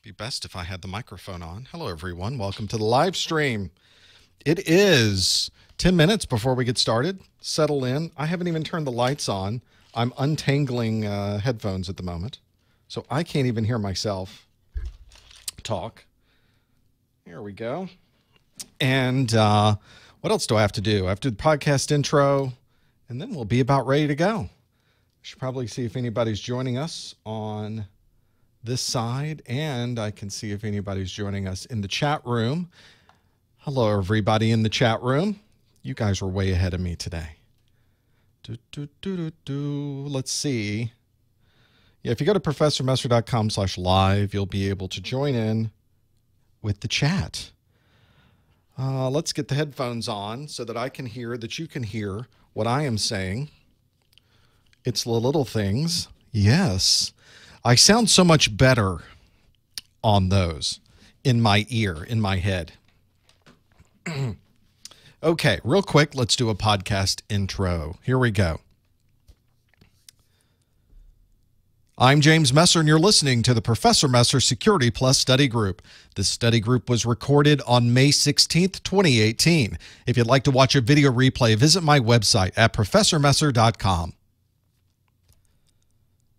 Be best if I had the microphone on. Hello, everyone. Welcome to the live stream. It is 10 minutes before we get started. Settle in. I haven't even turned the lights on. I'm untangling headphones at the moment, so I can't even hear myself talk. Here we go. And what else do I have to do? I have to do the podcast intro, and then we'll be about ready to go. I should probably see if anybody's joining us on this side, and I can see if anybody's joining us in the chat room. Hello, everybody in the chat room. You guys were way ahead of me today. Let's see. Yeah, if you go to professormesser.com/live, you'll be able to join in with the chat. Let's get the headphones on so that I can hear, that you can hear what I am saying. It's the little things. Yes. I sound so much better on those in my ear, in my head. Okay, real quick, let's do a podcast intro. Here we go. I'm James Messer, and you're listening to the Professor Messer Security Plus Study Group. This study group was recorded on May 16th, 2018. If you'd like to watch a video replay, visit my website at professormesser.com.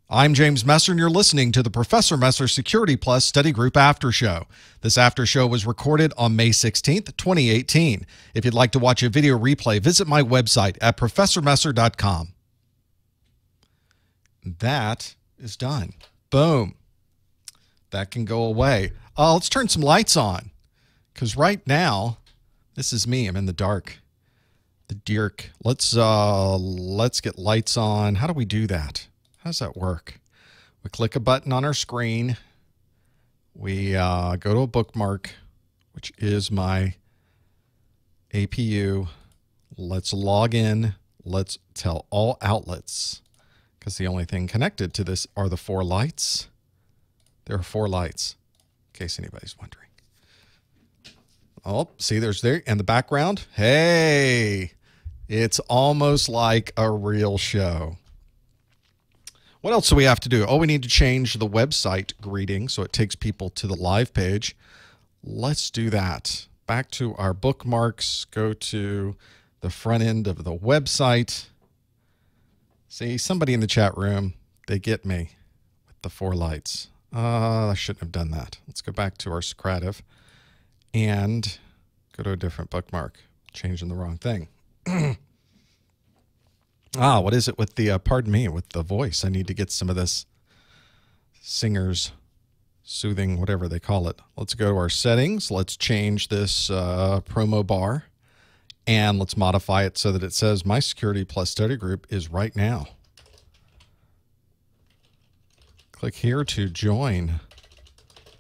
I'm James Messer, and you're listening to the Professor Messer Security Plus Study Group After Show. This after show was recorded on May 16th, 2018. If you'd like to watch a video replay, visit my website at professormesser.com. That is done. Boom. That can go away. Let's turn some lights on, because right now, this is me. I'm in the dark. The dirk. Let's get lights on. How do we do that? How does that work? We click a button on our screen. We go to a bookmark, which is my APU. Let's log in. Let's tell all outlets, because the only thing connected to this are the 4 lights. There are 4 lights, in case anybody's wondering. Oh, see, there's there in the background. Hey, it's almost like a real show. What else do we have to do? Oh, we need to change the website greeting so it takes people to the live page. Let's do that. Back to our bookmarks. Go to the front end of the website. See, somebody in the chat room, they get me with the 4 lights. I shouldn't have done that. Let's go back to our Socrative and go to a different bookmark. Changing the wrong thing. What is it with the, pardon me, with the voice? I need to get some of this singer's soothing, whatever they call it. Let's go to our settings. Let's change this promo bar, and let's modify it so that it says my Security Plus Study Group is right now. Click here to join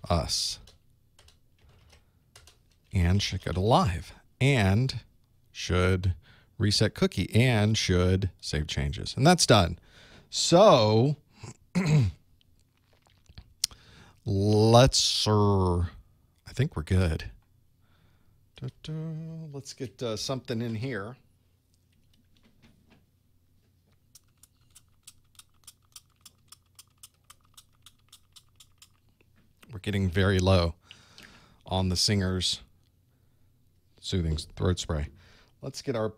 us. And should go to live. And should reset cookie, and should save changes. And that's done. So let's, I think we're good. Let's get something in here. We're getting very low on the singer's soothing throat spray. Let's get our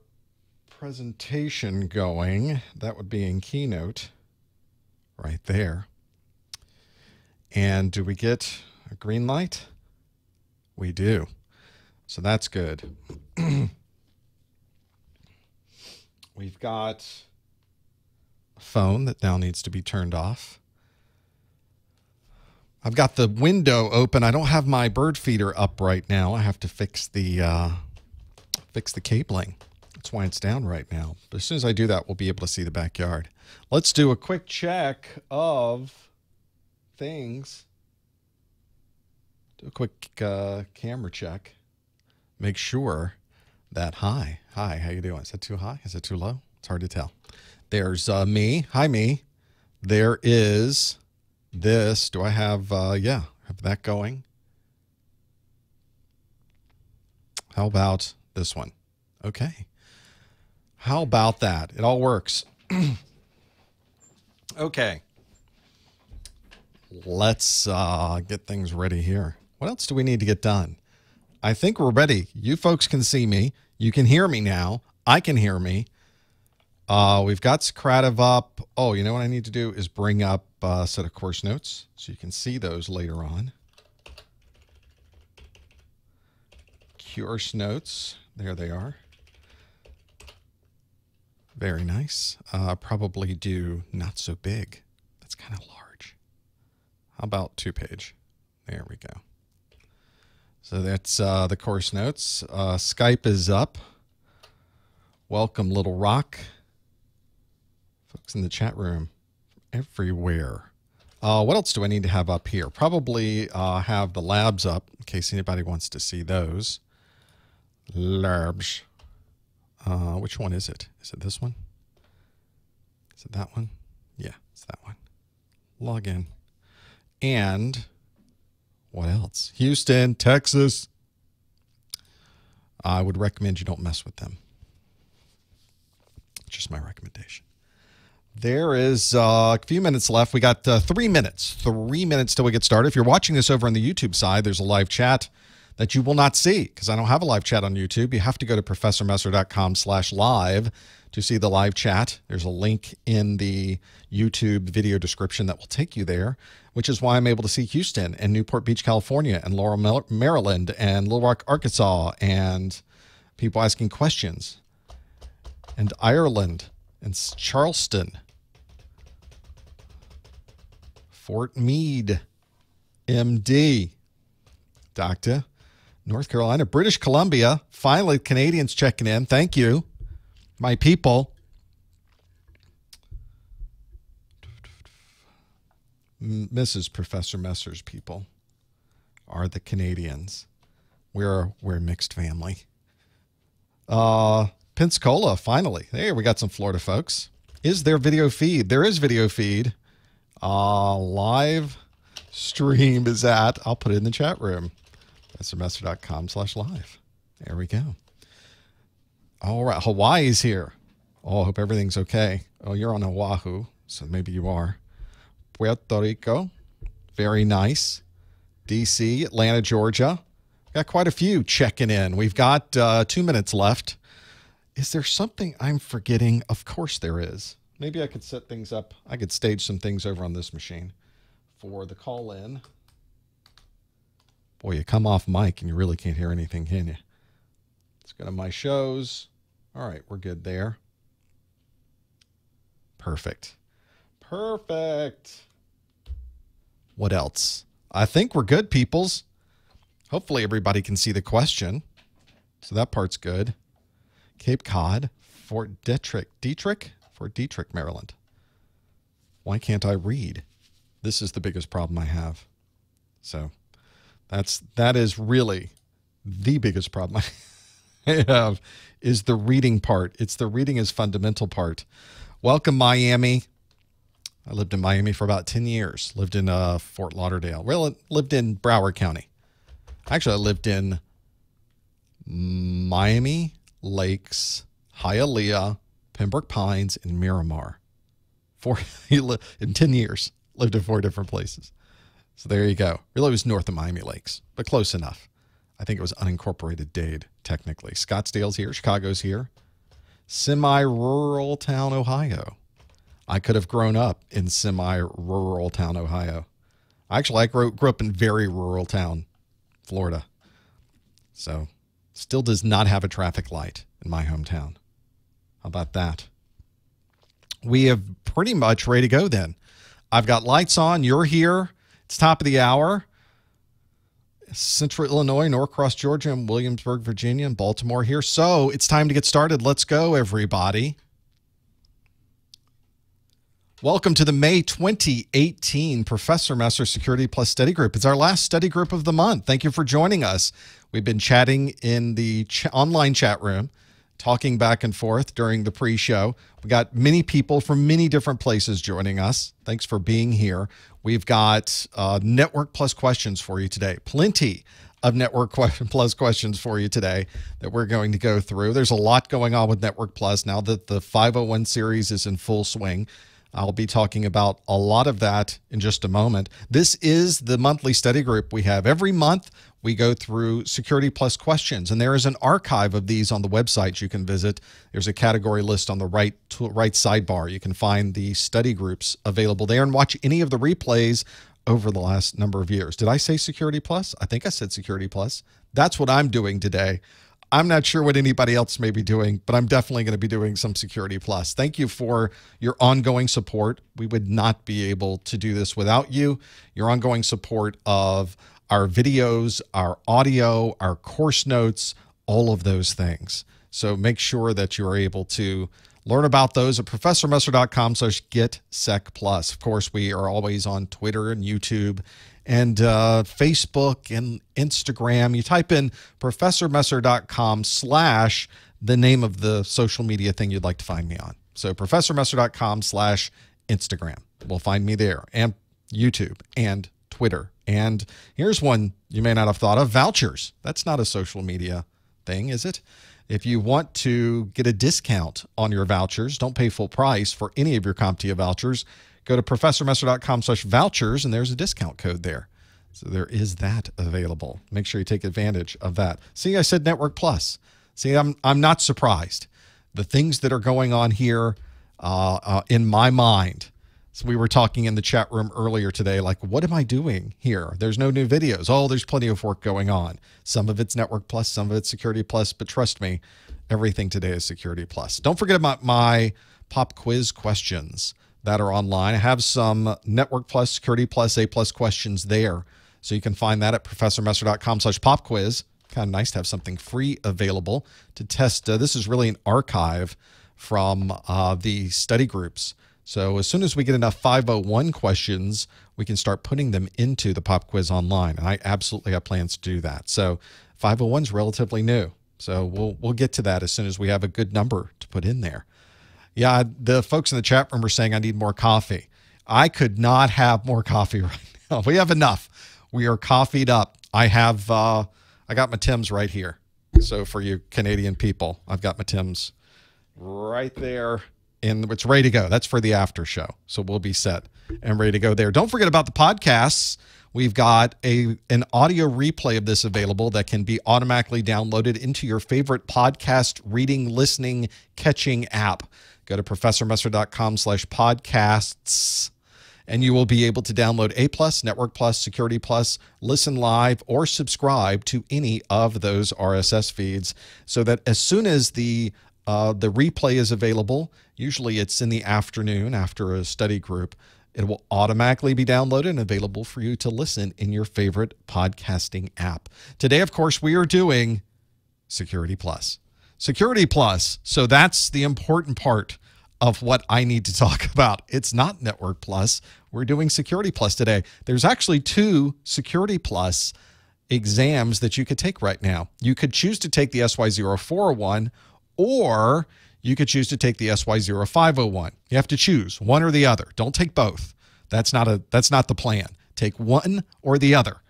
presentation going. That would be in Keynote right there. And do we get a green light? We do. So that's good. We've got a phone that now needs to be turned off. I've got the window open. I don't have my bird feeder up right now. I have to fix the cabling. That's why it's down right now. But as soon as I do that, we'll be able to see the backyard. Let's do a quick check of things. Do a quick camera check. Make sure that, hi, how you doing? Is that too high? Is it too low? It's hard to tell. There's me. Hi, me. There is this. Do I have, yeah, have that going? How about this one? Okay. How about that? It all works. Okay. let's get things ready here. What else do we need to get done? I think we're ready. You folks can see me. You can hear me now. I can hear me. We've got Socrative up. Oh, you know what I need to do is bring up a set of course notes so you can see those later on. Course notes. There they are. Very nice. Probably do not so big. That's kind of large. How about 2-page? There we go. So that's the course notes. Skype is up. Welcome, Little Rock. Folks in the chat room everywhere. What else do I need to have up here? Probably have the labs up in case anybody wants to see those. Labs. Which one is it? Is it this one? Is it that one? Yeah, it's that one. Log in. And what else? Houston, Texas. I would recommend you don't mess with them. Just my recommendation. There is a few minutes left. We got 3 minutes. 3 minutes till we get started. If you're watching this over on the YouTube side, there's a live chat that you will not see because I don't have a live chat on YouTube. You have to go to professormesser.com/live to see the live chat. There's a link in the YouTube video description that will take you there, which is why I'm able to see Houston and Newport Beach, California, and Laurel, Maryland, and Little Rock, Arkansas, and people asking questions, and Ireland, and Charleston, Fort Meade, MD, Doctor, North Carolina, British Columbia. Finally, Canadians checking in. Thank you, my people. Mrs. Professor Messer's people are the Canadians. We're a mixed family. Pensacola, finally. There, we got some Florida folks. Is there video feed? There is video feed. Live stream is at, I'll put it in the chat room. professormesser.com/live. There we go. All right, Hawaii's here. Oh, I hope everything's okay. Oh, you're on Oahu, so maybe you are. Puerto Rico, very nice. DC, Atlanta, Georgia. Got quite a few checking in. We've got 2 minutes left. Is there something I'm forgetting? Of course there is. Maybe I could set things up. I could stage some things over on this machine for the call-in. Boy, you come off mic and you really can't hear anything, can you? Let's go to my shows. All right, we're good there. Perfect. Perfect. What else? I think we're good, peoples. Hopefully everybody can see the question. So that part's good. Cape Cod, Fort Detrick, Maryland. Why can't I read? This is the biggest problem I have. So that is really the biggest problem I have is the reading part. It's the reading is fundamental part. Welcome, Miami. I lived in Miami for about 10 years. Lived in Fort Lauderdale. Well, lived in Broward County. Actually, I lived in Miami Lakes, Hialeah, Pembroke Pines, and Miramar. In 10 years, lived in 4 different places. So there you go. Really, it was north of Miami Lakes, but close enough. I think it was unincorporated Dade, technically. Scottsdale's here. Chicago's here. Semi-rural town, Ohio. I could have grown up in semi-rural town, Ohio. Actually, I grew up in very rural town, Florida. So, still does not have a traffic light in my hometown. How about that? We have pretty much ready to go then. I've got lights on. You're here. It's top of the hour. Central Illinois, Norcross, Georgia, and Williamsburg, Virginia, and Baltimore here. So it's time to get started. Let's go, everybody. Welcome to the May 2018 Professor Messer Security Plus Study Group. It's our last study group of the month. Thank you for joining us. We've been chatting in the online chat room, talking back and forth during the pre-show. We got many people from many different places joining us. Thanks for being here. We've got Network Plus questions for you today. Plenty of Network Plus questions for you today that we're going to go through. There's a lot going on with Network Plus now that the 501 series is in full swing. I'll be talking about a lot of that in just a moment. This is the monthly study group we have. Every month, we go through Security Plus questions, and there is an archive of these on the website you can visit. There's a category list on the right sidebar. You can find the study groups available there and watch any of the replays over the last number of years. Did I say Security Plus? I think I said Security Plus. That's what I'm doing today. I'm not sure what anybody else may be doing, but I'm definitely going to be doing some Security Plus. Thank you for your ongoing support. We would not be able to do this without you. Your ongoing support of our videos, our audio, our course notes, all of those things. So make sure that you're able to learn about those at professormesser.com/getsecplus. Of course, we are always on Twitter and YouTube and Facebook and Instagram. You type in professormesser.com/ the name of the social media thing you'd like to find me on. So professormesser.com/Instagram. We'll find me there, and YouTube and Twitter. And here's one you may not have thought of: vouchers. That's not a social media thing, is it? If you want to get a discount on your vouchers, don't pay full price for any of your CompTIA vouchers, go to professormesser.com/vouchers, and there's a discount code there. So there is that available. Make sure you take advantage of that. See, I said Network Plus. See, I'm not surprised. The things that are going on here in my mind. So we were talking in the chat room earlier today, like, what am I doing here? There's no new videos. Oh, there's plenty of work going on. Some of it's Network Plus, some of it's Security Plus, but trust me, everything today is Security Plus. Don't forget about my pop quiz questions that are online. I have some Network Plus, Security Plus, A Plus questions there. So you can find that at professormesser.com/popquiz. Kind of nice to have something free available to test. This is really an archive from the study groups. So as soon as we get enough 501 questions, we can start putting them into the pop quiz online. And I absolutely have plans to do that. So 501 is relatively new. So we'll get to that as soon as we have a good number to put in there. Yeah, the folks in the chat room are saying I need more coffee. I could not have more coffee right now. We have enough. We are coffeeed up. I got my Tim's right here. So for you Canadian people, I've got my Tim's right there. And it's ready to go. That's for the after show. So we'll be set and ready to go there. Don't forget about the podcasts. We've got an audio replay of this available that can be automatically downloaded into your favorite podcast reading, listening, catching app. Go to professormesser.com/podcasts, and you will be able to download A Plus, Network Plus, Security Plus, listen live, or subscribe to any of those RSS feeds so that as soon as the replay is available, usually it's in the afternoon after a study group, it will automatically be downloaded and available for you to listen in your favorite podcasting app. Today, of course, we are doing Security Plus. Security Plus. So that's the important part of what I need to talk about. It's not Network Plus. We're doing Security Plus today. There's actually 2 Security Plus exams that you could take right now. You could choose to take the SY0-401, or you could choose to take the SY0-501. You have to choose one or the other. Don't take both. That's not the plan. Take one or the other.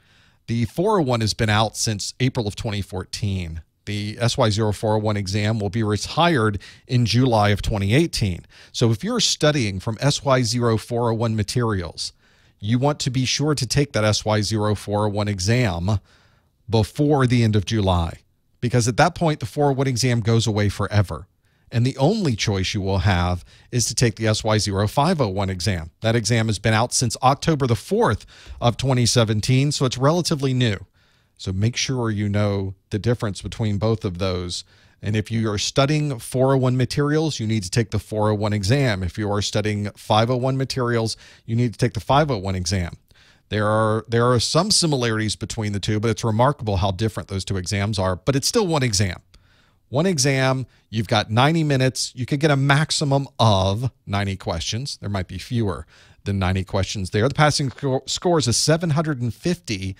The 401 has been out since April of 2014. The SY0-401 exam will be retired in July of 2018. So if you're studying from SY0-401 materials, you want to be sure to take that SY0-401 exam before the end of July, because at that point, the 401 exam goes away forever. And the only choice you will have is to take the SY0-501 exam. That exam has been out since October the 4th of 2017, so it's relatively new. So make sure you know the difference between both of those. And if you are studying 401 materials, you need to take the 401 exam. If you are studying 501 materials, you need to take the 501 exam. There are some similarities between the two, but it's remarkable how different those 2 exams are. But it's still one exam. One exam, you've got 90 minutes. You could get a maximum of 90 questions. There might be fewer than 90 questions there. The passing score is a 750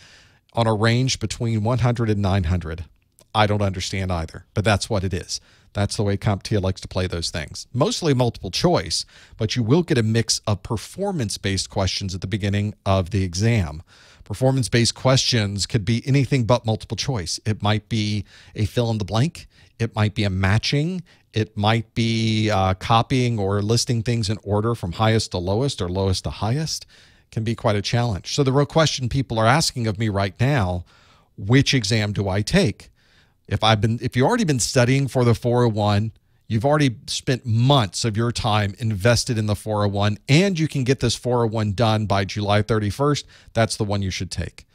on a range between 100 and 900. I don't understand either, but that's what it is. That's the way CompTIA likes to play those things. Mostly multiple choice, but you will get a mix of performance-based questions at the beginning of the exam. Performance-based questions could be anything but multiple choice. It might be a fill in the blank. It might be a matching. It might be copying or listing things in order from highest to lowest or lowest to highest. It can be quite a challenge. So the real question people are asking of me right now, which exam do I take? If you've already been studying for the 401, you've already spent months of your time invested in the 401, and you can get this 401 done by July 31st, that's the one you should take.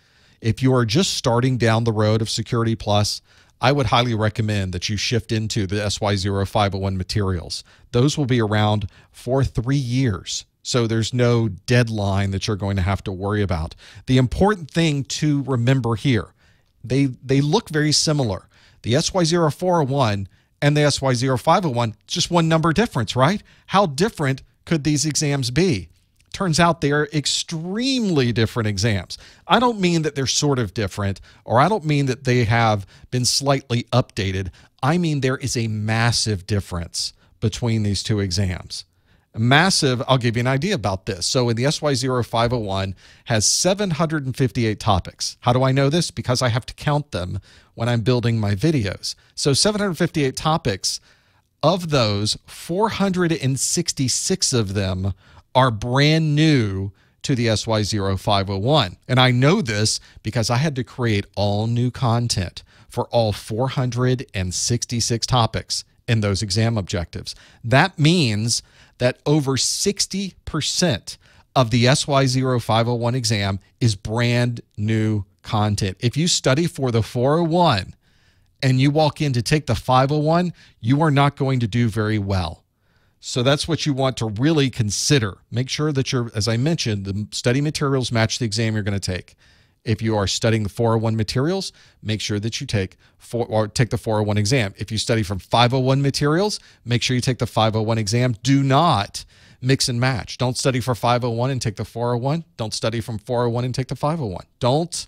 If you are just starting down the road of Security Plus, I would highly recommend that you shift into the SY0-501 materials. Those will be around for 3 years, so there's no deadline that you're going to have to worry about. The important thing to remember here, they look very similar. The SY0-401 and the SY0-501, just one number difference, right? How different could these exams be? Turns out they are extremely different exams. I don't mean that they're sort of different, or I don't mean that they have been slightly updated. I mean there is a massive difference between these two exams. Massive, I'll give you an idea about this. So in the SY0-501 has 758 topics. How do I know this? Because I have to count them when I'm building my videos. So 758 topics, of those, 466 of them are brand new to the SY0-501. And I know this because I had to create all new content for all 466 topics in those exam objectives. That means that over 60% of the SY0-501 exam is brand new content. If you study for the 401 and you walk in to take the 501, you are not going to do very well. So that's what you want to really consider. Make sure that as I mentioned, the study materials match the exam you're going to take. If you are studying the 401 materials, make sure that you take the 401 exam. If you study from 501 materials, make sure you take the 501 exam. Do not mix and match. Don't study for 501 and take the 401. Don't study from 401 and take the 501. Don't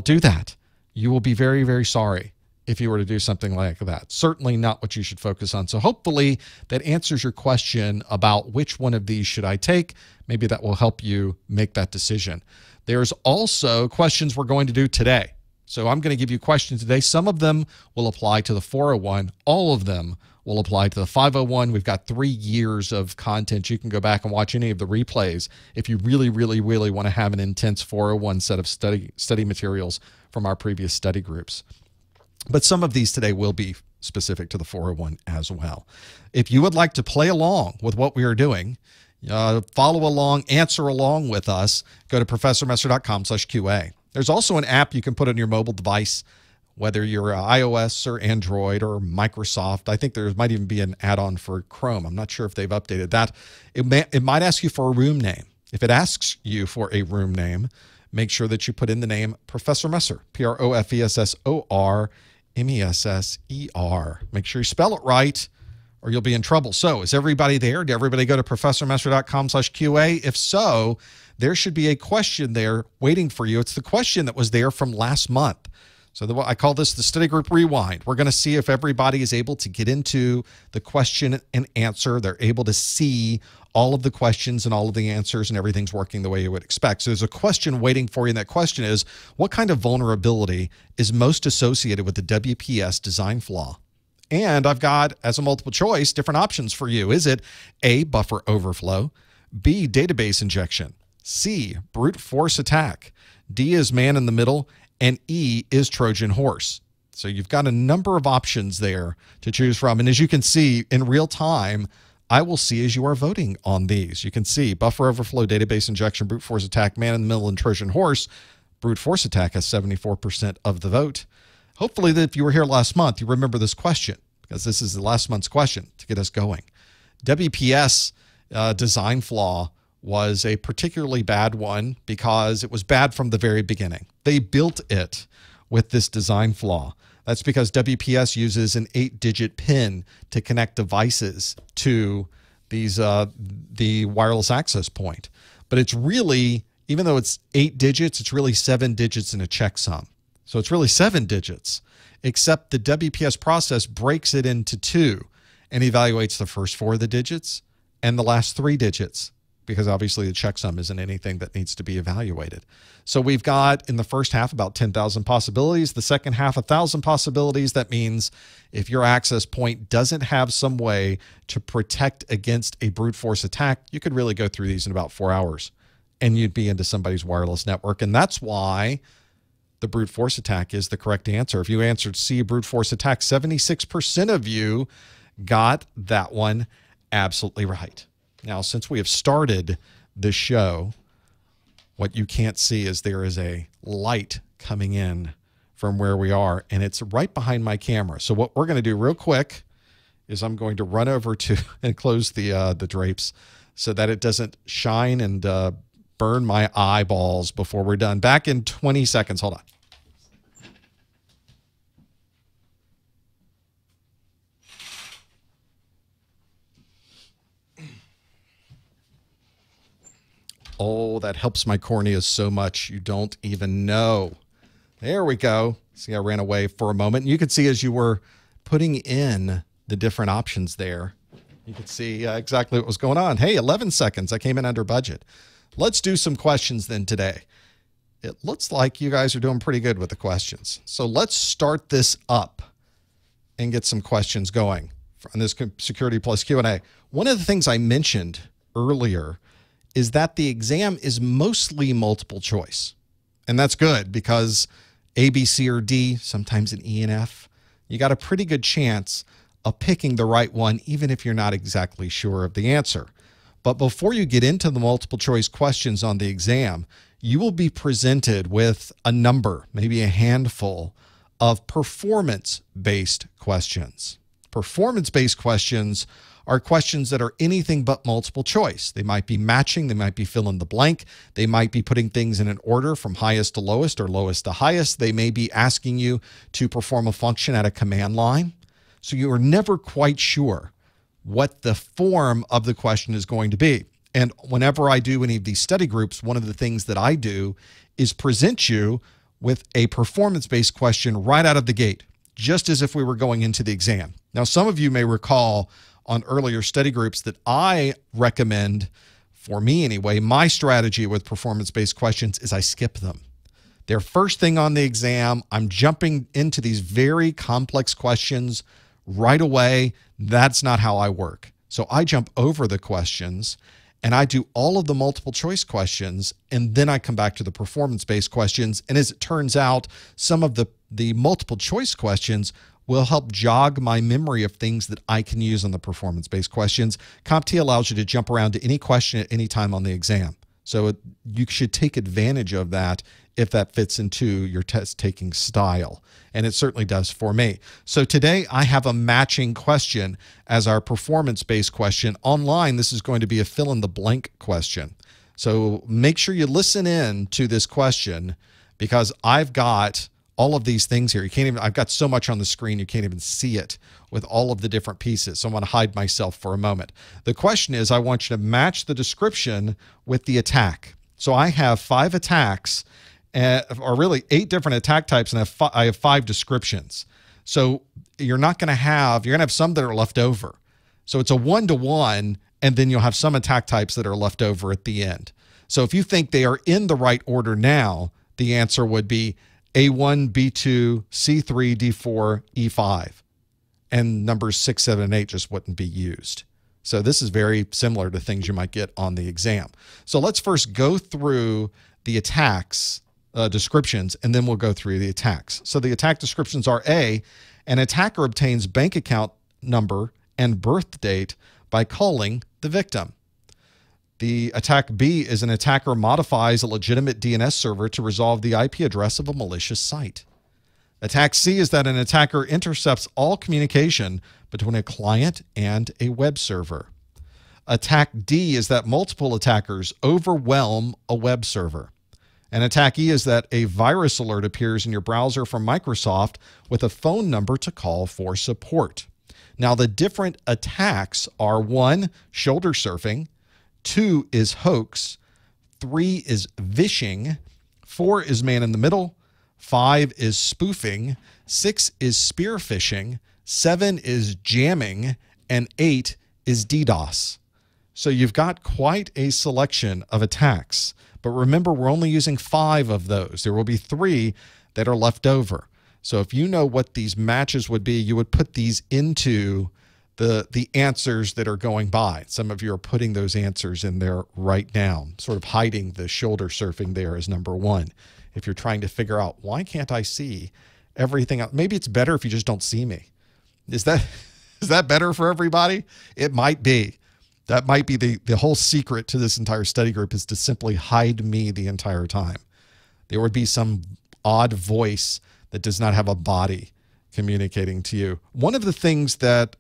do that. You will be very, very sorry if you were to do something like that. Certainly not what you should focus on. So hopefully that answers your question about which one of these should I take. Maybe that will help you make that decision. There's also questions we're going to do today. So I'm going to give you questions today. Some of them will apply to the 401. All of them will apply to the 501. We've got 3 years of content. You can go back and watch any of the replays if you really, really, really want to have an intense 401 set of study materials from our previous study groups. But some of these today will be specific to the 401 as well. If you would like to play along with what we are doing, follow along, answer along with us, go to ProfessorMesser.com/QA. There's also an app you can put on your mobile device, whether you're iOS or Android or Microsoft. I think there might even be an add-on for Chrome. I'm not sure if they've updated that. It might ask you for a room name. If it asks you for a room name, make sure that you put in the name Professor Messer, Professor Messer. Make sure you spell it right, or you'll be in trouble. So is everybody there? Did everybody go to ProfessorMesser.com/QA? If so, there should be a question there waiting for you. It's the question that was there from last month. So I call this the study group rewind. We're going to see if everybody is able to get into the question and answer. They're able to see all of the questions and all of the answers, and everything's working the way you would expect. So there's a question waiting for you, and that question is, what kind of vulnerability is most associated with the WPS design flaw? And I've got, as a multiple choice, different options for you. Is it A, buffer overflow, B, database injection, C, brute force attack, D is man in the middle, and E is Trojan horse? So you've got a number of options there to choose from. And as you can see in real time, I will see as you are voting on these. You can see buffer overflow, database injection, brute force attack, man in the middle, and Trojan horse. Brute force attack has 74% of the vote. Hopefully, if you were here last month, you remember this question, because this is the last month's question to get us going. WPS design flaw was a particularly bad one because it was bad from the very beginning. They built it with this design flaw. That's because WPS uses an 8-digit PIN to connect devices to these the wireless access point. But it's really, even though it's 8 digits, it's really 7 digits and a checksum. So it's really 7 digits, except the WPS process breaks it into 2 and evaluates the first 4 of the digits and the last 3 digits. because obviously the checksum isn't anything that needs to be evaluated. So we've got in the first half about 10,000 possibilities, the second half 1,000 possibilities. That means if your access point doesn't have some way to protect against a brute force attack, you could really go through these in about 4 hours and you'd be into somebody's wireless network. And that's why the brute force attack is the correct answer. If you answered C, brute force attack, 76% of you got that one absolutely right. Now, since we have started this show, what you can't see is there is a light coming in from where we are, and it's right behind my camera. So what we're going to do real quick is I'm going to run over to and close the drapes so that it doesn't shine and burn my eyeballs before we're done. Back in 20 seconds. Hold on. Oh, that helps my cornea so much. You don't even know. There we go. See, I ran away for a moment. You could see as you were putting in the different options there, you could see exactly what was going on. Hey, 11 seconds. I came in under budget. Let's do some questions then today. It looks like you guys are doing pretty good with the questions. So let's start this up and get some questions going on this Security Plus Q&A. One of the things I mentioned earlier is that the exam is mostly multiple choice. And that's good because A, B, C, or D, sometimes an E and F, you got a pretty good chance of picking the right one, even if you're not exactly sure of the answer. But before you get into the multiple choice questions on the exam, you will be presented with a number, maybe a handful of performance-based questions. Performance-based questions are questions that are anything but multiple choice. They might be matching, they might be fill in the blank, they might be putting things in an order from highest to lowest or lowest to highest. They may be asking you to perform a function at a command line. So you are never quite sure what the form of the question is going to be. And whenever I do any of these study groups, one of the things that I do is present you with a performance-based question right out of the gate, just as if we were going into the exam. Now, some of you may recall on earlier study groups that I recommend, for me anyway, my strategy with performance-based questions is I skip them. They're first thing on the exam. I'm jumping into these very complex questions right away. That's not how I work. So I jump over the questions and I do all of the multiple choice questions, and then I come back to the performance-based questions. And as it turns out, some of the multiple choice questions will help jog my memory of things that I can use on the performance-based questions. CompTIA allows you to jump around to any question at any time on the exam. So you should take advantage of that if that fits into your test-taking style. And it certainly does for me. So today I have a matching question as our performance-based question. Online, this is going to be a fill-in-the-blank question. So make sure you listen in to this question because I've got all of these things here. You can't even, I've got so much on the screen, you can't even see it with all of the different pieces. So I'm going to hide myself for a moment. The question is, I want you to match the description with the attack. So I have 5 attacks, or really 8 different attack types, and I have 5 descriptions. So you're going to have some that are left over. So it's a 1-to-1, and then you'll have some attack types that are left over at the end. So if you think they are in the right order now, the answer would be A1, B2, C3, D4, E5. And numbers 6, 7, and 8 just wouldn't be used. So this is very similar to things you might get on the exam. So let's first go through the attacks descriptions, and then we'll go through the attacks. So the attack descriptions are A, an attacker obtains bank account number and birth date by calling the victim. The attack B is an attacker modifies a legitimate DNS server to resolve the IP address of a malicious site. Attack C is that an attacker intercepts all communication between a client and a web server. Attack D is that multiple attackers overwhelm a web server. And attack E is that a virus alert appears in your browser from Microsoft with a phone number to call for support. Now, the different attacks are 1, shoulder surfing, 2 is hoax, 3 is vishing, 4 is man in the middle, 5 is spoofing, 6 is spear phishing, 7 is jamming, and 8 is DDoS. So you've got quite a selection of attacks. But remember, we're only using 5 of those. There will be 3 that are left over. So if you know what these matches would be, you would put these into the answers that are going by. Some of you are putting those answers in there right now, sort of hiding the shoulder surfing there as number 1. If you're trying to figure out, why can't I see everything else? Maybe it's better if you just don't see me. Is that better for everybody? It might be. That might be the whole secret to this entire study group, is to simply hide me the entire time. There would be some odd voice that does not have a body communicating to you. One of the things that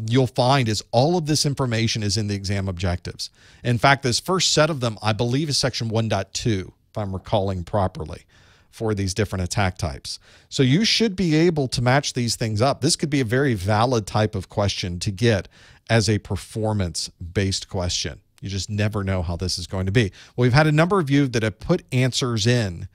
you'll find is all of this information is in the exam objectives. In fact, this first set of them, I believe, is section 1.2, if I'm recalling properly, for these different attack types. So you should be able to match these things up. This could be a very valid type of question to get as a performance-based question. You just never know how this is going to be. Well, we've had a number of you that have put answers in,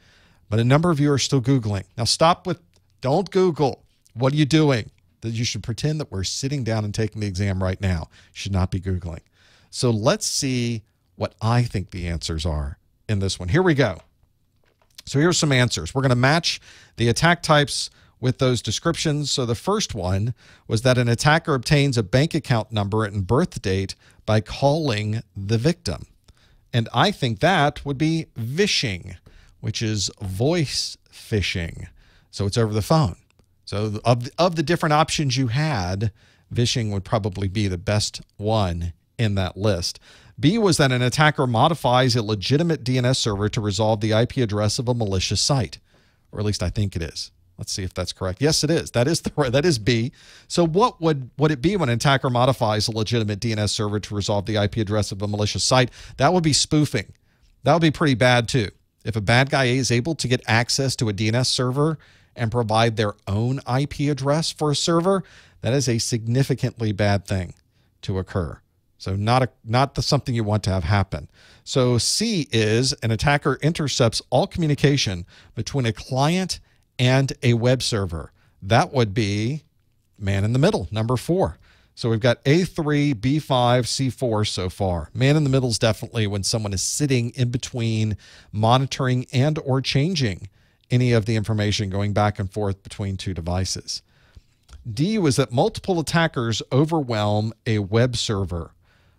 but a number of you are still Googling. Now stop with, don't Google. What are you doing? That you should pretend that we're sitting down and taking the exam right now. You should not be Googling. So let's see what I think the answers are in this one. Here we go. So here's some answers. We're going to match the attack types with those descriptions. So the first one was that an attacker obtains a bank account number and birth date by calling the victim. And I think that would be vishing, which is voice phishing. So it's over the phone. So of the different options you had, vishing would probably be the best one in that list. B was that an attacker modifies a legitimate DNS server to resolve the IP address of a malicious site, or at least I think it is. Let's see if that's correct. Yes, it is. That is B. So what would it be when an attacker modifies a legitimate DNS server to resolve the IP address of a malicious site? That would be spoofing. That would be pretty bad too. If a bad guy is able to get access to a DNS server and provide their own IP address for a server, that is a significantly bad thing to occur. So not something you want to have happen. So C is an attacker intercepts all communication between a client and a web server. That would be man in the middle, number 4. So we've got A3, B5, C4 so far. Man in the middle is definitely when someone is sitting in between monitoring and or changing any of the information going back and forth between 2 devices. D was that multiple attackers overwhelm a web server.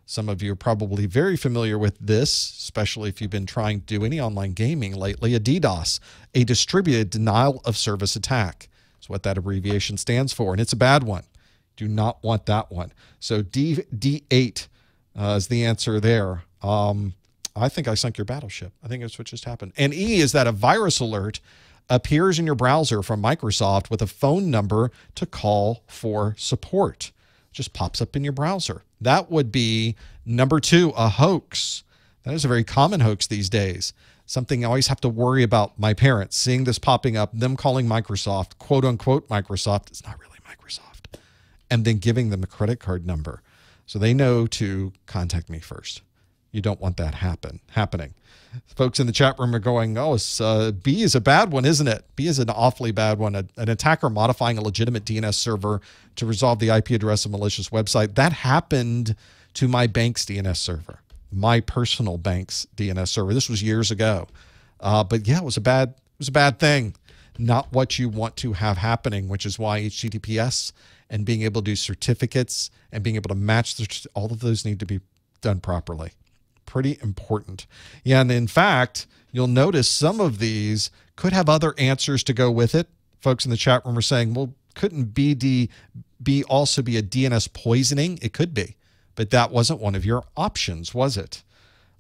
Some of you are probably very familiar with this, especially if you've been trying to do any online gaming lately. A DDoS, a distributed denial of service attack. That's what that abbreviation stands for, and it's a bad one. Do not want that one. So D8 is the answer there. I think I sunk your battleship. I think that's what just happened. And E is that a virus alert appears in your browser from Microsoft with a phone number to call for support. Just pops up in your browser. That would be number 2, a hoax. That is a very common hoax these days. Something I always have to worry about my parents, seeing this popping up, them calling Microsoft, quote unquote Microsoft, it's not really Microsoft, and then giving them a credit card number. So they know to contact me first. You don't want that happening. Folks in the chat room are going, oh, B is a bad one, isn't it? B is an awfully bad one. An attacker modifying a legitimate DNS server to resolve the IP address of a malicious website. That happened to my bank's DNS server, my personal bank's DNS server. This was years ago. But yeah, it was a bad thing. Not what you want to have happening, which is why HTTPS and being able to do certificates and being able to match, all of those need to be done properly. Pretty important. Yeah, and in fact, you'll notice some of these could have other answers to go with it. Folks in the chat room are saying, well, couldn't B also be a DNS poisoning? It could be, but that wasn't one of your options, was it?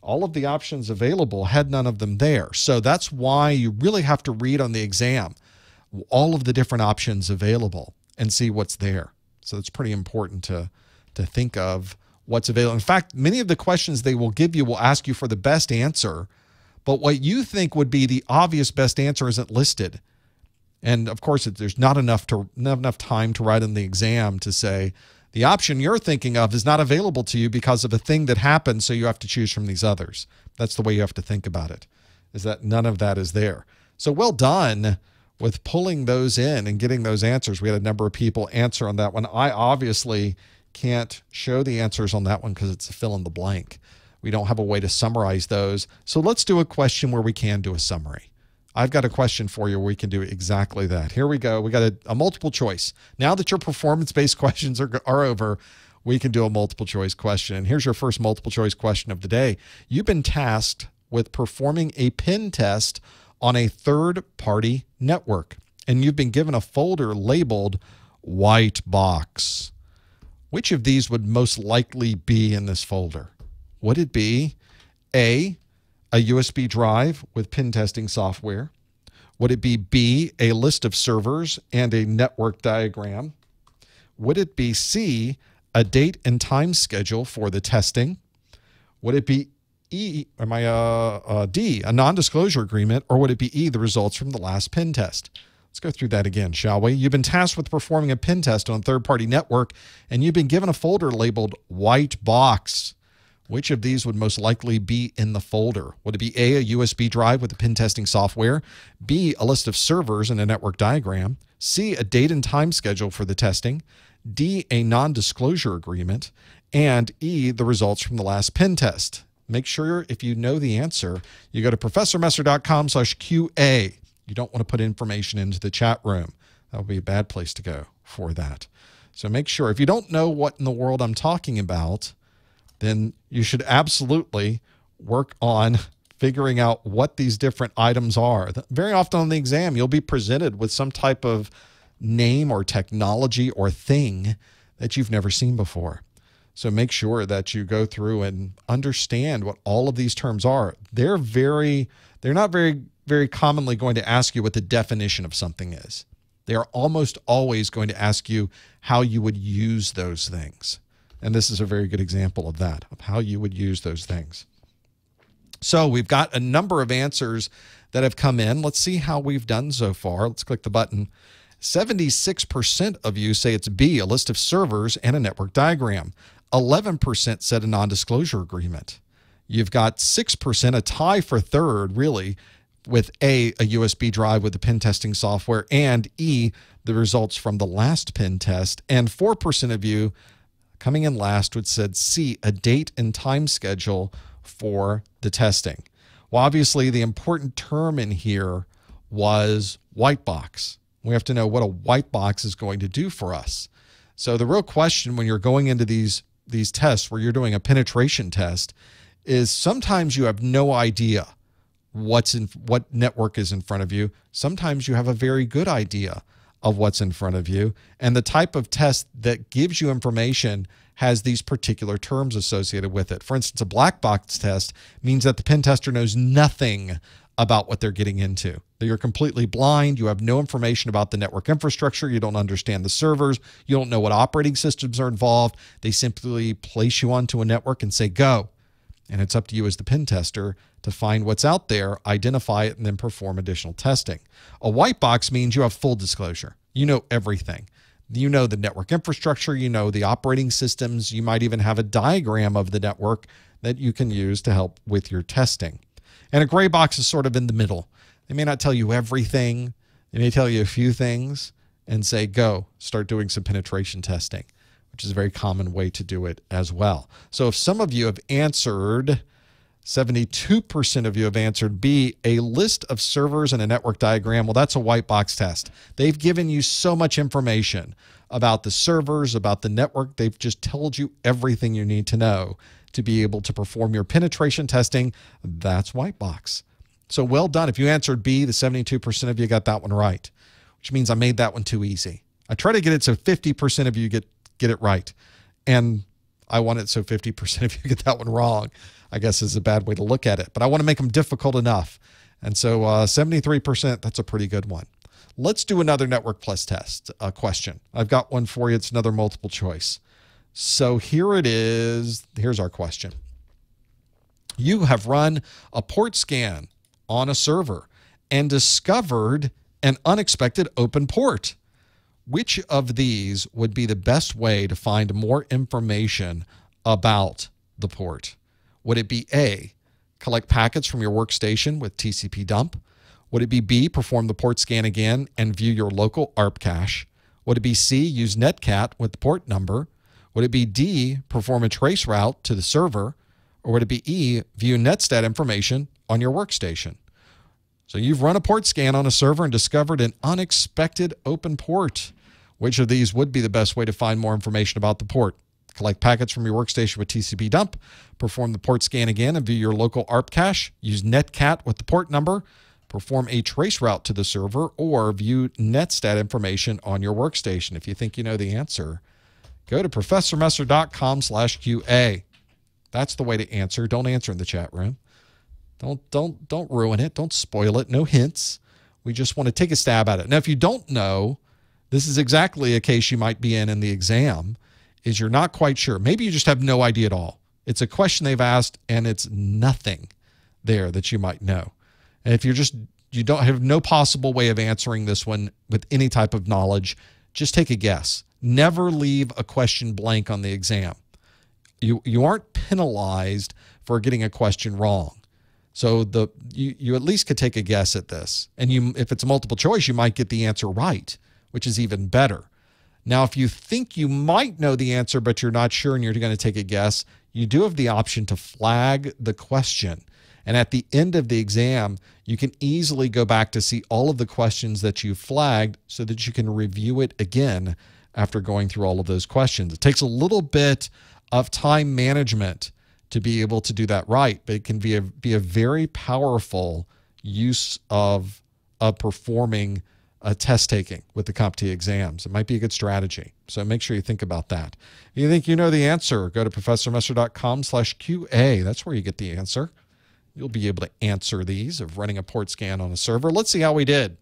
All of the options available had none of them there. So that's why you really have to read on the exam all of the different options available and see what's there. So it's pretty important to think of what's available. In fact, many of the questions they will give you will ask you for the best answer, but what you think would be the obvious best answer isn't listed. And of course, there's not enough time to write in the exam to say the option you're thinking of is not available to you because of a thing that happened, so you have to choose from these others. That's the way you have to think about it, is that none of that is there. So well done with pulling those in and getting those answers. We had a number of people answer on that one. I obviously can't show the answers on that one because it's a fill in the blank. We don't have a way to summarize those. So let's do a question where we can do a summary. I've got a question for you where we can do exactly that. Here we go. We got a multiple choice. Now that your performance-based questions are over, we can do a multiple choice question. And here's your first multiple choice question of the day. You've been tasked with performing a pen test on a third-party network, and you've been given a folder labeled white box. Which of these would most likely be in this folder? Would it be A, a USB drive with pen testing software? Would it be B, a list of servers and a network diagram? Would it be C, a date and time schedule for the testing? Would it be D, a non-disclosure agreement? Or would it be E, the results from the last pen test? Let's go through that again, shall we? You've been tasked with performing a pen test on a third-party network, and you've been given a folder labeled white box. Which of these would most likely be in the folder? Would it be A, a USB drive with the pen testing software, B, a list of servers and a network diagram, C, a date and time schedule for the testing, D, a non-disclosure agreement, and E, the results from the last pen test? Make sure if you know the answer, you go to ProfessorMesser.com/QA. You don't want to put information into the chat room. That would be a bad place to go for that. So make sure, if you don't know what in the world I'm talking about, then you should absolutely work on figuring out what these different items are. Very often on the exam, you'll be presented with some type of name or technology or thing that you've never seen before. So make sure that you go through and understand what all of these terms are. They're not very commonly going to ask you what the definition of something is. They are almost always going to ask you how you would use those things. And this is a very good example of that, of how you would use those things. So we've got a number of answers that have come in. Let's see how we've done so far. Let's click the button. 76% of you say it's B, a list of servers and a network diagram. 11% said a non-disclosure agreement. You've got 6%, a tie for third, really, with A, a USB drive with the pen testing software, and E, the results from the last pen test. And 4% of you coming in last would said C, a date and time schedule for the testing. Well, obviously, the important term in here was white box. We have to know what a white box is going to do for us. So the real question when you're going into these tests where you're doing a penetration test is sometimes you have no idea what network is in front of you. Sometimes you have a very good idea of what's in front of you. And the type of test that gives you information has these particular terms associated with it. For instance, a black box test means that the pen tester knows nothing about what they're getting into. That you're completely blind. You have no information about the network infrastructure. You don't understand the servers. You don't know what operating systems are involved. They simply place you onto a network and say, go. And it's up to you as the pen tester to find what's out there, identify it, and then perform additional testing. A white box means you have full disclosure. You know everything. You know the network infrastructure. You know the operating systems. You might even have a diagram of the network that you can use to help with your testing. And a gray box is sort of in the middle. They may not tell you everything. They may tell you a few things and say, go, start doing some penetration testing, which is a very common way to do it as well. So if some of you have answered, 72% of you have answered B, a list of servers and a network diagram. Well, that's a white box test. They've given you so much information about the servers, about the network. They've just told you everything you need to know to be able to perform your penetration testing. That's white box. So well done. If you answered B, the 72% of you got that one right, which means I made that one too easy. I try to get it so 50% of you get it right. And I want it so 50% of you get that one wrong, I guess is a bad way to look at it. But I want to make them difficult enough. And so 73%, that's a pretty good one. Let's do another Network Plus test question. I've got one for you. It's another multiple choice. So here it is. Here's our question. You have run a port scan on a server and discovered an unexpected open port. Which of these would be the best way to find more information about the port? Would it be A, collect packets from your workstation with TCP dump? Would it be B, perform the port scan again and view your local ARP cache? Would it be C, use netcat with the port number? Would it be D, perform a trace route to the server? Or would it be E, view netstat information on your workstation? So you've run a port scan on a server and discovered an unexpected open port. Which of these would be the best way to find more information about the port? Collect packets from your workstation with TCP dump, perform the port scan again and view your local ARP cache, use netcat with the port number, perform a trace route to the server, or view netstat information on your workstation. If you think you know the answer, go to professormesser.com/QA. That's the way to answer. Don't answer in the chat room. Don't ruin it. Don't spoil it. No hints. We just want to take a stab at it. Now, if you don't know, this is exactly a case you might be in the exam, is you're not quite sure. Maybe you just have no idea at all. It's a question they've asked and it's nothing there that you might know. And if you don't have no possible way of answering this one with any type of knowledge, just take a guess. Never leave a question blank on the exam. You aren't penalized for getting a question wrong. So you at least could take a guess at this. And if it's a multiple choice, you might get the answer right, which is even better. Now, if you think you might know the answer, but you're not sure and you're going to take a guess, you do have the option to flag the question. And at the end of the exam, you can easily go back to see all of the questions that you flagged so that you can review it again after going through all of those questions. It takes a little bit of time management to be able to do that right, but it can be a very powerful use of performing test taking with the CompTIA exams. It might be a good strategy. So make sure you think about that. If you think you know the answer, go to professormesser.com/QA. That's where you get the answer. You'll be able to answer these of running a port scan on a server. Let's see how we did.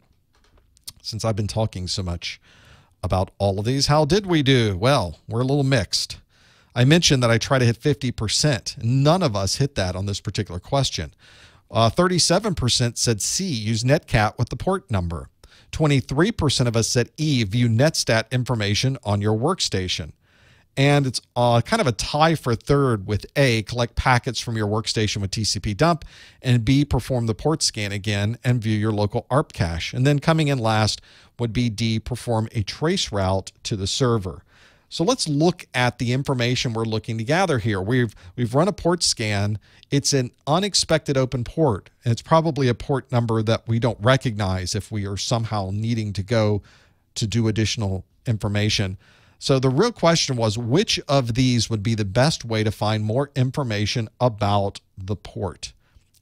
Since I've been talking so much about all of these, how did we do? Well, we're a little mixed. I mentioned that I try to hit 50%. None of us hit that on this particular question. 37% said C, use netcat with the port number. 23% of us said E, view netstat information on your workstation. And it's kind of a tie for third with A, collect packets from your workstation with TCP dump, and B, perform the port scan again and view your local ARP cache. And then coming in last would be D, perform a trace route to the server. So let's look at the information we're looking to gather here. We've run a port scan. It's an unexpected open port, and it's probably a port number that we don't recognize if we are somehow needing to go to do additional information. So the real question was, which of these would be the best way to find more information about the port?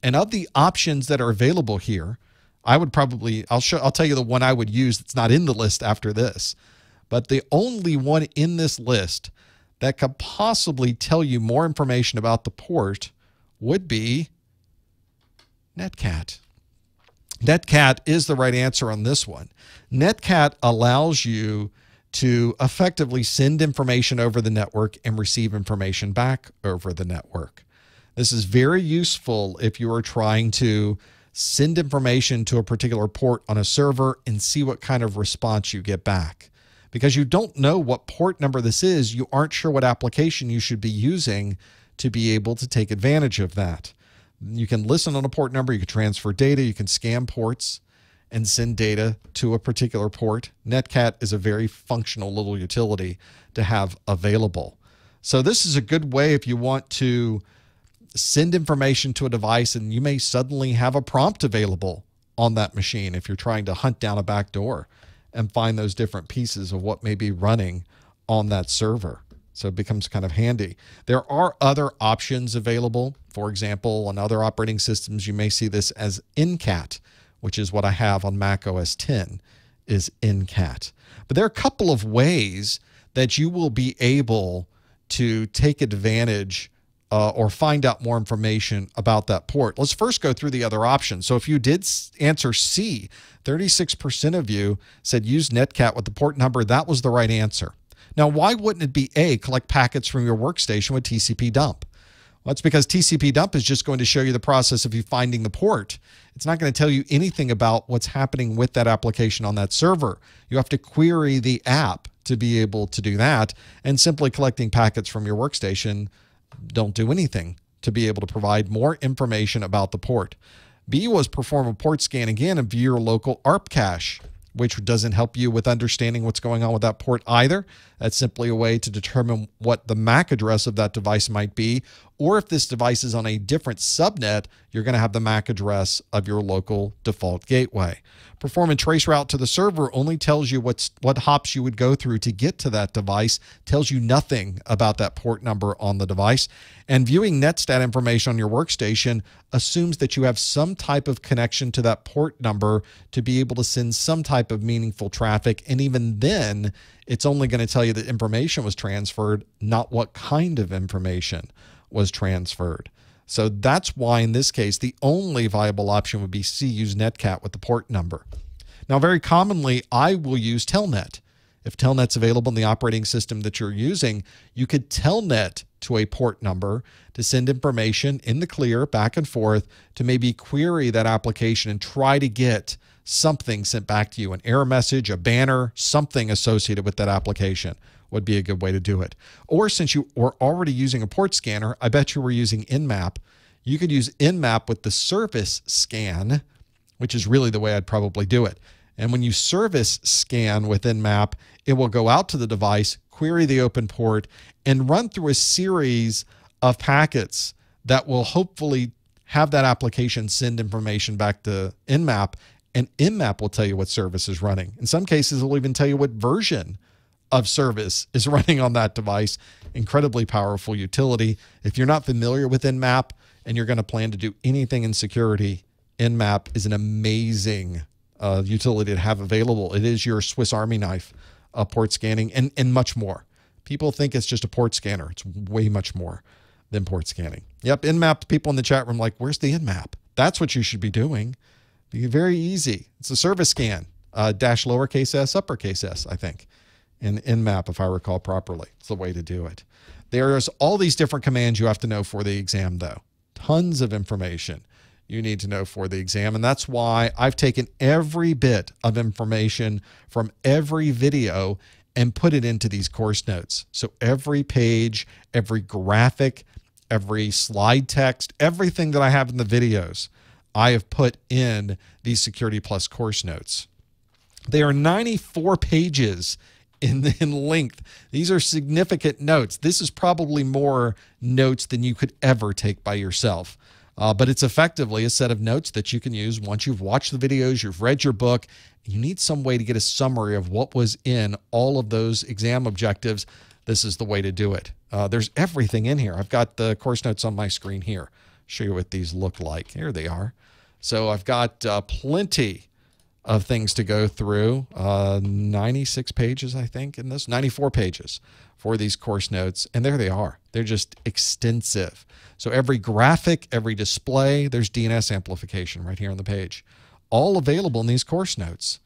And of the options that are available here, I'll tell you the one I would use that's not in the list after this. But the only one in this list that could possibly tell you more information about the port would be netcat. Netcat is the right answer on this one. Netcat allows you to effectively send information over the network and receive information back over the network. This is very useful if you are trying to send information to a particular port on a server and see what kind of response you get back. Because you don't know what port number this is, you aren't sure what application you should be using to be able to take advantage of that. You can listen on a port number, you can transfer data, you can scan ports and send data to a particular port. Netcat is a very functional little utility to have available. So this is a good way if you want to send information to a device and you may suddenly have a prompt available on that machine if you're trying to hunt down a backdoor and find those different pieces of what may be running on that server. So it becomes kind of handy. There are other options available. For example, on other operating systems, you may see this as NCAT, which is what I have on Mac OS X, is NCAT. But there are a couple of ways that you will be able to take advantage or find out more information about that port. Let's first go through the other options. So if you did answer C, 36% of you said use netcat with the port number. That was the right answer. Now, why wouldn't it be A, collect packets from your workstation with TCP dump? Well, that's because TCP dump is just going to show you the process of you finding the port. It's not going to tell you anything about what's happening with that application on that server. You have to query the app to be able to do that, and simply collecting packets from your workstation don't do anything to be able to provide more information about the port. B was perform a port scan again and view your local ARP cache. which doesn't help you with understanding what's going on with that port either. That's simply a way to determine what the MAC address of that device might be, or if this device is on a different subnet, you're going to have the MAC address of your local default gateway. Perform a trace route to the server only tells you what hops you would go through to get to that device, tells you nothing about that port number on the device. And viewing netstat information on your workstation assumes that you have some type of connection to that port number to be able to send some type of meaningful traffic. And even then, it's only going to tell you that information was transferred, not what kind of information was transferred. So that's why in this case, the only viable option would be use netcat with the port number. Now, very commonly, I will use telnet. If telnet's available in the operating system that you're using, you could telnet to a port number to send information in the clear back and forth to maybe query that application and try to get something sent back to you, an error message, a banner, something associated with that application would be a good way to do it. Or since you were already using a port scanner, I bet you were using NMAP. You could use NMAP with the service scan, which is really the way I'd probably do it. And when you service scan with NMAP, it will go out to the device, query the open port, and run through a series of packets that will hopefully have that application send information back to NMAP, and NMAP will tell you what service is running. In some cases, it will even tell you what version of service is running on that device. Incredibly powerful utility. If you're not familiar with NMAP and you're going to plan to do anything in security, NMAP is an amazing utility to have available. It is your Swiss Army knife, port scanning, and much more. People think it's just a port scanner. It's way much more than port scanning. Yep, NMAP, people in the chat room like, where's the NMAP? That's what you should be doing. Be very easy. It's a service scan, dash lowercase s, uppercase s, I think. In NMAP, if I recall properly. It's the way to do it. There's all these different commands you have to know for the exam, though. Tons of information you need to know for the exam, and that's why I've taken every bit of information from every video and put it into these course notes. So every page, every graphic, every slide text, everything that I have in the videos, I have put in these Security Plus course notes. They are 94 pages in length. These are significant notes. This is probably more notes than you could ever take by yourself. But it's effectively a set of notes that you can use once you've watched the videos, you've read your book. You need some way to get a summary of what was in all of those exam objectives. This is the way to do it. There's everything in here. I've got the course notes on my screen here. Show you what these look like. Here they are. So I've got plenty of things to go through. 96 pages, I think, in this. 94 pages for these course notes. And there they are. They're just extensive. So every graphic, every display, there's DNS amplification right here on the page. All available in these course notes.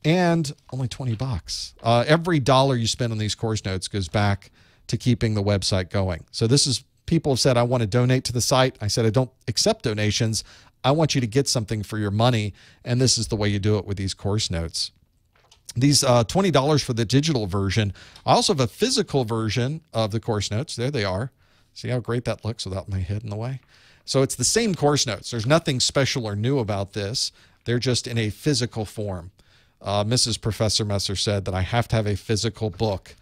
And only 20 bucks. Every dollar you spend on these course notes goes back to keeping the website going. So this is, people have said, I want to donate to the site. I said, I don't accept donations. I want you to get something for your money, and this is the way you do it with these course notes. These $20 for the digital version. I also have a physical version of the course notes. There they are. See how great that looks without my head in the way? So it's the same course notes. There's nothing special or new about this. They're just in a physical form. Mrs. Professor Messer said that I have to have a physical book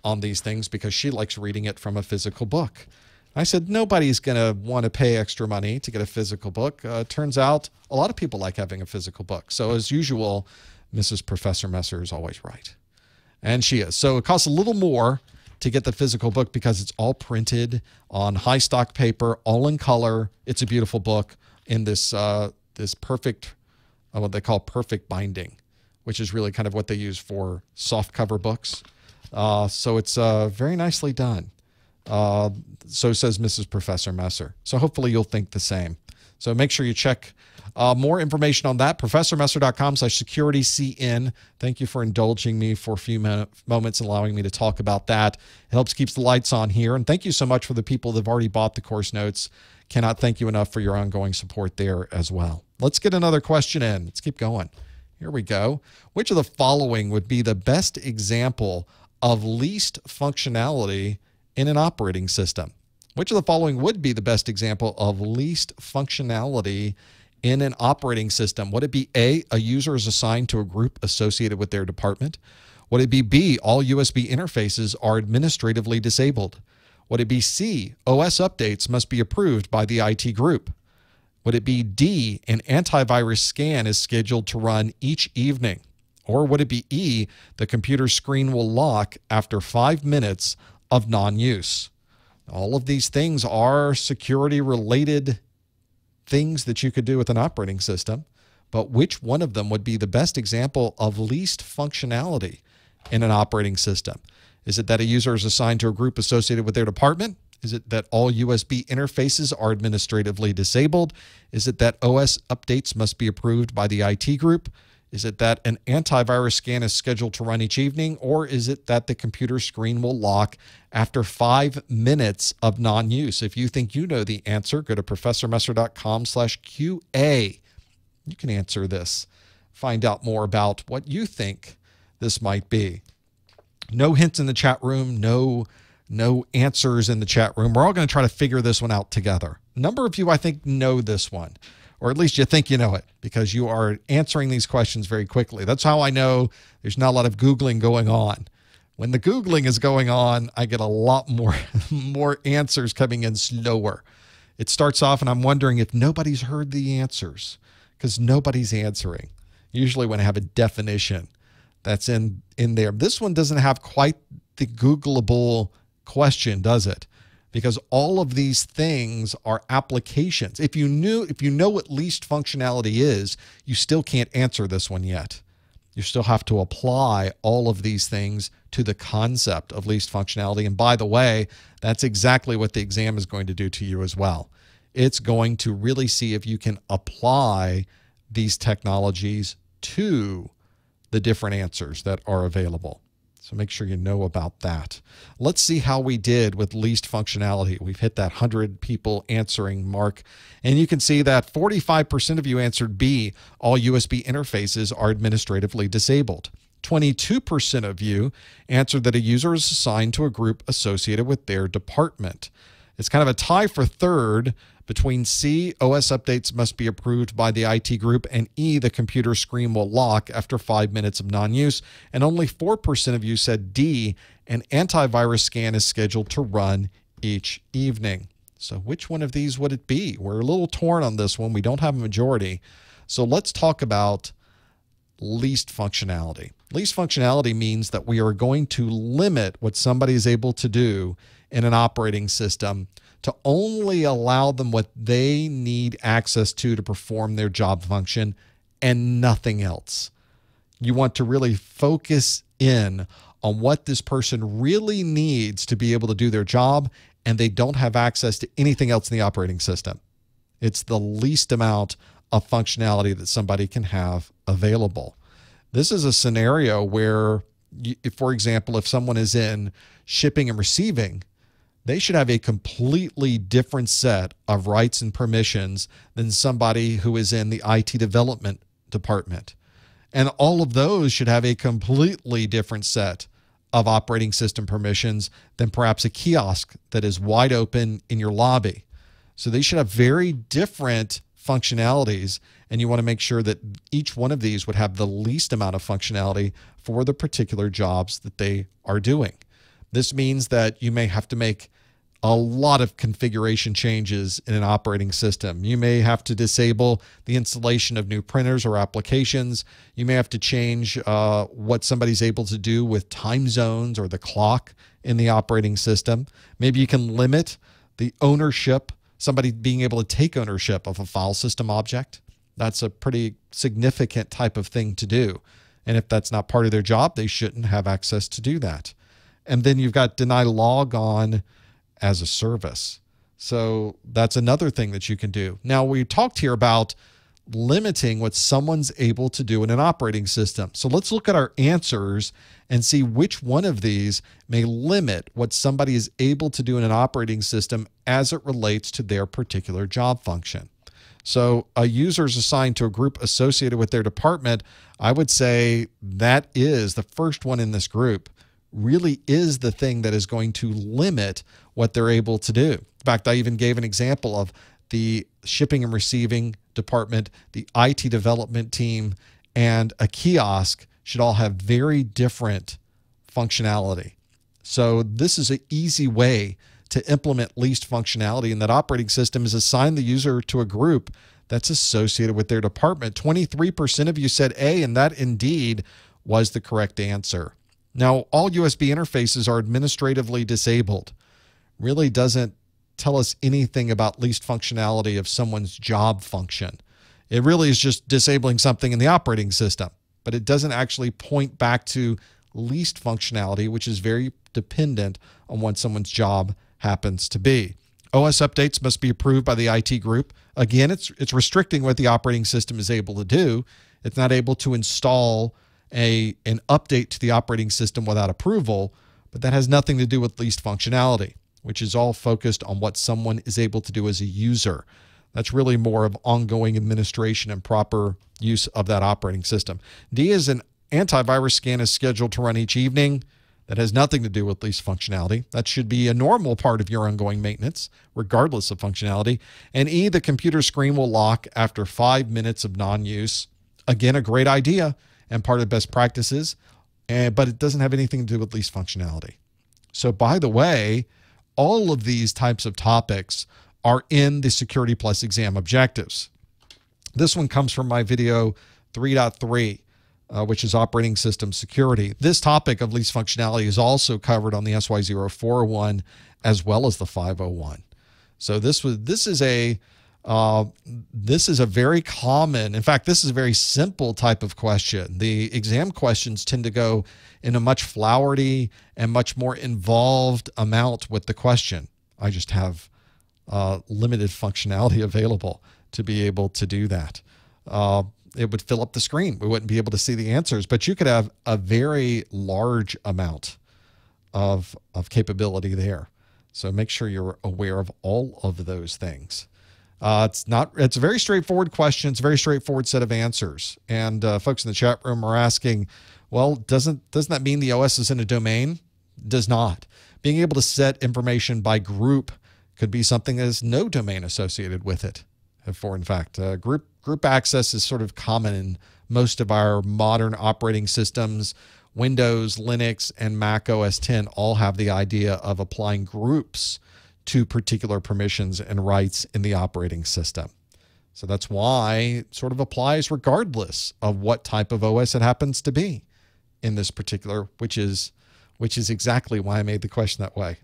on these things because she likes reading it from a physical book. I said, nobody's going to want to pay extra money to get a physical book. Turns out a lot of people like having a physical book. So as usual, Mrs. Professor Messer is always right. And she is. So it costs a little more to get the physical book because it's all printed on high stock paper, all in color. It's a beautiful book in this, this perfect, what they call perfect binding, which is really kind of what they use for soft cover books. So it's very nicely done. So says Mrs. Professor Messer. So hopefully you'll think the same. So make sure you check more information on that. ProfessorMesser.com/SecurityCN. Thank you for indulging me for a few moments and allowing me to talk about that. It helps keeps the lights on here. And thank you so much for the people that have already bought the course notes. Cannot thank you enough for your ongoing support there as well. Let's get another question in. Let's keep going. Here we go. Which of the following would be the best example of least functionality in an operating system? Which of the following would be the best example of least functionality in an operating system? Would it be A, a user is assigned to a group associated with their department? Would it be B, all USB interfaces are administratively disabled? Would it be C, OS updates must be approved by the IT group? Would it be D, an antivirus scan is scheduled to run each evening? Or would it be E, the computer screen will lock after 5 minutes of non-use? All of these things are security-related things that you could do with an operating system, but which one of them would be the best example of least functionality in an operating system? Is it that a user is assigned to a group associated with their department? Is it that all USB interfaces are administratively disabled? Is it that OS updates must be approved by the IT group? Is it that an antivirus scan is scheduled to run each evening? Or is it that the computer screen will lock after 5 minutes of non-use? If you think you know the answer, go to professormesser.com/QA. You can answer this. Find out more about what you think this might be. No hints in the chat room, no answers in the chat room. We're all going to try to figure this one out together. A number of you, I think, know this one, or at least you think you know it because you are answering these questions very quickly. That's how I know there's not a lot of Googling going on. When the Googling is going on, I get a lot more answers coming in slower. It starts off and I'm wondering if nobody's heard the answers because nobody's answering. Usually when I have a definition that's in there. This one doesn't have quite the Googleable question, does it? Because all of these things are applications. If you know what least functionality is, you still can't answer this one yet. You still have to apply all of these things to the concept of least functionality. And by the way, that's exactly what the exam is going to do to you as well. It's going to really see if you can apply these technologies to the different answers that are available. So make sure you know about that. Let's see how we did with least functionality. We've hit that 100 people answering mark. And you can see that 45% of you answered B, all USB interfaces are administratively disabled. 22% of you answered that a user is assigned to a group associated with their department. It's kind of a tie for third between C, OS updates must be approved by the IT group, and E, the computer screen will lock after 5 minutes of non-use. And only 4% of you said D, an antivirus scan is scheduled to run each evening. So which one of these would it be? We're a little torn on this one. We don't have a majority. So let's talk about least functionality. Least functionality means that we are going to limit what somebody is able to do in an operating system to only allow them what they need access to perform their job function and nothing else. You want to really focus in on what this person really needs to be able to do their job, and they don't have access to anything else in the operating system. It's the least amount of functionality that somebody can have available. This is a scenario where, for example, if someone is in shipping and receiving, they should have a completely different set of rights and permissions than somebody who is in the IT development department. And all of those should have a completely different set of operating system permissions than perhaps a kiosk that is wide open in your lobby. So they should have very different functionalities, and you want to make sure that each one of these would have the least amount of functionality for the particular jobs that they are doing. This means that you may have to make a lot of configuration changes in an operating system. You may have to disable the installation of new printers or applications. You may have to change what somebody's able to do with time zones or the clock in the operating system. Maybe you can limit the ownership, somebody being able to take ownership of a file system object. That's a pretty significant type of thing to do. And if that's not part of their job, they shouldn't have access to do that. And then you've got deny logon as a service. So that's another thing that you can do. Now, we talked here about limiting what someone's able to do in an operating system. So let's look at our answers and see which one of these may limit what somebody is able to do in an operating system as it relates to their particular job function. So a user is assigned to a group associated with their department. I would say that is the first one in this group, really is the thing that is going to limit what they're able to do. In fact, I even gave an example of the shipping and receiving department, the IT development team, and a kiosk should all have very different functionality. So this is an easy way to implement least functionality, and that operating system is assign the user to a group that's associated with their department. 23% of you said A, and that indeed was the correct answer. Now, all USB interfaces are administratively disabled. Really doesn't tell us anything about least functionality of someone's job function. It really is just disabling something in the operating system, but it doesn't actually point back to least functionality, which is very dependent on what someone's job happens to be. OS updates must be approved by the IT group. Again, it's restricting what the operating system is able to do. It's not able to install an update to the operating system without approval, but that has nothing to do with least functionality, which is all focused on what someone is able to do as a user. That's really more of ongoing administration and proper use of that operating system. D is an antivirus scan is scheduled to run each evening. That has nothing to do with least functionality. That should be a normal part of your ongoing maintenance, regardless of functionality. And E, the computer screen will lock after 5 minutes of non-use. Again, a great idea and part of best practices, but it doesn't have anything to do with least functionality. So by the way, all of these types of topics are in the Security Plus exam objectives. This one comes from my video 3.3. Which is operating system security. This topic of least functionality is also covered on the SY0-401 as well as the 501. So this is a very common, in fact, this is a very simple type of question. The exam questions tend to go in a much flowery and much more involved amount with the question. I just have limited functionality available to be able to do that. It would fill up the screen. We wouldn't be able to see the answers, but you could have a very large amount of capability there. So make sure you're aware of all of those things. It's a very straightforward question. It's a very straightforward set of answers. And folks in the chat room are asking, well, doesn't that mean the OS is in a domain? It does not. Being able to set information by group could be something that has no domain associated with it. For in fact, group access is sort of common in most of our modern operating systems. Windows, Linux, and Mac OS X all have the idea of applying groups to particular permissions and rights in the operating system. So that's why it sort of applies regardless of what type of OS it happens to be in this particular, which is exactly why I made the question that way.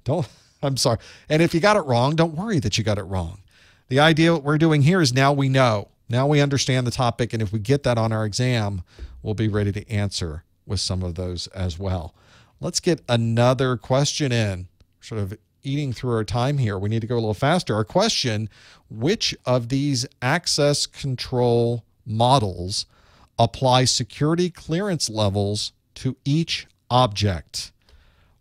I'm sorry. And if you got it wrong, don't worry that you got it wrong. The idea what we're doing here is now we know. Now we understand the topic, and if we get that on our exam, we'll be ready to answer with some of those as well. Let's get another question in. Sort of eating through our time here. We need to go a little faster. Our question, which of these access control models apply security clearance levels to each object?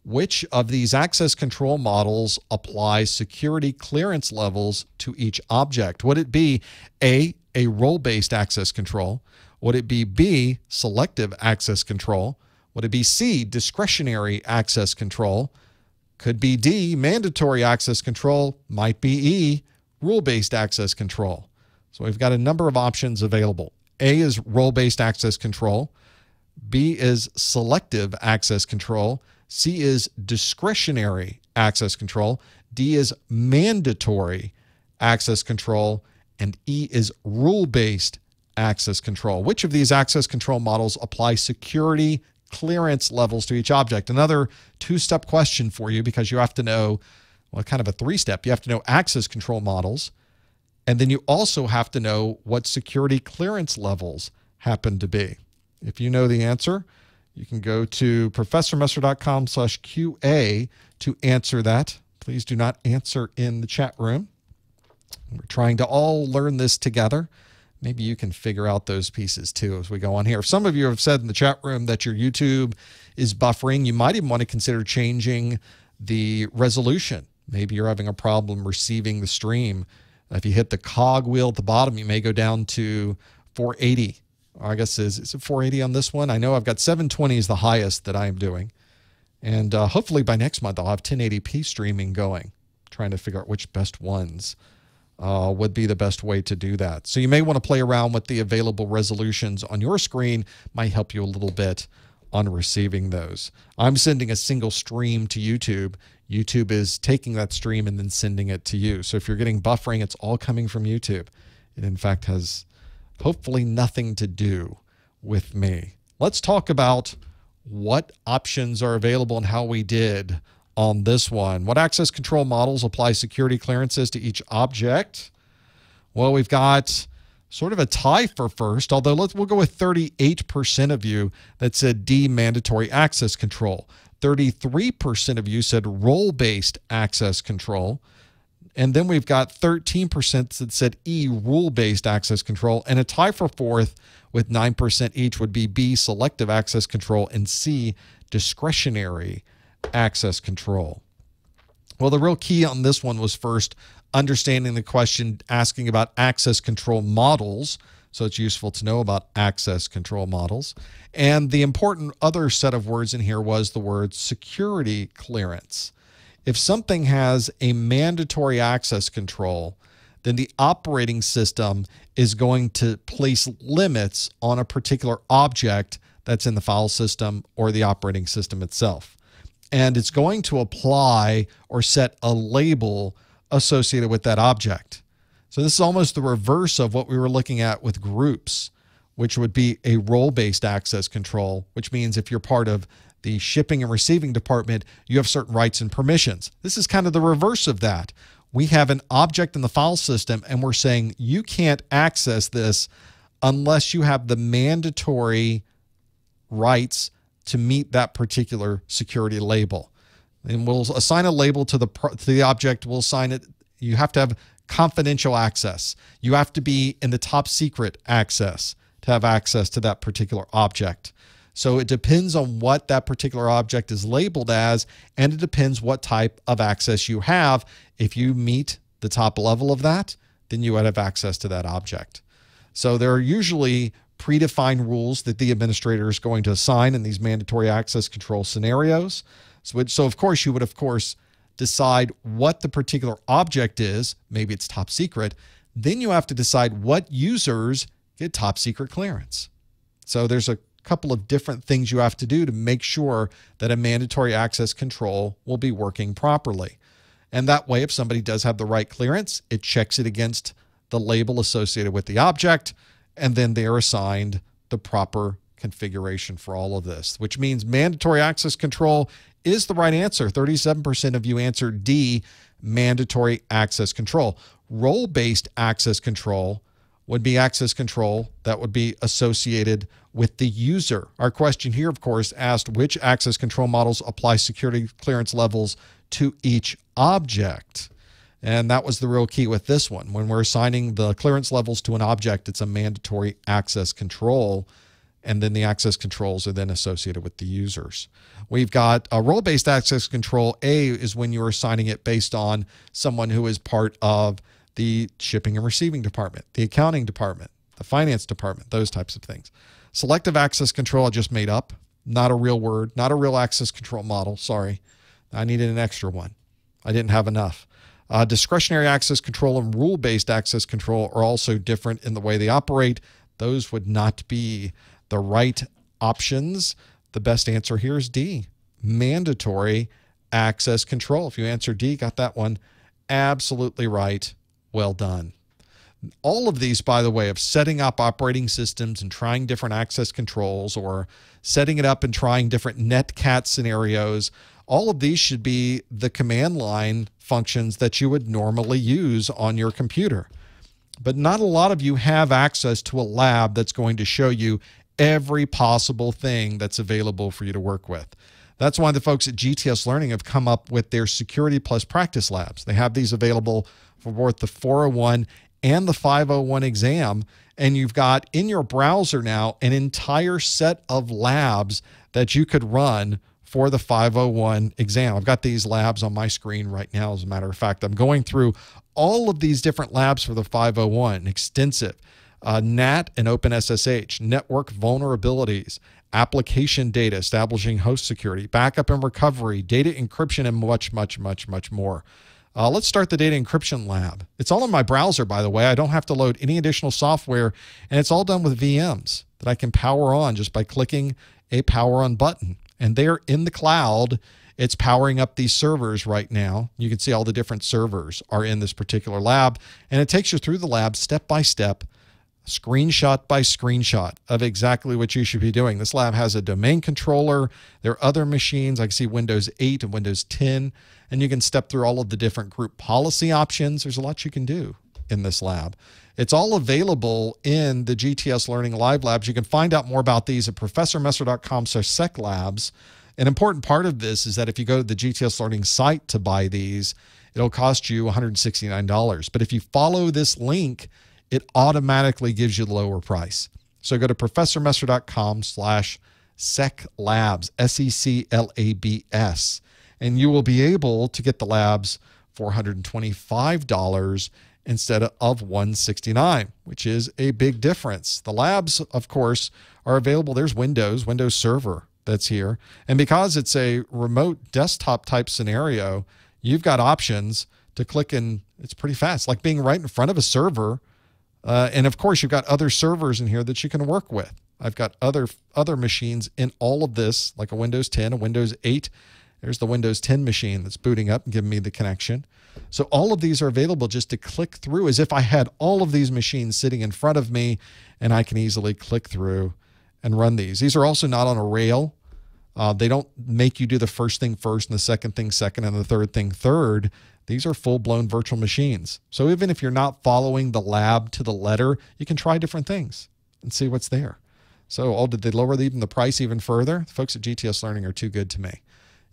Which of these access control models apply security clearance levels to each object? Would it be A, a role-based access control? Would it be B, selective access control? Would it be C, discretionary access control? Could be D, mandatory access control. Might be E, rule-based access control. So we've got a number of options available. A is role-based access control. B is selective access control. C is discretionary access control. D is mandatory access control. And E is rule-based access control. Which of these access control models apply security clearance levels to each object? Another two-step question for you, because you have to know, well, kind of a three-step. You have to know access control models, and then you also have to know what security clearance levels happen to be. If you know the answer, you can go to professormesser.com/QA to answer that. Please do not answer in the chat room. We're trying to all learn this together. Maybe you can figure out those pieces too as we go on here. If some of you have said in the chat room that your YouTube is buffering, you might even want to consider changing the resolution. Maybe you're having a problem receiving the stream. If you hit the cog wheel at the bottom, you may go down to 480. I guess is it 480 on this one? I know I've got 720 is the highest that I am doing. And hopefully by next month, I'll have 1080p streaming going. Trying to figure out which best ones would be the best way to do that. So you may want to play around with the available resolutions on your screen. Might help you a little bit on receiving those. I'm sending a single stream to YouTube. YouTube is taking that stream and then sending it to you. So if you're getting buffering, it's all coming from YouTube. It in fact has hopefully nothing to do with me. Let's talk about what options are available and how we did on this one. What access control models apply security clearances to each object? Well, we've got sort of a tie for first, although we'll go with 38% of you that said D, mandatory access control. 33% of you said role-based access control. And then we've got 13% that said E, rule-based access control. And a tie for fourth with 9% each would be B, selective access control, and C, discretionary access control. Well, the real key on this one was first understanding the question asking about access control models. So it's useful to know about access control models. And the important other set of words in here was the word security clearance. If something has a mandatory access control, then the operating system is going to place limits on a particular object that's in the file system or the operating system itself. And it's going to apply or set a label associated with that object. So this is almost the reverse of what we were looking at with groups, which would be a role-based access control, which means if you're part of the shipping and receiving department, you have certain rights and permissions. This is kind of the reverse of that. We have an object in the file system, and we're saying you can't access this unless you have the mandatory rights to meet that particular security label. And we'll assign a label to the object. We'll assign it. You have to have confidential access. You have to be in the top secret access to have access to that particular object. So it depends on what that particular object is labeled as, and it depends what type of access you have. If you meet the top level of that, then you would have access to that object. So there are usually predefined rules that the administrator is going to assign in these mandatory access control scenarios. So of course, you would, of course, decide what the particular object is. Maybe it's top secret. Then you have to decide what users get top secret clearance. So there's a couple of different things you have to do to make sure that a mandatory access control will be working properly. And that way, if somebody does have the right clearance, it checks it against the label associated with the object, and then they are assigned the proper configuration for all of this, which means mandatory access control is the right answer. 37% of you answered D, mandatory access control. Role-based access control would be access control that would be associated with the user. Our question here, of course, asked which access control models apply security clearance levels to each object. And that was the real key with this one. When we're assigning the clearance levels to an object, it's a mandatory access control. And then the access controls are then associated with the users. We've got a role-based access control. A is when you're assigning it based on someone who is part of the shipping and receiving department, the accounting department, the finance department, those types of things. Selective access control I just made up. Not a real word, not a real access control model. Sorry. I needed an extra one. I didn't have enough. Discretionary access control and rule-based access control are also different in the way they operate. Those would not be the right options. The best answer here is D, mandatory access control. If you answer D, got that one absolutely right. Well done. All of these, by the way, of setting up operating systems and trying different access controls or setting it up and trying different netcat scenarios, all of these should be the command line functions that you would normally use on your computer. But not a lot of you have access to a lab that's going to show you every possible thing that's available for you to work with. That's why the folks at GTS Learning have come up with their Security Plus Practice Labs. They have these available for both the 401 and the 501 exam. And you've got in your browser now an entire set of labs that you could run for the 501 exam. I've got these labs on my screen right now. As a matter of fact, I'm going through all of these different labs for the 501, extensive. NAT and OpenSSH, network vulnerabilities, application data, establishing host security, backup and recovery, data encryption, and much, much, much, much more. Let's start the data encryption lab. It's all in my browser, by the way. I don't have to load any additional software, and it's all done with VMs that I can power on just by clicking a power on button. And they're in the cloud. It's powering up these servers right now. You can see all the different servers are in this particular lab, and it takes you through the lab step by step, screenshot by screenshot of exactly what you should be doing. This lab has a domain controller. There are other machines. I can see Windows 8 and Windows 10, and you can step through all of the different group policy options. There's a lot you can do in this lab. It's all available in the GTS Learning Live Labs. You can find out more about these at professormesser.com/seclabs. An important part of this is that if you go to the GTS Learning site to buy these, it'll cost you $169. But if you follow this link, it automatically gives you the lower price. So go to professormesser.com/seclabs, SECLABS, and you will be able to get the labs for $125 instead of $169, which is a big difference. The labs, of course, are available. There's Windows Server that's here. And because it's a remote desktop type scenario, you've got options to click in. It's pretty fast, like being right in front of a server. And of course, you've got other servers in here that you can work with. I've got other machines in all of this, like a Windows 10, a Windows 8. There's the Windows 10 machine that's booting up and giving me the connection. So all of these are available just to click through as if I had all of these machines sitting in front of me, and I can easily click through and run these. These are also not on a rail. They don't make you do the first thing first and the second thing second and the third thing third. These are full-blown virtual machines. So even if you're not following the lab to the letter, you can try different things and see what's there. So, did they lower even the price even further? The folks at GTS Learning are too good to me.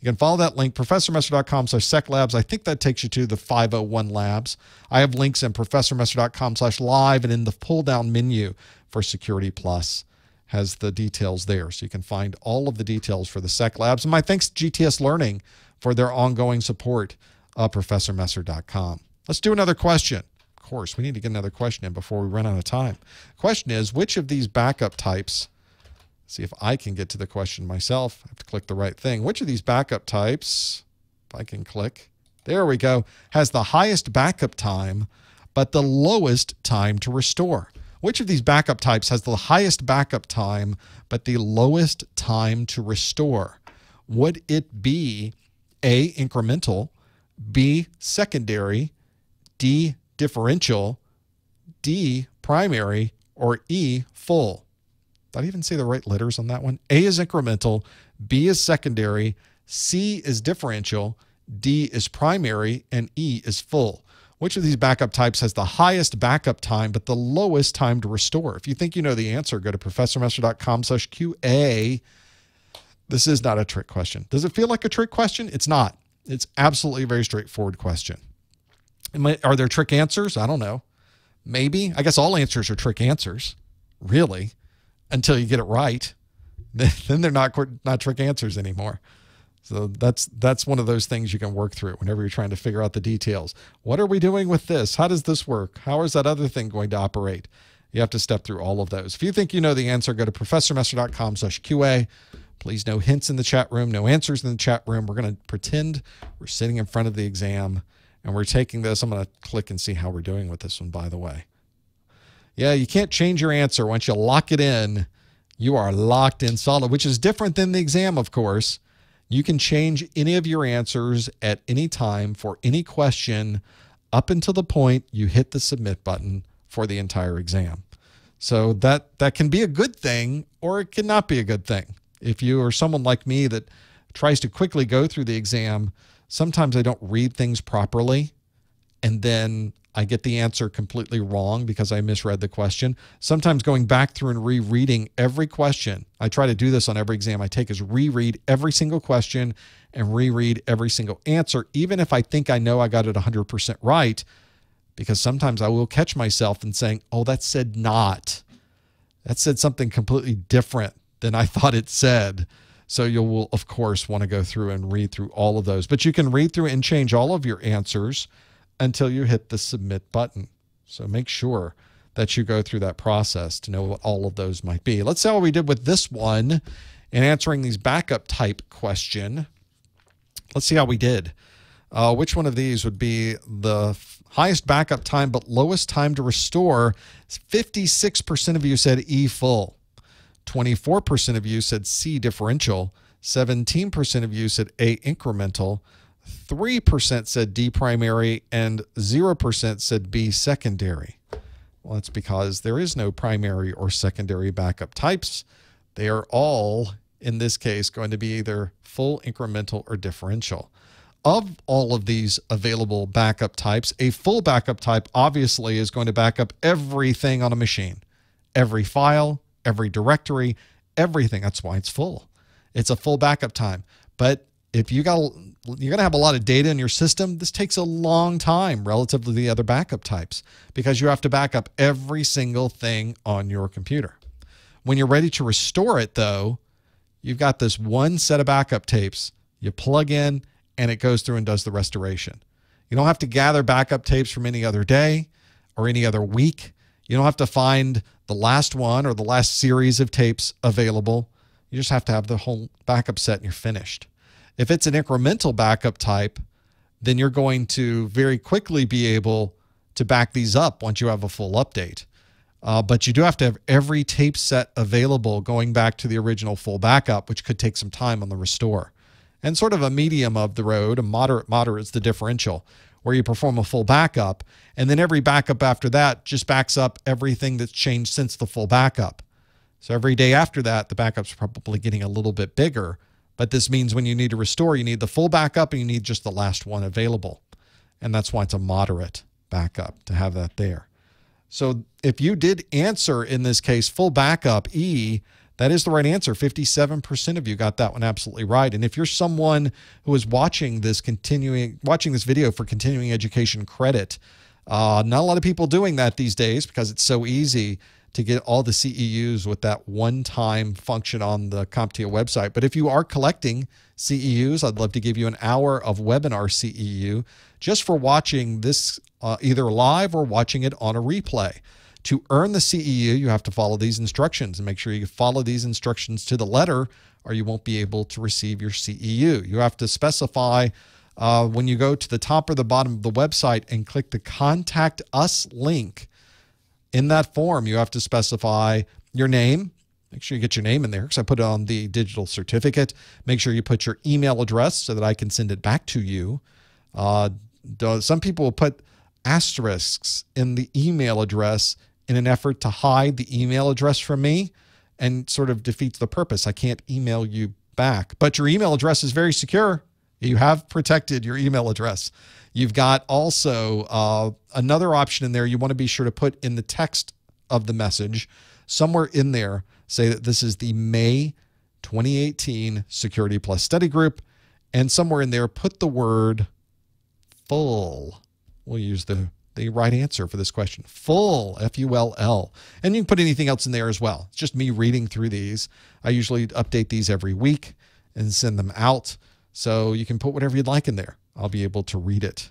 You can follow that link, professormesser.com/seclabs. I think that takes you to the 501 labs. I have links in professormesser.com/live, and in the pull-down menu for Security Plus has the details there. So you can find all of the details for the Sec Labs. And my thanks to GTS Learning for their ongoing support of professormesser.com. Let's do another question. Of course, we need to get another question in before we run out of time. Question is, which of these backup types, see if I can get to the question myself. I have to click the right thing. Which of these backup types, if I can click, there we go, has the highest backup time, but the lowest time to restore? Which of these backup types has the highest backup time, but the lowest time to restore? Would it be A, incremental, B, secondary, D, differential, D, primary, or E, full? Did I even say the right letters on that one? A is incremental, B is secondary, C is differential, D is primary, and E is full. Which of these backup types has the highest backup time but the lowest time to restore? If you think you know the answer, go to professormesser.com/QA. This is not a trick question. Does it feel like a trick question? It's not. It's absolutely a very straightforward question. Are there trick answers? I don't know. Maybe. I guess all answers are trick answers, really, until you get it right. Then they're not trick answers anymore. So that's one of those things you can work through whenever you're trying to figure out the details. What are we doing with this? How does this work? How is that other thing going to operate? You have to step through all of those. If you think you know the answer, go to professormesser.com/QA. Please, no hints in the chat room, no answers in the chat room. We're going to pretend we're sitting in front of the exam and we're taking this. I'm going to click and see how we're doing with this one, by the way. Yeah, you can't change your answer. Once you lock it in, you are locked in solid, which is different than the exam, of course. You can change any of your answers at any time for any question up until the point you hit the submit button for the entire exam. So that can be a good thing, or it cannot be a good thing. If you are someone like me that tries to quickly go through the exam, sometimes I don't read things properly, and then I get the answer completely wrong because I misread the question. Sometimes going back through and rereading every question, I try to do this on every exam I take, is reread every single question and reread every single answer, even if I think I know I got it 100% right, because sometimes I will catch myself in saying, oh, that said not. That said something completely different than I thought it said. So you will, of course, want to go through and read through all of those. But you can read through and change all of your answers until you hit the submit button. So make sure that you go through that process to know what all of those might be. Let's see how we did with this one in answering these backup type question. Let's see how we did. Which one of these would be the highest backup time but lowest time to restore? 56% of you said E full. 24% of you said C differential. 17% of you said A incremental. 3% said D primary, and 0% said B secondary. Well, that's because there is no primary or secondary backup types. They are all, in this case, going to be either full, incremental, or differential. Of all of these available backup types, a full backup type obviously is going to back up everything on a machine. Every file, every directory, everything. That's why it's full. It's a full backup time. But if you're going to have a lot of data in your system, this takes a long time relative to the other backup types because you have to back up every single thing on your computer. When you're ready to restore it, though, you've got this one set of backup tapes. You plug in, and it goes through and does the restoration. You don't have to gather backup tapes from any other day or any other week. You don't have to find the last one or the last series of tapes available. You just have to have the whole backup set and you're finished. If it's an incremental backup type, then you're going to very quickly be able to back these up once you have a full update. But you do have to have every tape set available going back to the original full backup, which could take some time on the restore. And sort of a medium of the road, a moderate is the differential, where you perform a full backup, and then every backup after that just backs up everything that's changed since the full backup. So every day after that, the backup's probably getting a little bit bigger. But this means when you need to restore, you need the full backup and you need just the last one available. And that's why it's a moderate backup to have that there. So if you did answer, in this case, full backup E, that is the right answer. 57% of you got that one absolutely right. And if you're someone who is watching this video for continuing education credit, not a lot of people doing that these days because it's so easy to get all the CEUs with that one-time function on the CompTIA website. But if you are collecting CEUs, I'd love to give you an hour of webinar CEU just for watching this either live or watching it on a replay. To earn the CEU, you have to follow these instructions and make sure you follow these instructions to the letter or you won't be able to receive your CEU. You have to specify when you go to the top or the bottom of the website and click the Contact Us link. In that form, you have to specify your name. Make sure you get your name in there because I put it on the digital certificate. Make sure you put your email address so that I can send it back to you. Some people will put asterisks in the email address in an effort to hide the email address from me and sort of defeats the purpose. I can't email you back. But your email address is very secure. You have protected your email address. You've got also another option in there. You want to be sure to put in the text of the message somewhere in there, say that this is the May 2018 Security Plus Study Group, and somewhere in there put the word full. We'll use the right answer for this question. Full, F-U-L-L. And you can put anything else in there as well. It's just me reading through these. I usually update these every week and send them out. So you can put whatever you'd like in there. I'll be able to read it.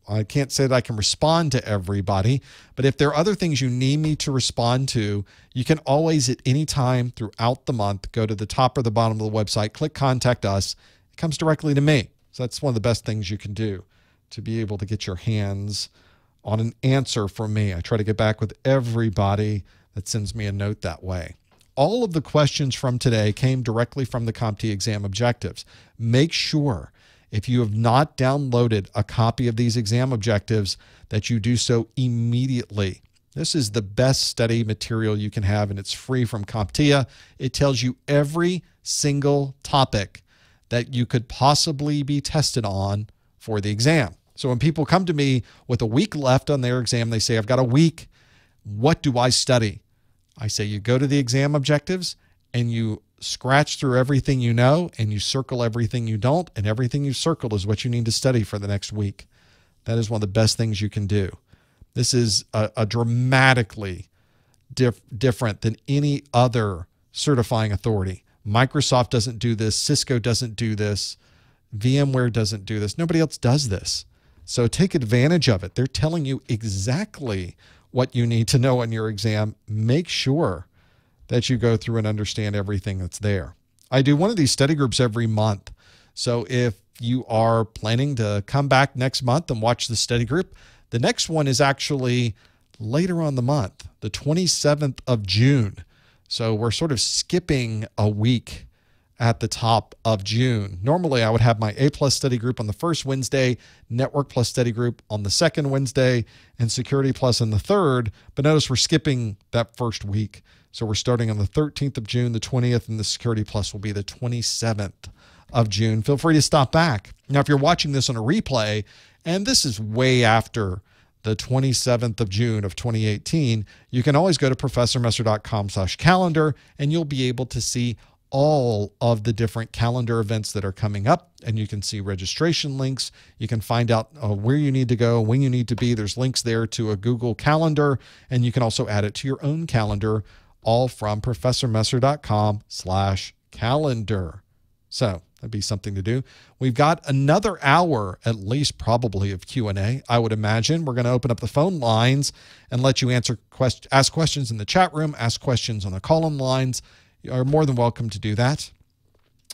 I can't say that I can respond to everybody, but if there are other things you need me to respond to, you can always at any time throughout the month go to the top or the bottom of the website, click Contact Us. It comes directly to me. So that's one of the best things you can do to be able to get your hands on an answer from me. I try to get back with everybody that sends me a note that way. All of the questions from today came directly from the CompTIA exam objectives. Make sure if you have not downloaded a copy of these exam objectives that you do so immediately. This is the best study material you can have, and it's free from CompTIA. It tells you every single topic that you could possibly be tested on for the exam. So when people come to me with a week left on their exam, they say, I've got a week. What do I study? I say, you go to the exam objectives and you scratch through everything you know and you circle everything you don't, and everything you circled is what you need to study for the next week. That is one of the best things you can do. This is a dramatically different than any other certifying authority. Microsoft doesn't do this. Cisco doesn't do this. VMware doesn't do this. Nobody else does this. So take advantage of it. They're telling you exactly what you need to know on your exam. Make sure that you go through and understand everything that's there. I do one of these study groups every month. So if you are planning to come back next month and watch the study group, the next one is actually later on the month, the 27th of June. So we're sort of skipping a week at the top of June. Normally, I would have my A+ study group on the first Wednesday, Network Plus study group on the second Wednesday, and Security Plus on the third. But notice we're skipping that first week. So we're starting on the 13th of June, the 20th, and the Security Plus will be the 27th of June. Feel free to stop back. Now, if you're watching this on a replay, and this is way after the 27th of June of 2018, you can always go to professormesser.com/calendar, and you'll be able to see all of the different calendar events that are coming up, and you can see registration links. You can find out where you need to go, when you need to be. There's links there to a Google Calendar, and you can also add it to your own calendar, all from professormesser.com/calendar. So that'd be something to do. We've got another hour, at least probably, of Q&A. I would imagine we're going to open up the phone lines and let you ask questions in the chat room, ask questions on the call-in lines. You are more than welcome to do that.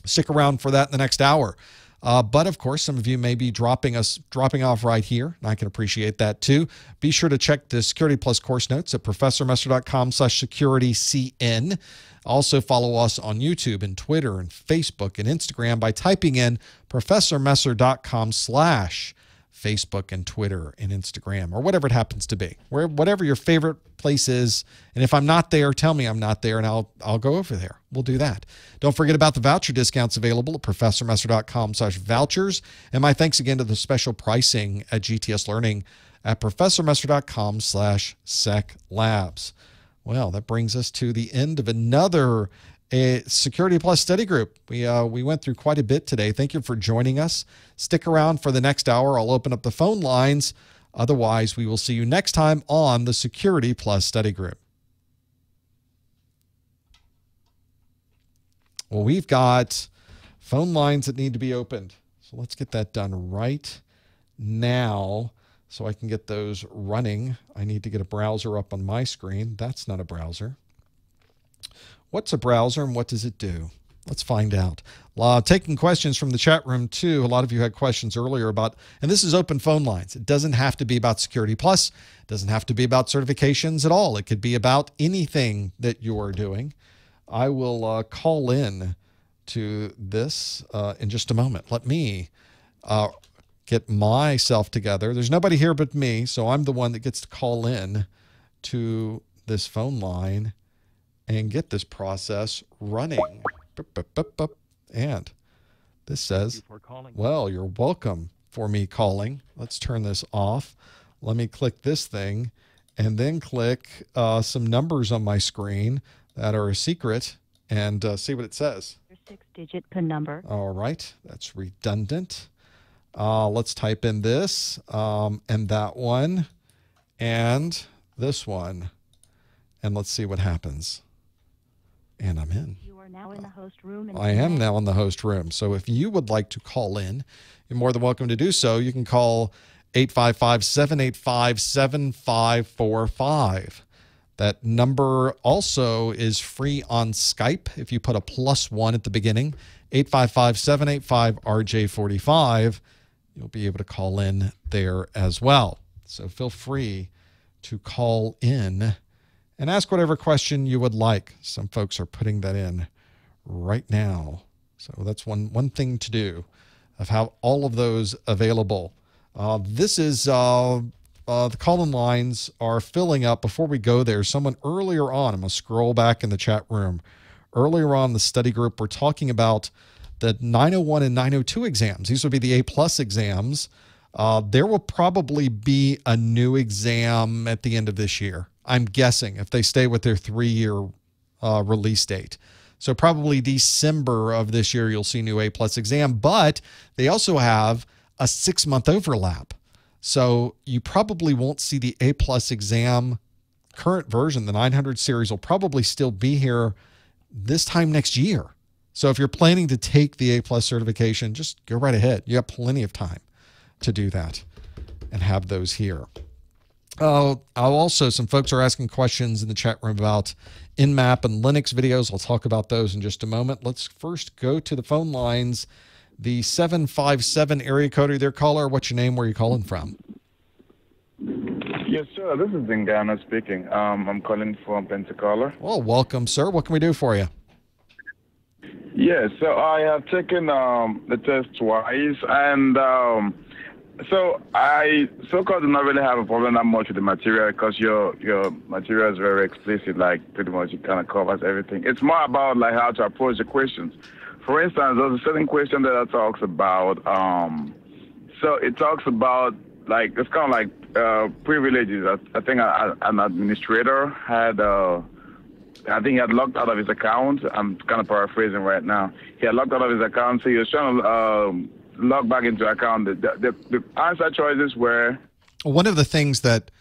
Stick around for that in the next hour. But of course, some of you may be dropping off right here, and I can appreciate that too. Be sure to check the Security Plus course notes at professormesser.com/securitycn. Also follow us on YouTube and Twitter and Facebook and Instagram by typing in professormesser.com/Facebook and Twitter and Instagram, or whatever it happens to be, whatever your favorite place is. And if I'm not there, tell me I'm not there, and I'll go over there. We'll do that. Don't forget about the voucher discounts available at professormesser.com/vouchers. And my thanks again to the special pricing at GTS Learning at professormesser.com/seclabs. Well, that brings us to the end of another Security Plus study group. We went through quite a bit today. Thank you for joining us. Stick around for the next hour. I'll open up the phone lines. Otherwise, we will see you next time on the Security Plus study group. Well, we've got phone lines that need to be opened. So let's get that done right now so I can get those running. I need to get a browser up on my screen. That's not a browser. What's a browser and what does it do? Let's find out. Taking questions from the chat room too. A lot of you had questions earlier about, and this is open phone lines. It doesn't have to be about Security Plus. It doesn't have to be about certifications at all. It could be about anything that you are doing. I will call in to this in just a moment. Let me get myself together. There's nobody here but me, so I'm the one that gets to call in to this phone line and get this process running. And this says, well, you're welcome for me calling. Let's turn this off. Let me click this thing and then click some numbers on my screen that are a secret and see what it says. Your 6-digit PIN number. All right. That's redundant. Let's type in this and that one and this one. And let's see what happens. And I'm in. You are now in the host room. I am now in the host room. So if you would like to call in, you're more than welcome to do so. You can call 855-785-7545. That number also is free on Skype if you put a +1 at the beginning. 855-785-RJ45. You'll be able to call in there as well. So feel free to call in and ask whatever question you would like. Some folks are putting that in right now. So that's one thing to do, of have all of those available. This is the call-in lines are filling up. Before we go there, someone earlier on, I'm going to scroll back in the chat room. Earlier on in the study group, we're talking about the 901 and 902 exams. These would be the A+ exams. There will probably be a new exam at the end of this year, I'm guessing, if they stay with their 3-year release date. So probably December of this year, you'll see new A+ exam, but they also have a 6-month overlap. So you probably won't see the A+ exam current version. The 900 series will probably still be here this time next year. So if you're planning to take the A+ certification, just go right ahead. You have plenty of time to do that and have those here. Some folks are asking questions in the chat room about NMAP and Linux videos. I'll talk about those in just a moment. Let's first go to the phone lines The 757 area code, are there, caller? What's your name? Where are you calling from? Yes, sir. This is Dingana speaking. I'm calling from Pensacola. Well, welcome, sir. What can we do for you? Yes, so I have taken the test twice, and so I so-called do not really have a problem that much with the material because your material is very explicit, like pretty much it kind of covers everything. It's more about like how to approach the questions. For instance, there's a certain question that it talks about. So it talks about like it's kind of like privileges. I think an administrator had. I think he had logged out of his account. I'm kind of paraphrasing right now. He had logged out of his account, so he was trying to log back into account. The answer choices were... One of the things that,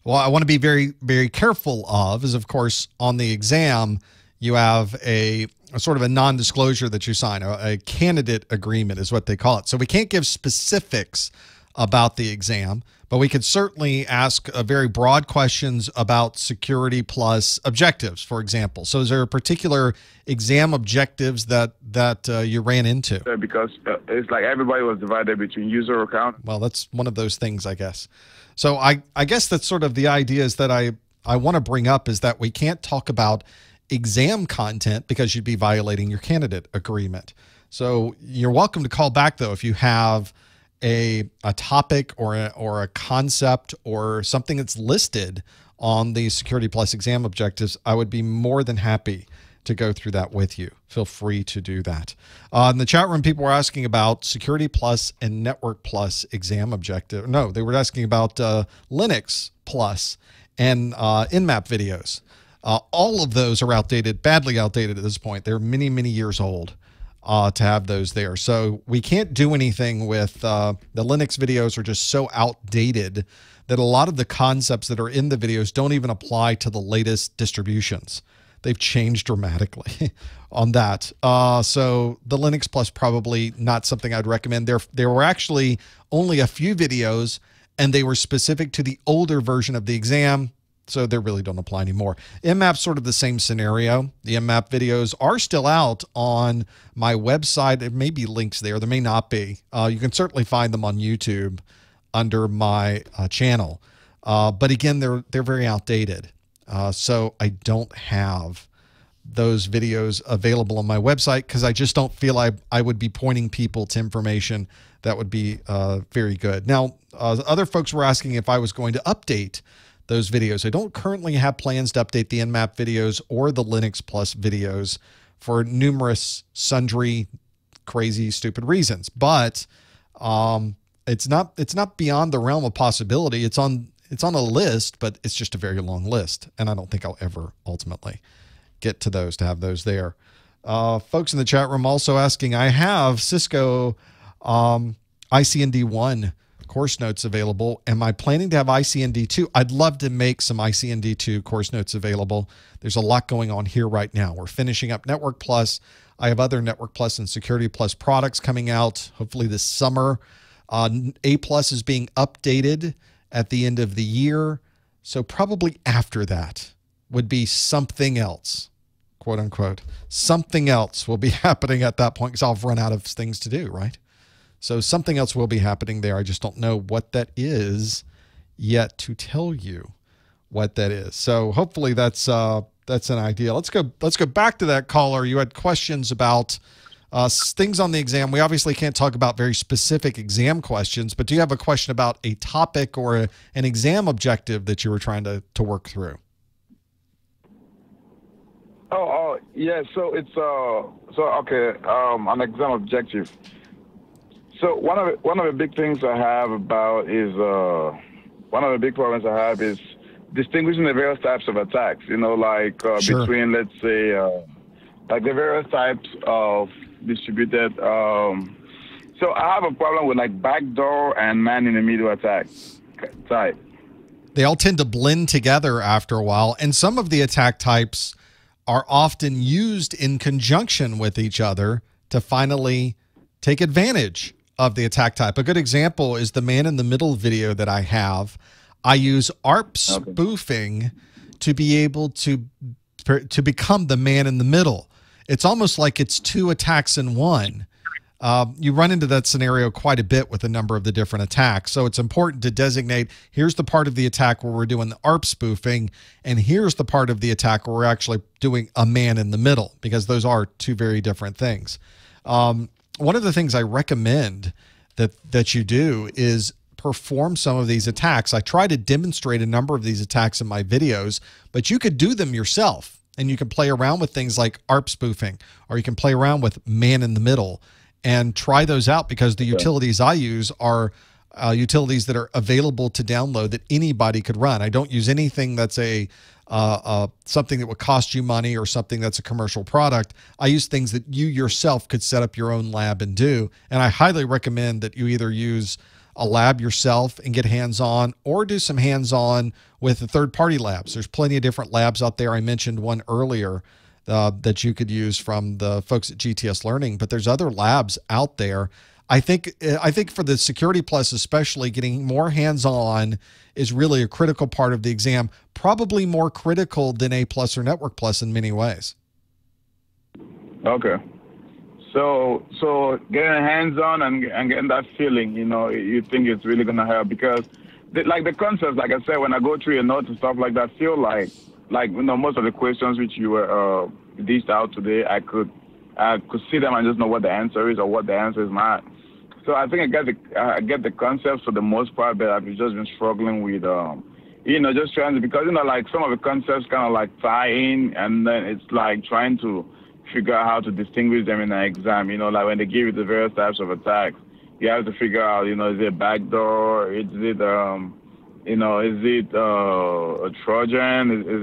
well, I want to be very, very careful of is, of course, on the exam, you have a sort of a non-disclosure that you sign. A candidate agreement is what they call it. So we can't give specifics about the exam, but we could certainly ask very broad questions about security plus objectives, for example. So is there a particular exam objectives that you ran into? Because it's like everybody was divided between user account. Well, that's one of those things, I guess. So I guess that's sort of the idea is that I want to bring up is that we can't talk about exam content because you'd be violating your candidate agreement. So you're welcome to call back, though, if you have a topic or a concept or something that's listed on the Security Plus exam objectives. I would be more than happy to go through that with you. Feel free to do that. In the chat room, people were asking about Security Plus and Network Plus exam objective. No, they were asking about Linux Plus and NMAP videos. All of those are outdated, badly outdated at this point. They're many, many years old. To have those there. So we can't do anything with the Linux videos are just so outdated that a lot of the concepts that are in the videos don't even apply to the latest distributions. They've changed dramatically on that. So the Linux Plus probably not something I'd recommend. There were actually only a few videos and they were specific to the older version of the exam. So they really don't apply anymore. NMAP's sort of the same scenario. The NMAP videos are still out on my website. There may be links there. There may not be. You can certainly find them on YouTube under my channel. But again, they're very outdated. So I don't have those videos available on my website because I just don't feel I would be pointing people to information that would be very good. Now, other folks were asking if I was going to update those videos. I don't currently have plans to update the NMAP videos or the Linux Plus videos for numerous, sundry, crazy, stupid reasons. But it's not beyond the realm of possibility. It's on a list, but it's just a very long list, and I don't think I'll ever ultimately get to those to have those there. Folks in the chat room also asking, I have Cisco ICND1 course notes available. Am I planning to have ICND2? I'd love to make some ICND2 course notes available. There's a lot going on here right now. We're finishing up Network Plus. I have other Network Plus and Security Plus products coming out, hopefully this summer. A Plus is being updated at the end of the year. So probably after that would be something else, quote unquote. Something else will be happening at that point because I'll run out of things to do, right? So something else will be happening there. I just don't know what that is yet to tell you what that is. So hopefully that's an idea. Let's go back to that caller. You had questions about things on the exam. We obviously can't talk about very specific exam questions, but do you have a question about a topic or an exam objective that you were trying to work through? Oh yeah. So it's okay. An exam objective. So one of the big things I have about is one of the big problems I have is distinguishing the various types of attacks. You know, like Sure. between, let's say, like the various types of distributed. So I have a problem with like backdoor and man-in-the-middle attack type. They all tend to blend together after a while, and some of the attack types are often used in conjunction with each other to finally take advantage of the attack type. A good example is the man-in-the-middle video that I have. I use ARP spoofing to be able to become the man in the middle. It's almost like it's two attacks in one. you run into that scenario quite a bit with a number of the different attacks. So it's important to designate, here's the part of the attack where we're doing the ARP spoofing, and here's the part of the attack where we're actually doing a man in the middle, because those are two very different things. One of the things I recommend that you do is perform some of these attacks. I try to demonstrate a number of these attacks in my videos, but you could do them yourself, and you can play around with things like ARP spoofing, or you can play around with man in the middle and try those out, because the utilities I use are utilities that are available to download that anybody could run. I don't use anything that's something that would cost you money or something that's a commercial product. I use things that you yourself could set up your own lab and do. And I highly recommend that you either use a lab yourself and get hands-on, or do some hands-on with the third-party labs. There's plenty of different labs out there. I mentioned one earlier that you could use from the folks at GTS Learning, but there's other labs out there. I think for the Security Plus especially, getting more hands-on is really a critical part of the exam, probably more critical than A+ or Network Plus in many ways. Okay. So getting hands-on and getting that feeling, you think it's really going to help, because the concepts, like I said, when I go through your notes and stuff like that, feel like most of the questions which you were dished out today, I could see them and just know what the answer is or what the answer is not. So I think I get the concepts for the most part, but I've just been struggling with, just trying to, because, like some of the concepts kind of like tie in, and then it's like trying to figure out how to distinguish them in an exam. Like when they give you the various types of attacks, you have to figure out, is it a backdoor? Is it, a Trojan? Is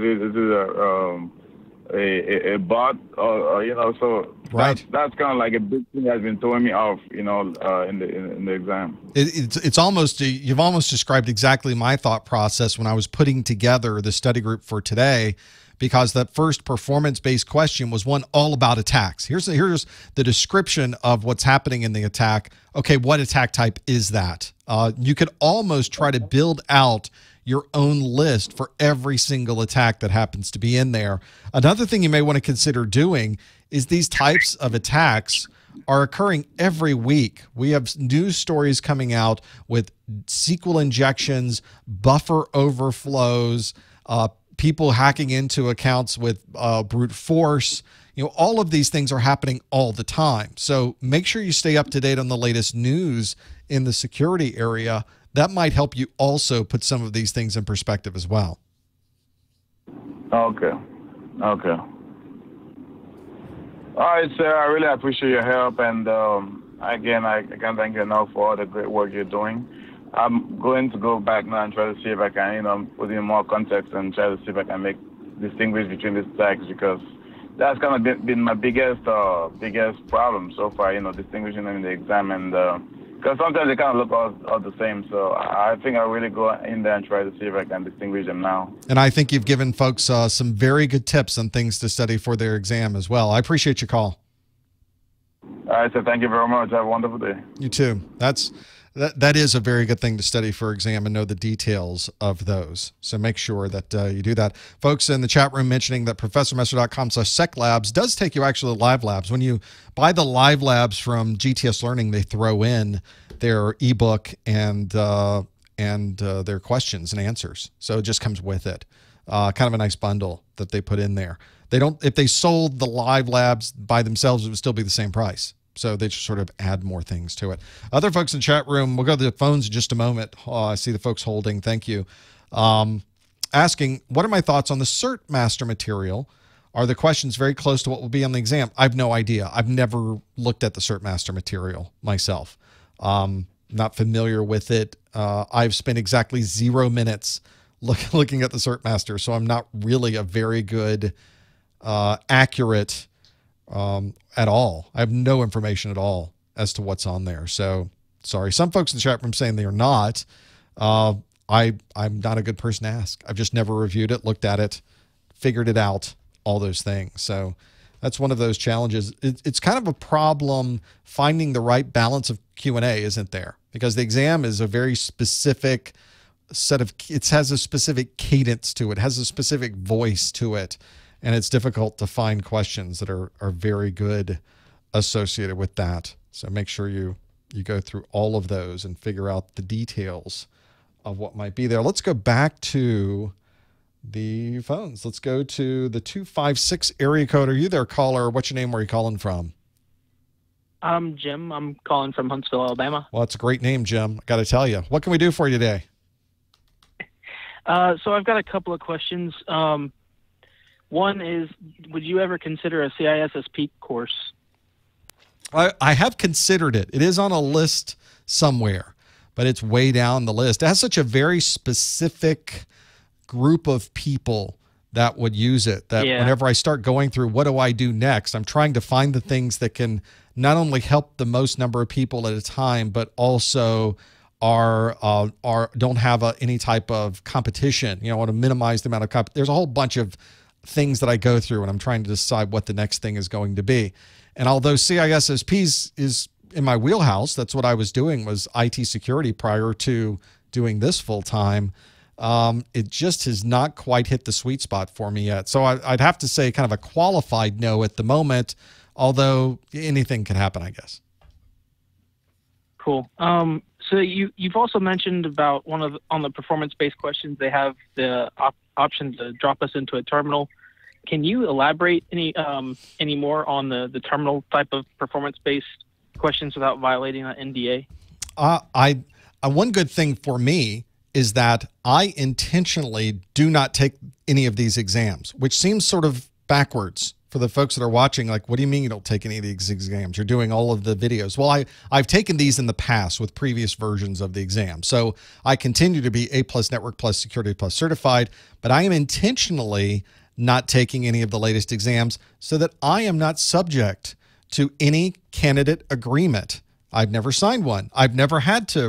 it a bot? Or so right. That's kind of like a big thing that's been throwing me off, in the exam. It's almost, you've almost described exactly my thought process when I was putting together the study group for today, because that first performance-based question was one all about attacks. Here's the description of what's happening in the attack. Okay, what attack type is that? You could almost try to build out your own list for every single attack that happens to be in there. Another thing you may want to consider doing is these types of attacks are occurring every week. We have news stories coming out with SQL injections, buffer overflows, people hacking into accounts with brute force. All of these things are happening all the time. So make sure you stay up to date on the latest news in the security area. That might help you also put some of these things in perspective as well. Okay. All right, sir. I really appreciate your help. And again, I can't thank you enough for all the great work you're doing. I'm going to go back now and try to see if I can, put in more context and try to see if I can distinguish between these tags, because that's kind of been my biggest problem so far, distinguishing them in the exam. And because sometimes they kind of look all the same. So I think I'll really go in there and try to see if I can distinguish them now. And I think you've given folks some very good tips on things to study for their exam as well. I appreciate your call. All right, so thank you very much. Have a wonderful day. You too. That is a very good thing to study for exam and know the details of those. So make sure that you do that. Folks in the chat room mentioning that professormaster.com/seclabs does take you actually to live labs. When you buy the live labs from GTS Learning, they throw in their ebook and their questions and answers. So it just comes with it. Kind of a nice bundle that they put in there. If they sold the live labs by themselves, it would still be the same price. So they just sort of add more things to it. Other folks in the chat room, we'll go to the phones in just a moment. I see the folks holding. Thank you. Asking, what are my thoughts on the Cert Master material? Are the questions very close to what will be on the exam? I have no idea. I've never looked at the Cert Master material myself. Not familiar with it. I've spent exactly 0 minutes looking at the Cert Master, so I'm not really a very good, accurate at all. I have no information at all as to what's on there. So sorry. Some folks in the chat room saying they are not. I'm not a good person to ask. I've just never reviewed it, looked at it, figured it out, all those things. So that's one of those challenges. It's kind of a problem finding the right balance of Q&A, isn't there? Because the exam is a very specific set of, it has a specific cadence to it, has a specific voice to it. And it's difficult to find questions that are very good associated with that. So make sure you go through all of those and figure out the details of what might be there. Let's go back to the phones. Let's go to the 256 area code. Are you there, caller? What's your name? Where are you calling from? I'm Jim. I'm calling from Huntsville, Alabama. Well, it's a great name, Jim. I got to tell you. What can we do for you today? So I've got a couple of questions. One is, would you ever consider a CISSP course? I have considered it. It is on a list somewhere, but it's way down the list. It has such a very specific group of people that would use it that whenever I start going through what do I do next, I'm trying to find the things that can not only help the most number of people at a time, but also don't have any type of competition. I want to minimize the amount of there's a whole bunch of things that I go through when I'm trying to decide what the next thing is going to be. And although CISSP is in my wheelhouse, that's what I was doing, was IT security prior to doing this full time. It just has not quite hit the sweet spot for me yet. So I'd have to say kind of a qualified no at the moment, although anything can happen, I guess. Cool. So you've also mentioned about on the performance-based questions, they have the option to drop us into a terminal. Can you elaborate any more on the terminal type of performance-based questions without violating that NDA? One good thing for me is that I intentionally do not take any of these exams, which seems sort of backwards for the folks that are watching. Like, what do you mean you don't take any of these exams? You're doing all of the videos. Well, I've taken these in the past with previous versions of the exam. So I continue to be A+ Network Plus Security Plus certified, but I am intentionally not taking any of the latest exams so that I am not subject to any candidate agreement. I've never signed one. I've never had to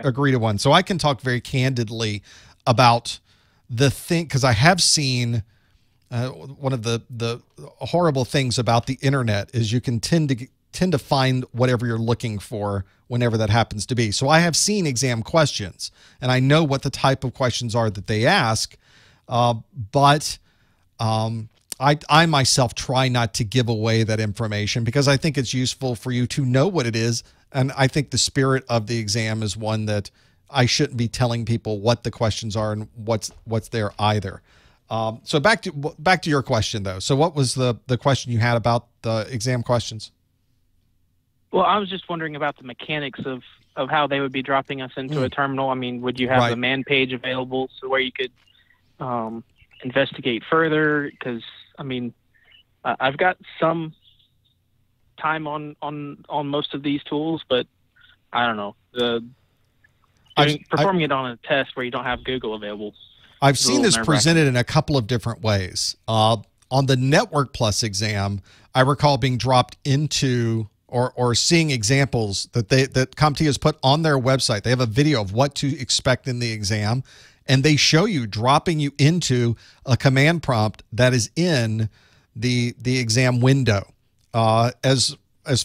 agree to one. So I can talk very candidly about the thing, because I have seen one of the horrible things about the internet is you can tend to find whatever you're looking for whenever that happens to be. So I have seen exam questions, and I know what the type of questions are that they ask, but I myself try not to give away that information because I think it's useful for you to know what it is. And I think the spirit of the exam is one that I shouldn't be telling people what the questions are and what's there either. So back to your question though. So what was the question you had about the exam questions? Well, I was just wondering about the mechanics of how they would be dropping us into a terminal. I mean, would you have the man page available so where you could investigate further? Because I mean, I've got some time on most of these tools, but I don't know, performing it on a test where you don't have Google available. I've seen this presented in a couple of different ways. On the Network Plus exam, I recall being dropped into or seeing examples that CompTIA has put on their website. They have a video of what to expect in the exam, and they show you dropping you into a command prompt that is in the exam window. As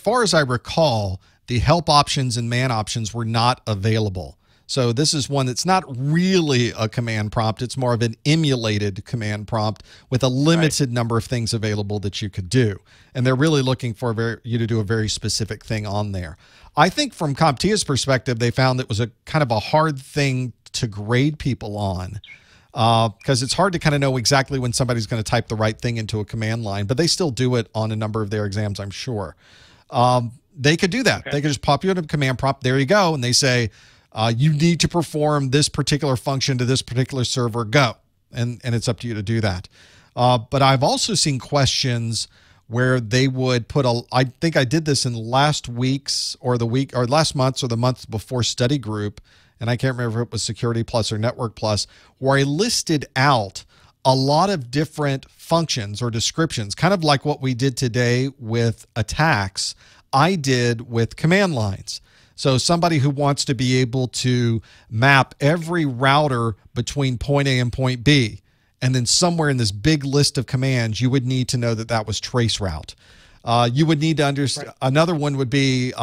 far as I recall, the help options and man options were not available. So this is one that's not really a command prompt. It's more of an emulated command prompt with a limited number of things available that you could do. And they're really looking for you to do a very specific thing on there. I think from CompTIA's perspective, they found it was a kind of a hard thing to grade people on because it's hard to kind of know exactly when somebody's going to type the right thing into a command line, but they still do it on a number of their exams, I'm sure. They could do that. They could just pop you in a command prompt. There you go. And they say, you need to perform this particular function to this particular server, go. And it's up to you to do that. But I've also seen questions where they would put I think I did this in last week's or last month's or the month before study group, and I can't remember if it was Security Plus or Network Plus, where I listed out a lot of different functions or descriptions, kind of like what we did today with attacks, I did with command lines. So somebody who wants to be able to map every router between point A and point B, and then somewhere in this big list of commands, you would need to know that that was traceroute. You would need to understand. Right. Another one would be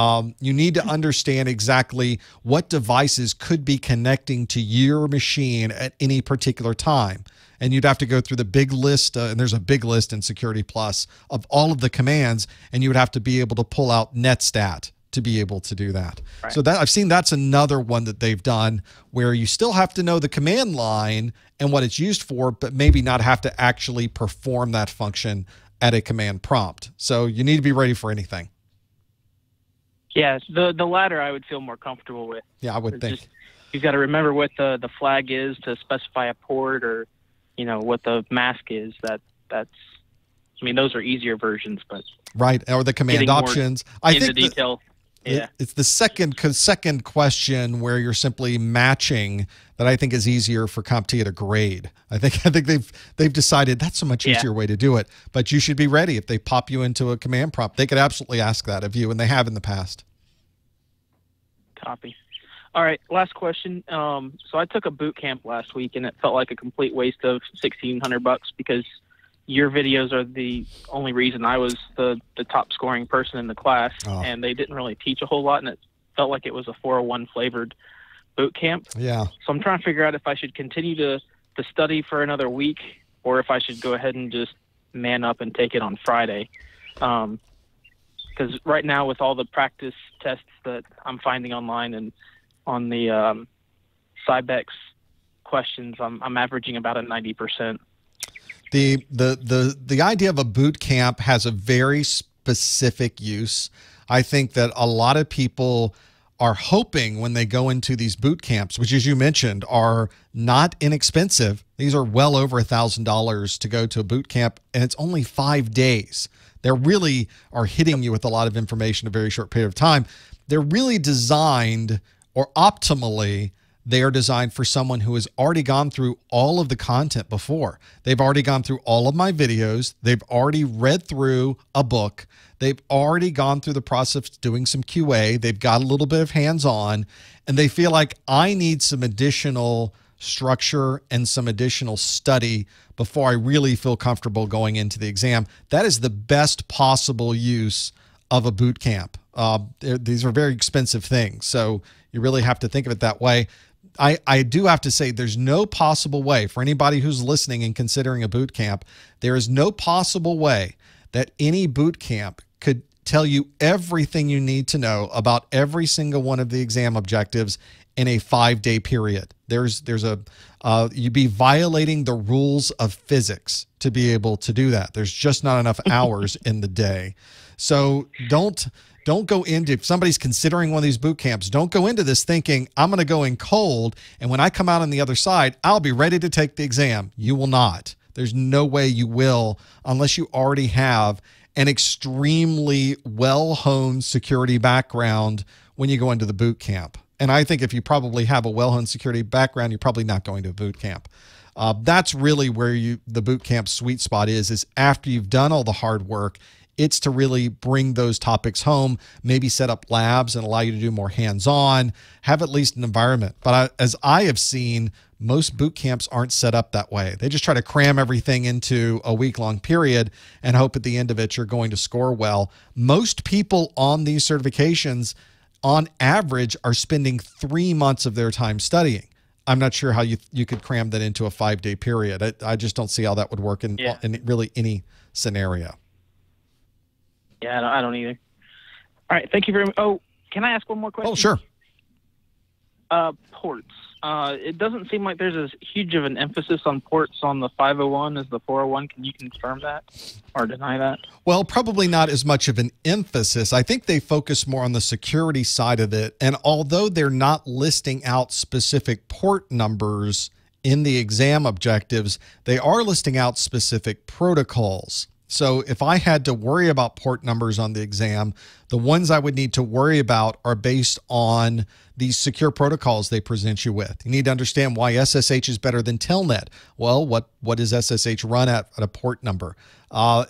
you need to understand exactly what devices could be connecting to your machine at any particular time. And you'd have to go through the big list, and there's a big list in Security Plus of all of the commands, and you would have to be able to pull out netstat to be able to do that. Right. So that I've seen that's another one that they've done where you still have to know the command line and what it's used for, but maybe not have to actually perform that function at a command prompt. So you need to be ready for anything. Yeah, the latter I would feel more comfortable with. Yeah, I would It's think. just, you've got to remember what the flag is to specify a port, or what the mask is. Those are easier versions, but Right, or the command getting more options. I into think detail. Yeah. it's the second question where you're simply matching that I think is easier for CompTIA to grade. I think they've decided that's a much easier way to do it. But you should be ready if they pop you into a command prompt. They could absolutely ask that of you, and they have in the past. Copy. All right, last question. So I took a boot camp last week, and it felt like a complete waste of $1,600 because your videos are the only reason I was the top scoring person in the class, and they didn't really teach a whole lot, and it felt like it was a 401 flavored boot camp. Yeah. So I'm trying to figure out if I should continue to study for another week, or if I should go ahead and just man up and take it on Friday. Because right now, with all the practice tests that I'm finding online and on the Cybex questions, I'm averaging about a 90%. The idea of a boot camp has a very specific use. I think that a lot of people are hoping when they go into these boot camps, which, as you mentioned, are not inexpensive. These are well over $1,000 to go to a boot camp, and it's only 5 days. They really are hitting you with a lot of information in a very short period of time. They're really designed, or optimally, they are designed for someone who has already gone through all of the content before. They've already gone through all of my videos. They've already read through a book. They've already gone through the process of doing some QA. They've got a little bit of hands-on, and they feel like I need some additional structure and some additional study before I really feel comfortable going into the exam. That is the best possible use of a boot camp. These are very expensive things, so you really have to think of it that way. I do have to say there's no possible way for anybody who's listening and considering a boot camp, there is no possible way that any boot camp could tell you everything you need to know about every single one of the exam objectives in a 5-day period. You'd be violating the rules of physics to be able to do that. There's just not enough hours in the day. So don't go into, if somebody's considering one of these boot camps, don't go into this thinking, I'm going to go in cold, and when I come out on the other side, I'll be ready to take the exam. You will not. There's no way you will unless you already have an extremely well-honed security background when you go into the boot camp. And I think if you probably have a well-honed security background, you're probably not going to a boot camp. That's really where the boot camp sweet spot is after you've done all the hard work. It's to really bring those topics home, maybe set up labs and allow you to do more hands-on, have at least an environment. But as I have seen, most boot camps aren't set up that way. They just try to cram everything into a week-long period and hope at the end of it you're going to score well. Most people on these certifications, on average, are spending 3 months of their time studying. I'm not sure how you could cram that into a 5-day period. I just don't see how that would work in really any scenario. Yeah, I don't either. All right, thank you very much. Oh, can I ask one more question? Oh, sure. Ports. It doesn't seem like there's as huge of an emphasis on ports on the 501 as the 401. Can you confirm that or deny that? Well, probably not as much of an emphasis. I think they focus more on the security side of it. And although they're not listing out specific port numbers in the exam objectives, they are listing out specific protocols. So if I had to worry about port numbers on the exam, the ones I would need to worry about are based on these secure protocols they present you with. You need to understand why SSH is better than Telnet. Well, what does SSH run at a port number?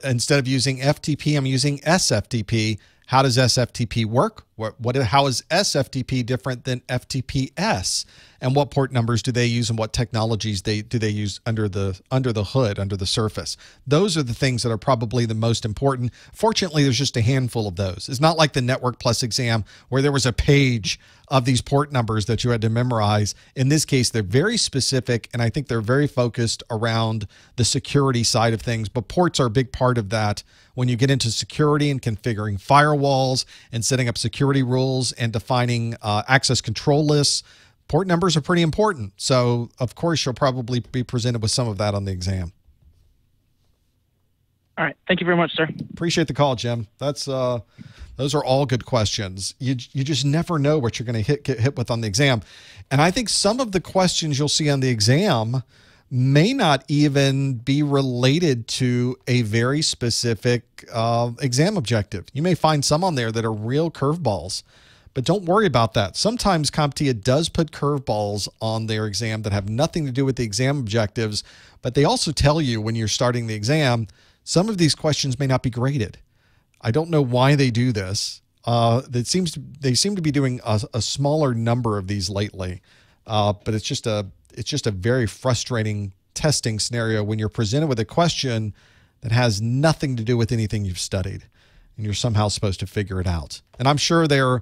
Instead of using FTP, I'm using SFTP. How does SFTP work? How is SFTP different than FTPS? And what port numbers do they use, and what technologies do they use under the hood, under the surface? Those are the things that are probably the most important. Fortunately, there's just a handful of those. It's not like the Network Plus exam where there was a page of these port numbers that you had to memorize. In this case, they're very specific, and I think they're very focused around the security side of things. But ports are a big part of that when you get into security and configuring firewalls and setting up security rules and defining access control lists. Port numbers are pretty important. So, of course, you'll probably be presented with some of that on the exam. All right. Thank you very much, sir. Appreciate the call, Jim. Those are all good questions. You just never know what you're going to get hit with on the exam. And I think some of the questions you'll see on the exam may not even be related to a very specific exam objective. You may find some on there that are real curveballs, but don't worry about that. Sometimes CompTIA does put curveballs on their exam that have nothing to do with the exam objectives, but they also tell you when you're starting the exam, some of these questions may not be graded. I don't know why they do this. They seem to be doing a smaller number of these lately, but it's just a very frustrating testing scenario when you're presented with a question that has nothing to do with anything you've studied, and you're somehow supposed to figure it out. And I'm sure their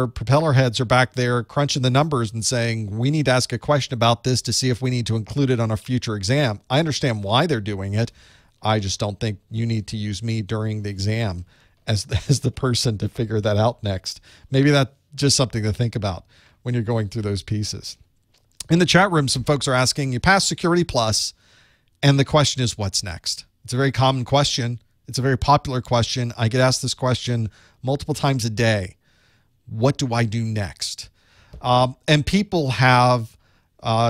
propeller heads are back there crunching the numbers and saying, we need to ask a question about this to see if we need to include it on a future exam. I understand why they're doing it. I just don't think you need to use me during the exam as the person to figure that out next. Maybe that's just something to think about when you're going through those pieces. In the chat room, some folks are asking, you passed Security Plus, and the question is, what's next? It's a very common question. It's a very popular question. I get asked this question multiple times a day. What do I do next? And people have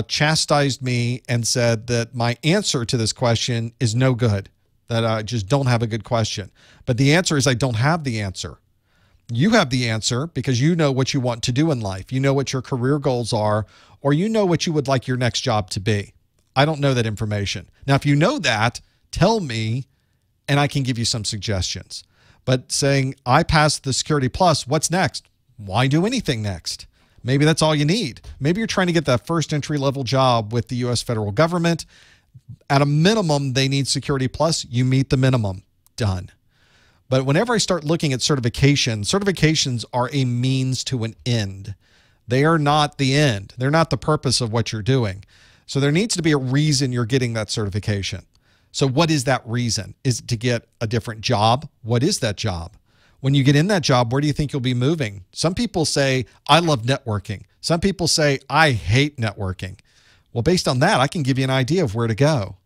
chastised me and said that my answer to this question is no good, that I just don't have a good question. But the answer is I don't have the answer. You have the answer because you know what you want to do in life. You know what your career goals are, or you know what you would like your next job to be. I don't know that information. Now, if you know that, tell me, and I can give you some suggestions. But saying, I passed the Security Plus, what's next? Why do anything next? Maybe that's all you need. Maybe you're trying to get that first entry-level job with the U.S. federal government. At a minimum, they need Security Plus. You meet the minimum. Done. But whenever I start looking at certifications are a means to an end. They are not the end. They're not the purpose of what you're doing. So there needs to be a reason you're getting that certification. So what is that reason? Is it to get a different job? What is that job? When you get in that job, where do you think you'll be moving? Some people say, I love networking. Some people say, I hate networking. Well, based on that, I can give you an idea of where to go.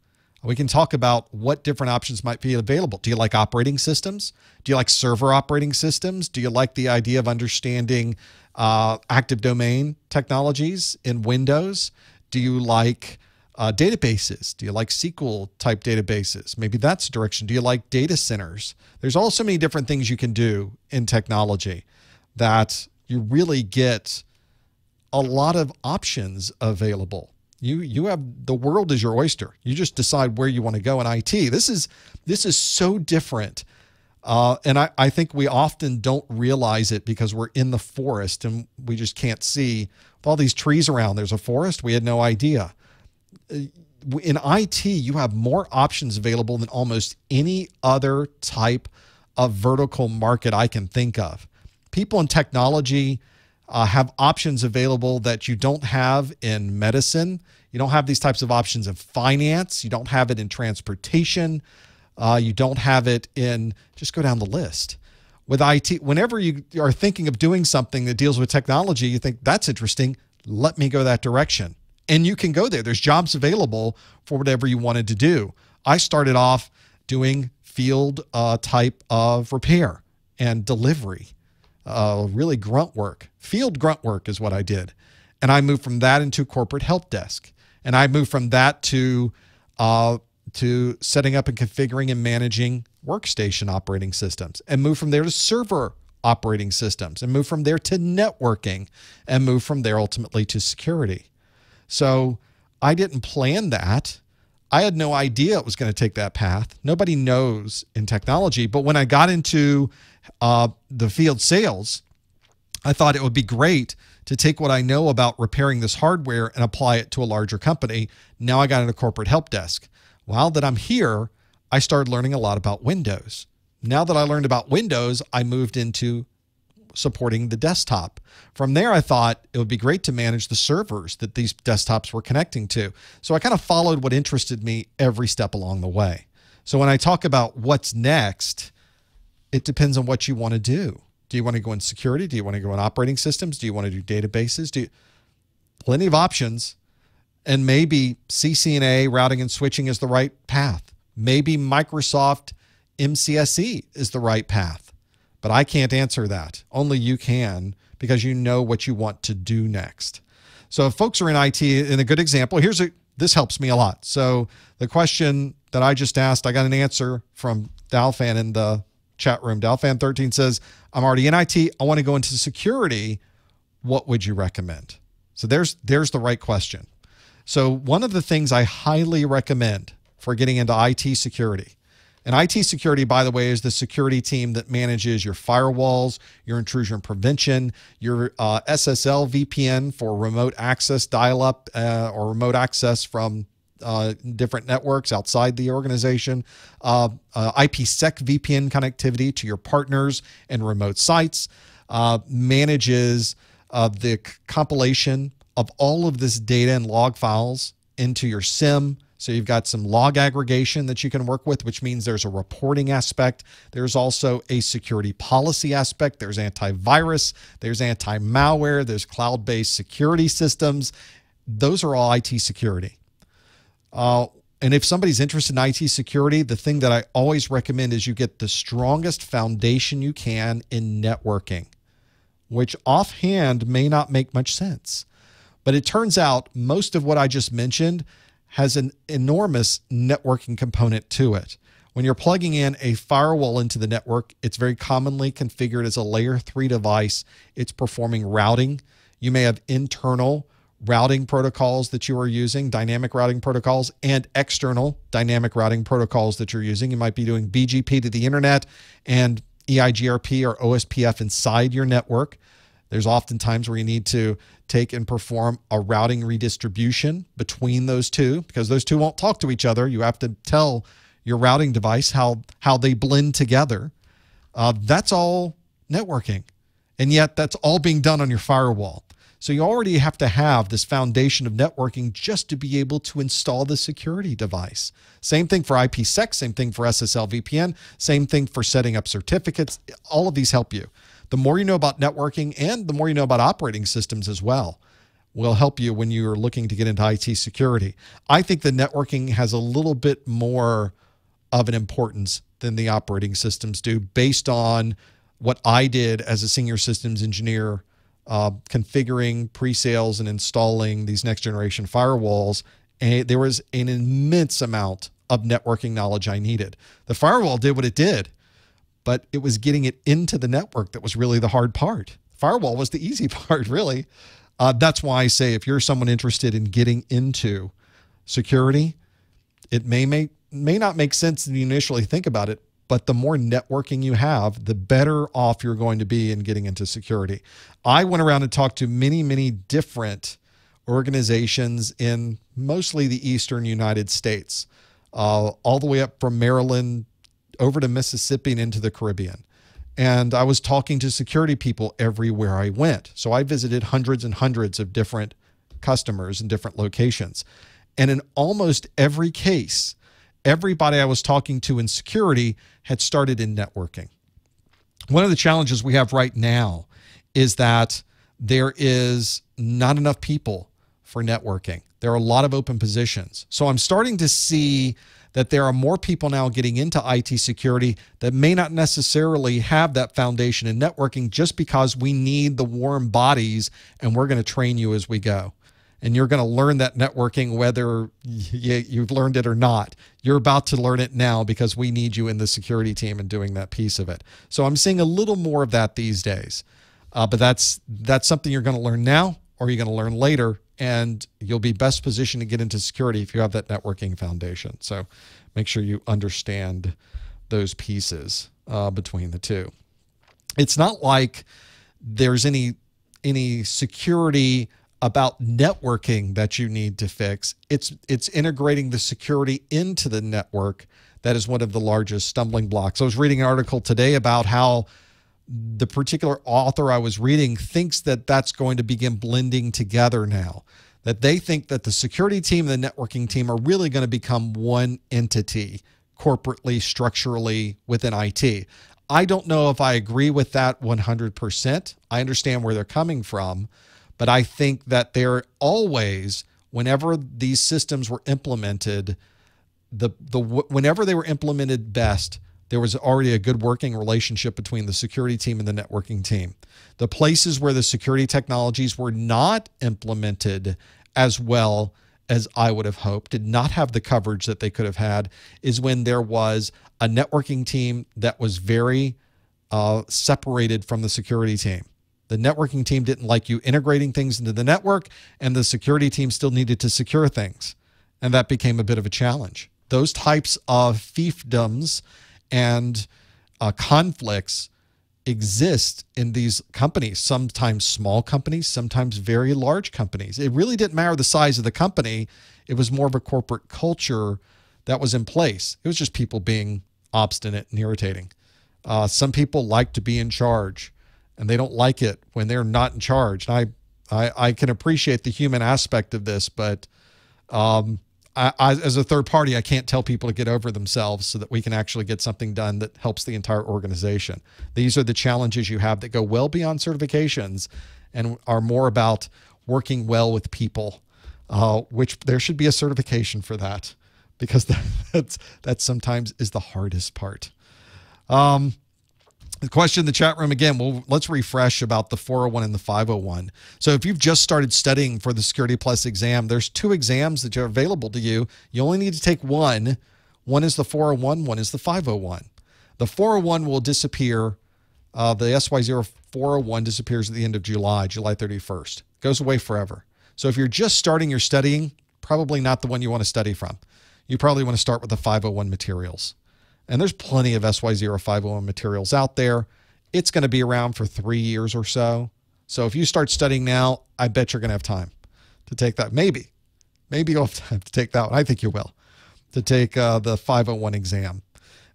We can talk about what different options might be available. Do you like operating systems? Do you like server operating systems? Do you like the idea of understanding active domain technologies in Windows? Do you like databases? Do you like SQL type databases? Maybe that's a direction. Do you like data centers? There's all so many different things you can do in technology that you really get a lot of options available. You have, the world is your oyster. You just decide where you want to go in IT. This is so different. And I think we often don't realize it because we're in the forest and we just can't see. With all these trees around, there's a forest. We had no idea. In IT, you have more options available than almost any other type of vertical market I can think of. People in technology have options available that you don't have in medicine. You don't have these types of options in finance. You don't have it in transportation. You don't have it in, just go down the list. With IT, whenever you are thinking of doing something that deals with technology, you think, that's interesting. Let me go that direction. And you can go there. There's jobs available for whatever you wanted to do. I started off doing field type of repair and delivery, really grunt work. Field grunt work is what I did. And I moved from that into corporate help desk. And I moved from that to setting up and configuring and managing workstation operating systems, and moved from there to server operating systems, and moved from there to networking, and moved from there ultimately to security. So I didn't plan that. I had no idea it was going to take that path. Nobody knows in technology. But when I got into the field sales, I thought it would be great to take what I know about repairing this hardware and apply it to a larger company. Now I got in a corporate help desk. While that I'm here, I started learning a lot about Windows. Now that I learned about Windows, I moved into supporting the desktop. From there, I thought it would be great to manage the servers that these desktops were connecting to. So I kind of followed what interested me every step along the way. So when I talk about what's next, it depends on what you want to do. Do you want to go in security? Do you want to go in operating systems? Do you want to do databases? Plenty of options. And maybe CCNA, routing and switching, is the right path. Maybe Microsoft MCSE is the right path. But I can't answer that. Only you can, because you know what you want to do next. So if folks are in IT, in a good example, this helps me a lot. So the question that I just asked, I got an answer from Dalfan in the chat room. Dalfan13 says, I'm already in IT. I want to go into security. What would you recommend? So there's the right question. So one of the things I highly recommend for getting into IT security, and IT security, by the way, is the security team that manages your firewalls, your intrusion prevention, your SSL VPN for remote access dial-up or remote access from different networks outside the organization, IPsec VPN connectivity to your partners and remote sites, manages the compilation of all of this data and log files into your SIM. So you've got some log aggregation that you can work with, which means there's a reporting aspect. There's also a security policy aspect. There's antivirus. There's anti-malware. There's cloud-based security systems. Those are all IT security. And if somebody's interested in IT security, the thing that I always recommend is you get the strongest foundation you can in networking, which offhand may not make much sense. But it turns out most of what I just mentioned has an enormous networking component to it. When you're plugging in a firewall into the network, it's very commonly configured as a layer 3 device. It's performing routing. You may have internal routing protocols that you are using, dynamic routing protocols, and external dynamic routing protocols that you're using. You might be doing BGP to the internet and EIGRP or OSPF inside your network. There's often times where you need to take and perform a routing redistribution between those two, because those two won't talk to each other. You have to tell your routing device how they blend together. That's all networking. And yet that's all being done on your firewall. So you already have to have this foundation of networking just to be able to install the security device. Same thing for IPsec, same thing for SSL VPN, same thing for setting up certificates. All of these help you. The more you know about networking and the more you know about operating systems as well will help you when you're looking to get into IT security. I think the networking has a little bit more of an importance than the operating systems do based on what I did as a senior systems engineer, configuring, pre-sales, and installing these next generation firewalls. And there was an immense amount of networking knowledge I needed. The firewall did what it did, but it was getting it into the network that was really the hard part. Firewall was the easy part, really. That's why I say if you're someone interested in getting into security, it may not make sense when you initially think about it, but the more networking you have, the better off you're going to be in getting into security. I went around and talked to many, many different organizations in mostly the eastern United States, all the way up from Maryland over to Mississippi and into the Caribbean. And I was talking to security people everywhere I went. So I visited hundreds and hundreds of different customers in different locations. And in almost every case, everybody I was talking to in security had started in networking. One of the challenges we have right now is that there is not enough people for networking. There are a lot of open positions. So I'm starting to see that there are more people now getting into IT security that may not necessarily have that foundation in networking, just because we need the warm bodies and we're going to train you as we go. And you're going to learn that networking whether you've learned it or not. You're about to learn it now because we need you in the security team and doing that piece of it. So I'm seeing a little more of that these days. But that's something you're going to learn now, or are you going to learn later? And you'll be best positioned to get into security if you have that networking foundation. So make sure you understand those pieces between the two. It's not like there's any security about networking that you need to fix. It's integrating the security into the network that is one of the largest stumbling blocks. I was reading an article today about how the particular author I was reading thinks that that's going to begin blending together now, that they think that the security team and the networking team are really going to become one entity corporately, structurally within IT. I don't know if I agree with that 100%. I understand where they're coming from, but I think that they're always, whenever these systems were implemented, whenever they were implemented best, there was already a good working relationship between the security team and the networking team. The places where the security technologies were not implemented as well as I would have hoped, did not have the coverage that they could have had, is when there was a networking team that was very separated from the security team. The networking team didn't like you integrating things into the network, and the security team still needed to secure things. And that became a bit of a challenge. Those types of fiefdoms and conflicts exist in these companies, sometimes small companies, sometimes very large companies. It really didn't matter the size of the company. It was more of a corporate culture that was in place. It was just people being obstinate and irritating. Some people like to be in charge, and they don't like it when they're not in charge. And I can appreciate the human aspect of this, but as a third party, I can't tell people to get over themselves so that we can actually get something done that helps the entire organization. These are the challenges you have that go well beyond certifications and are more about working well with people, which there should be a certification for that, because that sometimes is the hardest part. The question in the chat room again, well, let's refresh about the 401 and the 501. So if you've just started studying for the Security Plus exam, there's 2 exams that are available to you. You only need to take one. One is the 401, one is the 501. The 401 will disappear. The SY0-401 disappears at the end of July 31st. Goes away forever. So if you're just starting your studying, probably not the one you want to study from. You probably want to start with the 501 materials. And there's plenty of SY0-501 materials out there. It's going to be around for 3 years or so. So if you start studying now, I bet you're going to have time to take that. Maybe you'll have time to take that one. I think you will, to take the 501 exam.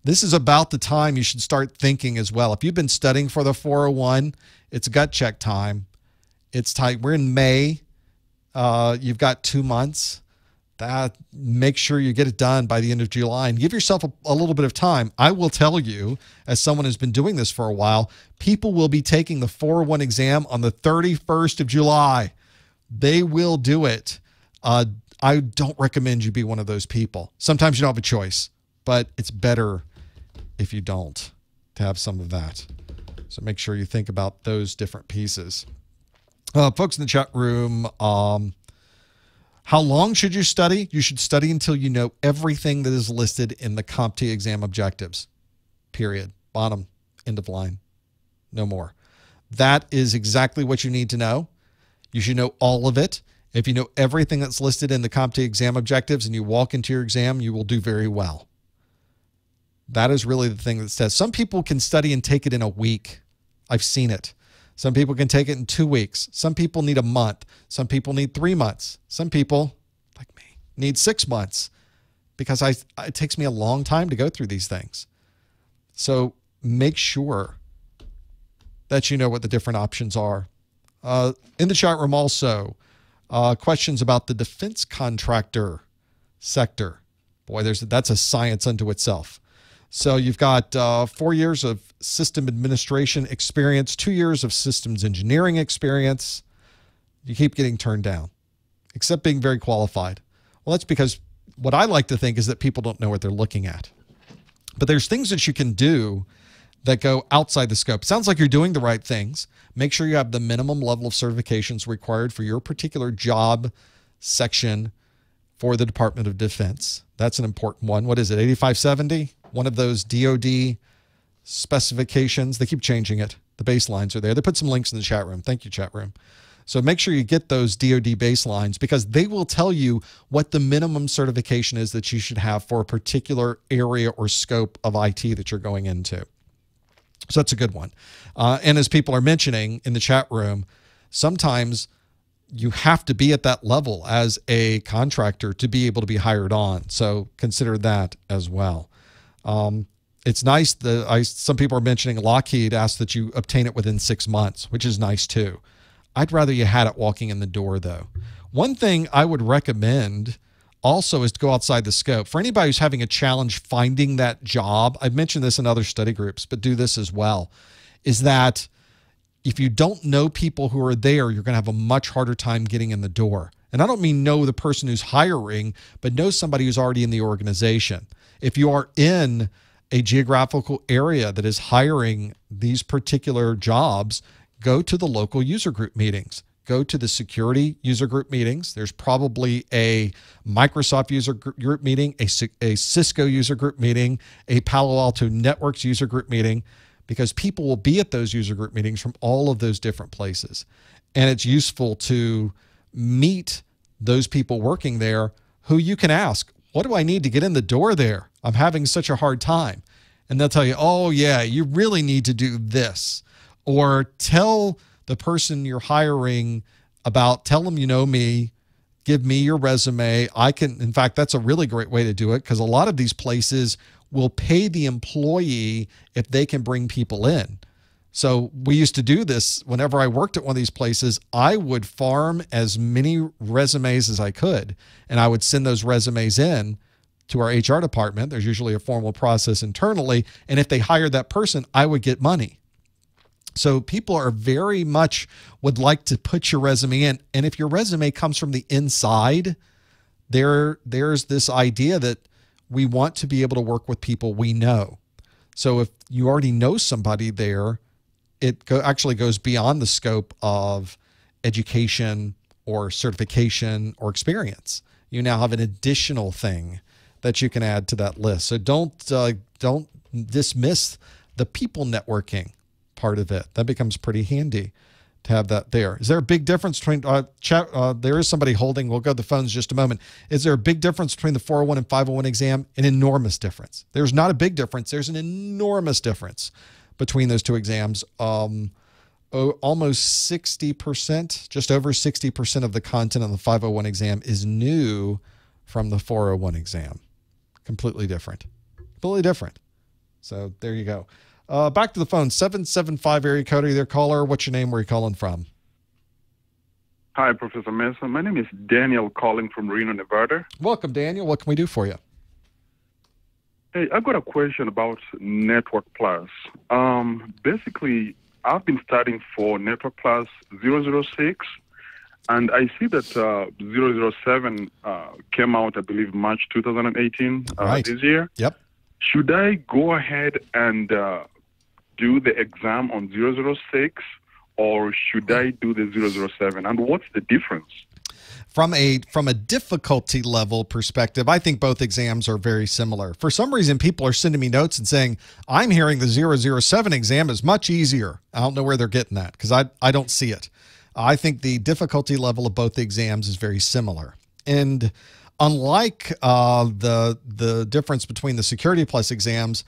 This is about the time you should start thinking as well. If you've been studying for the 401, it's gut check time. It's time. We're in May. You've got 2 months. Make sure you get it done by the end of July and give yourself a little bit of time. I will tell you, as someone who's been doing this for a while, people will be taking the 401 exam on the 31st of July. They will do it. I don't recommend you be one of those people. Sometimes you don't have a choice, but it's better if you don't, to have some of that. So make sure you think about those different pieces. Folks in the chat room, how long should you study? You should study until you know everything that is listed in the CompTIA exam objectives. Period. Bottom. End of line. No more. That is exactly what you need to know. You should know all of it. If you know everything that's listed in the CompTIA exam objectives and you walk into your exam, you will do very well. That is really the thing that says. Some people can study and take it in a week. I've seen it. Some people can take it in 2 weeks. Some people need a month. Some people need 3 months. Some people, like me, need 6 months, because it takes me a long time to go through these things. So make sure that you know what the different options are. In the chat room also, questions about the defense contractor sector. Boy, that's a science unto itself. So you've got 4 years of system administration experience, 2 years of systems engineering experience. You keep getting turned down, except being very qualified. Well, that's because what I like to think is that people don't know what they're looking at. But there's things that you can do that go outside the scope. Sounds like you're doing the right things. Make sure you have the minimum level of certifications required for your particular job section for the Department of Defense. That's an important one. What is it, 8570? One of those DoD specifications. They keep changing it. The baselines are there. They put some links in the chat room. Thank you, chat room. So make sure you get those DoD baselines, because they will tell you what the minimum certification is that you should have for a particular area or scope of IT that you're going into. So that's a good one. And as people are mentioning in the chat room, sometimes you have to be at that level as a contractor to be able to be hired on. So consider that as well. It's nice that some people are mentioning Lockheed asked that you obtain it within 6 months, which is nice too. I'd rather you had it walking in the door though. One thing I would recommend also is to go outside the scope. For anybody who's having a challenge finding that job, I've mentioned this in other study groups, but do this as well, is that if you don't know people who are there, you're going to have a much harder time getting in the door. And I don't mean know the person who's hiring, but know somebody who's already in the organization. If you are in a geographical area that is hiring these particular jobs, go to the local user group meetings. Go to the security user group meetings. There's probably a Microsoft user group meeting, a Cisco user group meeting, a Palo Alto Networks user group meeting, because people will be at those user group meetings from all of those different places. And it's useful to meet those people working there who you can ask, what do I need to get in the door there? I'm having such a hard time. And they'll tell you, oh yeah, you really need to do this. Or tell the person you're hiring about, tell them you know me, give me your resume. I can, in fact, that's a really great way to do it, because a lot of these places will pay the employee if they can bring people in. So we used to do this whenever I worked at one of these places. I would farm as many resumes as I could, and I would send those resumes in to our HR department. There's usually a formal process internally, and if they hired that person, I would get money. So people are very much would like to put your resume in. And if your resume comes from the inside, there's this idea that we want to be able to work with people we know. So if you already know somebody there, it actually goes beyond the scope of education or certification or experience. You now have an additional thing that you can add to that list. So don't dismiss the people networking part of it. That becomes pretty handy to have that there. Is there a big difference between there is somebody holding, we'll go to the phones in just a moment. Is there a big difference between the 401 and 501 exam? An enormous difference. There's not a big difference. There's an enormous difference between those two exams. Almost 60%, just over 60% of the content on the 501 exam is new from the 401 exam. Completely different. Completely different. So there you go. Back to the phone, 775 area code. Are you there, caller? What's your name? Where are you calling from? Hi, Professor Mason. My name is Daniel, calling from Reno, Nevada. Welcome, Daniel. What can we do for you? Hey, I've got a question about Network Plus. Basically, I've been studying for Network Plus 006, and I see that 007 came out, I believe, March 2018 right. This year. Yep. Should I go ahead and do the exam on 006, or should I do the 007? And what's the difference? From a difficulty level perspective, I think both exams are very similar. For some reason, people are sending me notes and saying, I'm hearing the 007 exam is much easier. I don't know where they're getting that, because I don't see it. I think the difficulty level of both exams is very similar. And unlike the difference between the Security Plus exams,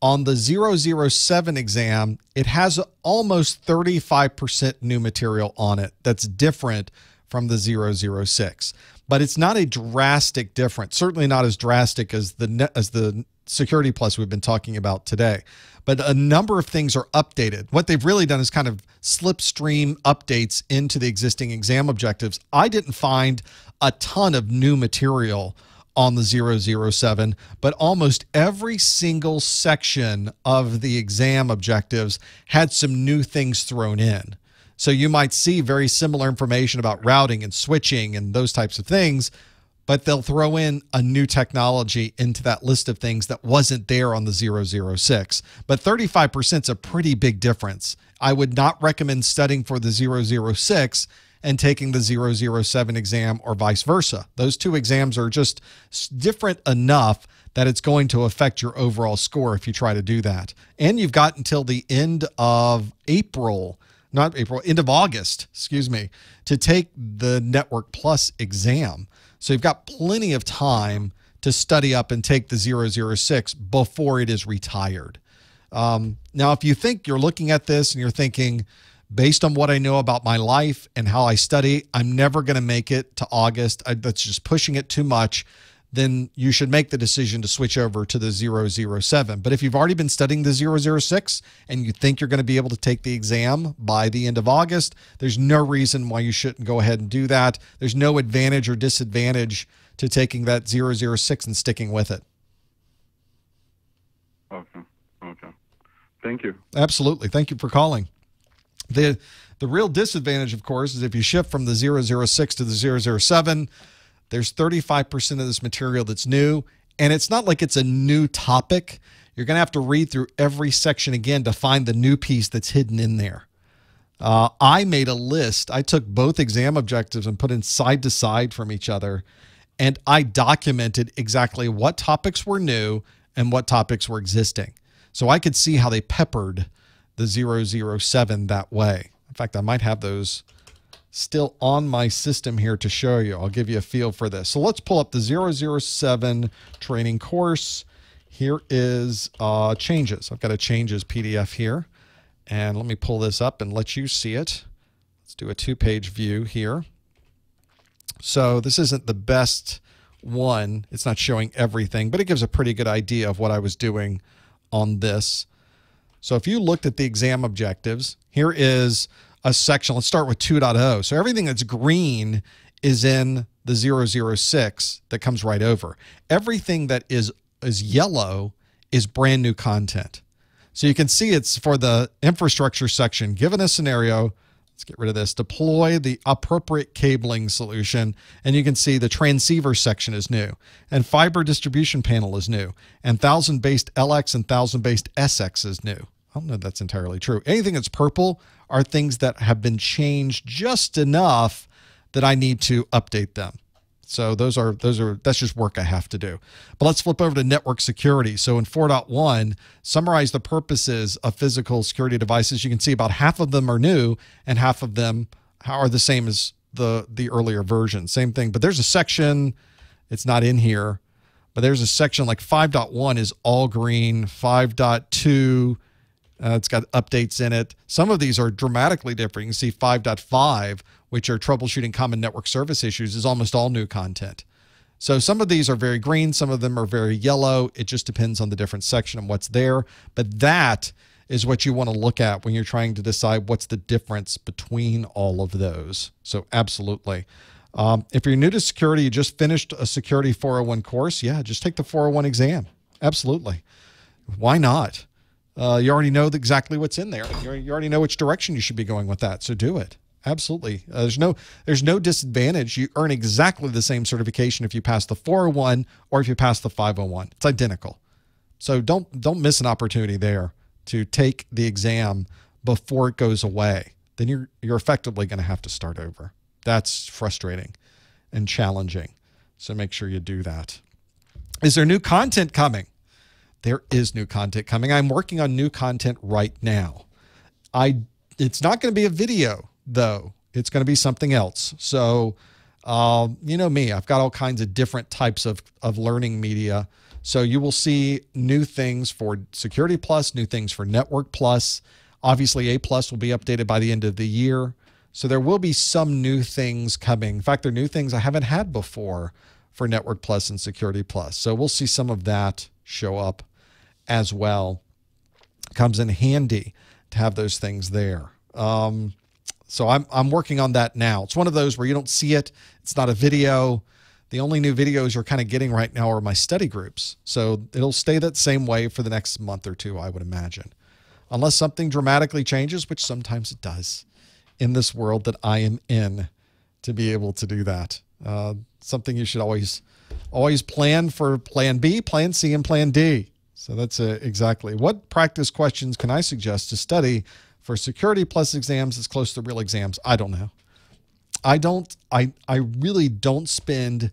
on the 007 exam, it has almost 35% new material on it that's different from the 006. But it's not a drastic difference, certainly not as drastic as the Security Plus we've been talking about today. But a number of things are updated. What they've really done is kind of slipstream updates into the existing exam objectives. I didn't find a ton of new material on the 007, but almost every single section of the exam objectives had some new things thrown in. So you might see very similar information about routing and switching and those types of things, but they'll throw in a new technology into that list of things that wasn't there on the 006. But 35% is a pretty big difference. I would not recommend studying for the 006 and taking the 007 exam or vice versa. Those two exams are just different enough that it's going to affect your overall score if you try to do that. And you've got until the end of April not April, end of August, excuse me, to take the Network Plus exam. So you've got plenty of time to study up and take the 006 before it is retired. Now, if you think you're looking at this and you're thinking, based on what I know about my life and how I study, I'm never going to make it to August, that's just pushing it too much, then you should make the decision to switch over to the 007. But if you've already been studying the 006 and you think you're going to be able to take the exam by the end of August, there's no reason why you shouldn't go ahead and do that. There's no advantage or disadvantage to taking that 006 and sticking with it. Okay. Okay. Thank you. Absolutely. Thank you for calling. The real disadvantage, of course, is if you shift from the 006 to the 007, there's 35% of this material that's new, and it's not like it's a new topic. You're going to have to read through every section again to find the new piece that's hidden in there. I made a list. I took both exam objectives and put them side to side from each other, and I documented exactly what topics were new and what topics were existing. So I could see how they peppered the 007 that way. In fact, I might have those still on my system here to show you. I'll give you a feel for this. So let's pull up the 007 training course. Here is changes. I've got a changes PDF here. And let me pull this up and let you see it. Let's do a 2-page view here. So this isn't the best one. It's not showing everything, but it gives a pretty good idea of what I was doing on this. So if you looked at the exam objectives, here is a section. Let's start with 2.0. So everything that's green is in the 006 that comes right over. Everything that is yellow is brand new content. So you can see it's for the infrastructure section. Given a scenario, let's get rid of this, deploy the appropriate cabling solution. And you can see the transceiver section is new. And fiber distribution panel is new. And 1000-based LX and 1000-based SX is new. I don't know if that's entirely true. Anything that's purple are things that have been changed just enough that I need to update them. So that's just work I have to do. But let's flip over to network security. So in 4.1, summarize the purposes of physical security devices. You can see about half of them are new and half of them are the same as the earlier version. Same thing, but there's a section, it's not in here, but there's a section like 5.1 is all green, 5.2, it's got updates in it. Some of these are dramatically different. You can see 5.5, which are troubleshooting common network service issues, is almost all new content. So some of these are very green. Some of them are very yellow. It just depends on the different section and what's there. But that is what you want to look at when you're trying to decide what's the difference between all of those. So absolutely. If you're new to security, you just finished a Security 401 course, yeah, just take the 401 exam. Absolutely. Why not? You already know exactly what's in there. You already know which direction you should be going with that, so do it. Absolutely. There's no disadvantage. You earn exactly the same certification if you pass the 401 or if you pass the 501. It's identical. So don't miss an opportunity there to take the exam before it goes away. Then you're effectively going to have to start over. That's frustrating and challenging. So make sure you do that. Is there new content coming? There is new content coming. I'm working on new content right now. It's not going to be a video, though. It's going to be something else. So, you know me, I've got all kinds of different types of learning media. So you will see new things for Security Plus, new things for Network Plus. Obviously, A Plus will be updated by the end of the year. So there will be some new things coming. In fact, there are new things I haven't had before for Network Plus and Security Plus. So we'll see some of that show up as well. Comes in handy to have those things there. So I'm working on that now. It's one of those where you don't see it. It's not a video. The only new videos you're kind of getting right now are my study groups. So it'll stay that same way for the next month or two, I would imagine. Unless something dramatically changes, which sometimes it does in this world that I am in, to be able to do that. Something you should always plan for plan B, plan C, and plan D. So that's exactly. What practice questions can I suggest to study for Security Plus exams as close to real exams? I don't know. I really don't spend, and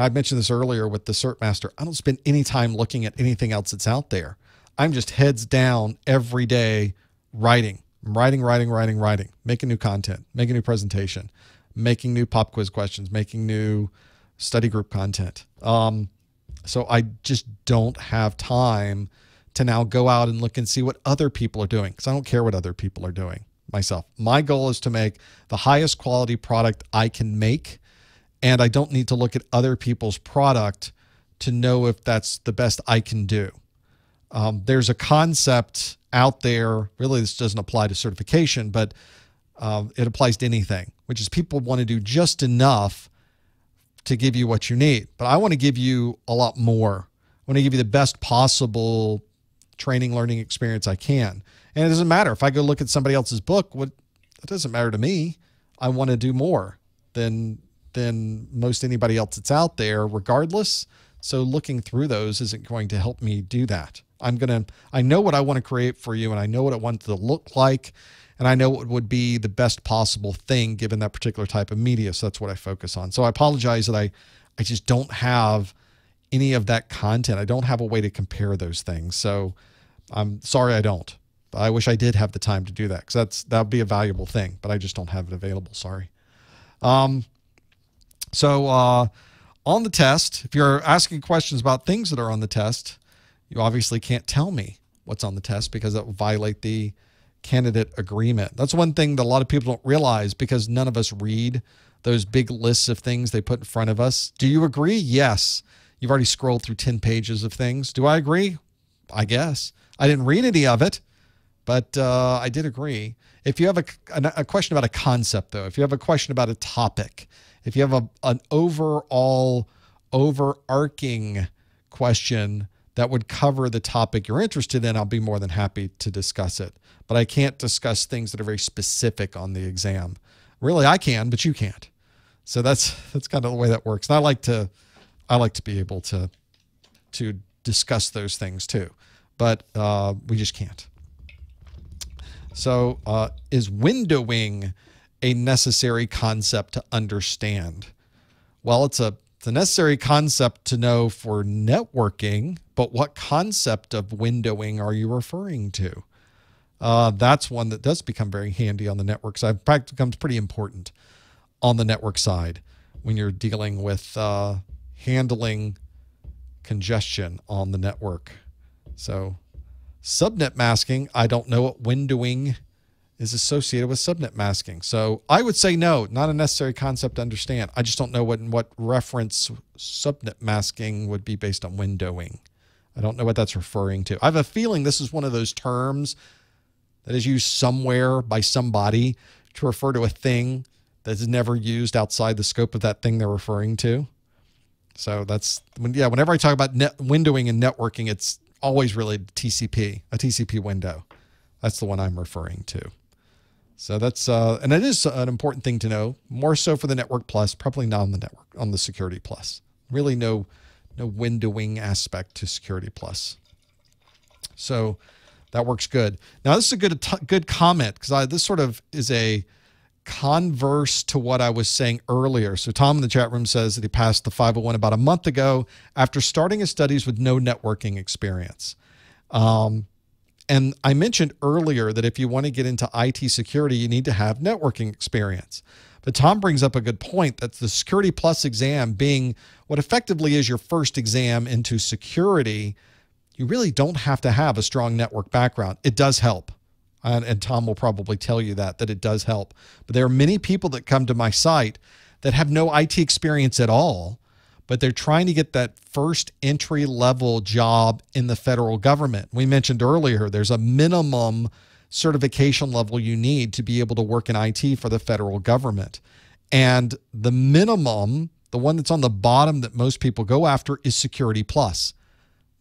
I mentioned this earlier with the Cert Master, I don't spend any time looking at anything else that's out there. I'm just heads down every day writing. I'm writing, making new content, making new presentation, making new pop quiz questions, making new study group content. So I just don't have time to now go out and look and see what other people are doing, because I don't care what other people are doing myself. My goal is to make the highest quality product I can make, and I don't need to look at other people's product to know if that's the best I can do. There's a concept out there, really this doesn't apply to certification, but it applies to anything, which is people want to do just enough to give you what you need. But I want to give you a lot more. I want to give you the best possible training, learning experience I can. And it doesn't matter if I go look at somebody else's book, it doesn't matter to me. I want to do more than most anybody else that's out there, regardless. So looking through those isn't going to help me do that. I know what I want to create for you, and I know what I want it to look like, and I know what would be the best possible thing given that particular type of media. So that's what I focus on. So I apologize that I just don't have any of that content. I don't have a way to compare those things. So I'm sorry I don't. I wish I did have the time to do that, because that would be a valuable thing, but I just don't have it available. Sorry. So on the test, if you're asking questions about things that are on the test, you obviously can't tell me what's on the test, because that will violate the candidate agreement. That's one thing that a lot of people don't realize, because none of us read those big lists of things they put in front of us. Do you agree? Yes. You've already scrolled through 10 pages of things. Do I agree? I guess. I didn't read any of it, but I did agree. If you have a question about a concept, though, if you have a question about a topic, if you have an overall overarching question that would cover the topic you're interested in, I'll be more than happy to discuss it. But I can't discuss things that are very specific on the exam. Really, I can, but you can't. So that's kind of the way that works. And I like to be able to discuss those things too, but we just can't. So is windowing a necessary concept to understand? Well, it's a necessary concept to know for networking, but what concept of windowing are you referring to? That's one that does become very handy on the network side. In fact, it becomes pretty important on the network side when you're dealing with handling congestion on the network. So subnet masking, I don't know what windowing is associated with subnet masking. So I would say no, not a necessary concept to understand. I just don't know what reference subnet masking would be based on windowing. I don't know what that's referring to. I have a feeling this is one of those terms that is used somewhere by somebody to refer to a thing that is never used outside the scope of that thing they're referring to. So whenever I talk about windowing and networking, it's always related to TCP, a TCP window. That's the one I'm referring to. So that's, and it is an important thing to know, more so for the Network Plus, probably not on the network, on the Security Plus. Really no windowing aspect to Security Plus. So that works good. Now this is a good comment, because this sort of is a converse to what I was saying earlier. So Tom in the chat room says that he passed the 501 about a month ago after starting his studies with no networking experience. And I mentioned earlier that if you want to get into IT security, you need to have networking experience. But Tom brings up a good point, that the Security Plus exam being what effectively is your first exam into security, you really don't have to have a strong network background. It does help. And Tom will probably tell you that it does help. But there are many people that come to my site that have no IT experience at all, but they're trying to get that first entry-level job in the federal government. We mentioned earlier, there's a minimum certification level you need to be able to work in IT for the federal government. And the minimum, the one that's on the bottom that most people go after, is Security Plus.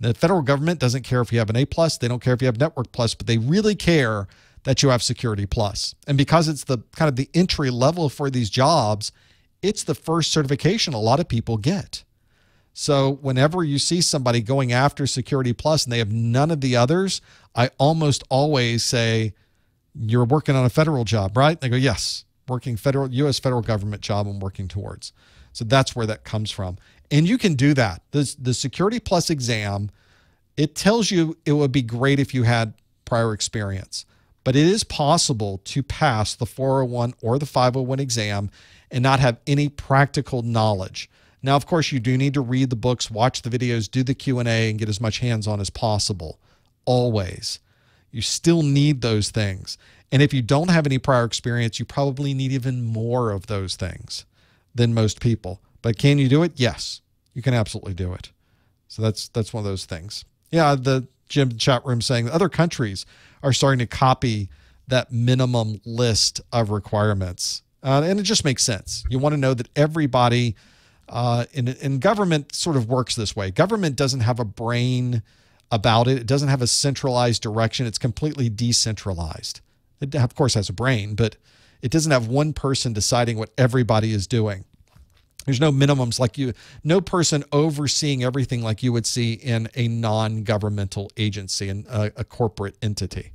The federal government doesn't care if you have an A+, they don't care if you have Network Plus, but they really care that you have Security Plus. And because it's the kind of the entry level for these jobs, it's the first certification a lot of people get. So whenever you see somebody going after Security Plus and they have none of the others, I almost always say, you're working on a federal job, right? They go, yes, working U.S. federal government job I'm working towards. So that's where that comes from. And you can do that. The Security Plus exam, it tells you it would be great if you had prior experience. But it is possible to pass the 401 or the 501 exam and not have any practical knowledge. Now, of course, you do need to read the books, watch the videos, do the Q&A, and get as much hands-on as possible. Always. You still need those things. And if you don't have any prior experience, you probably need even more of those things than most people. But can you do it? Yes, you can absolutely do it. So that's one of those things. Yeah, the Jim chat room saying that other countries are starting to copy that minimum list of requirements. And it just makes sense. You want to know that everybody in government sort of works this way. Government doesn't have a brain about it. It doesn't have a centralized direction. It's completely decentralized. It, of course, has a brain, but it doesn't have one person deciding what everybody is doing. There's no minimums like no person overseeing everything like you would see in a non-governmental agency and a corporate entity.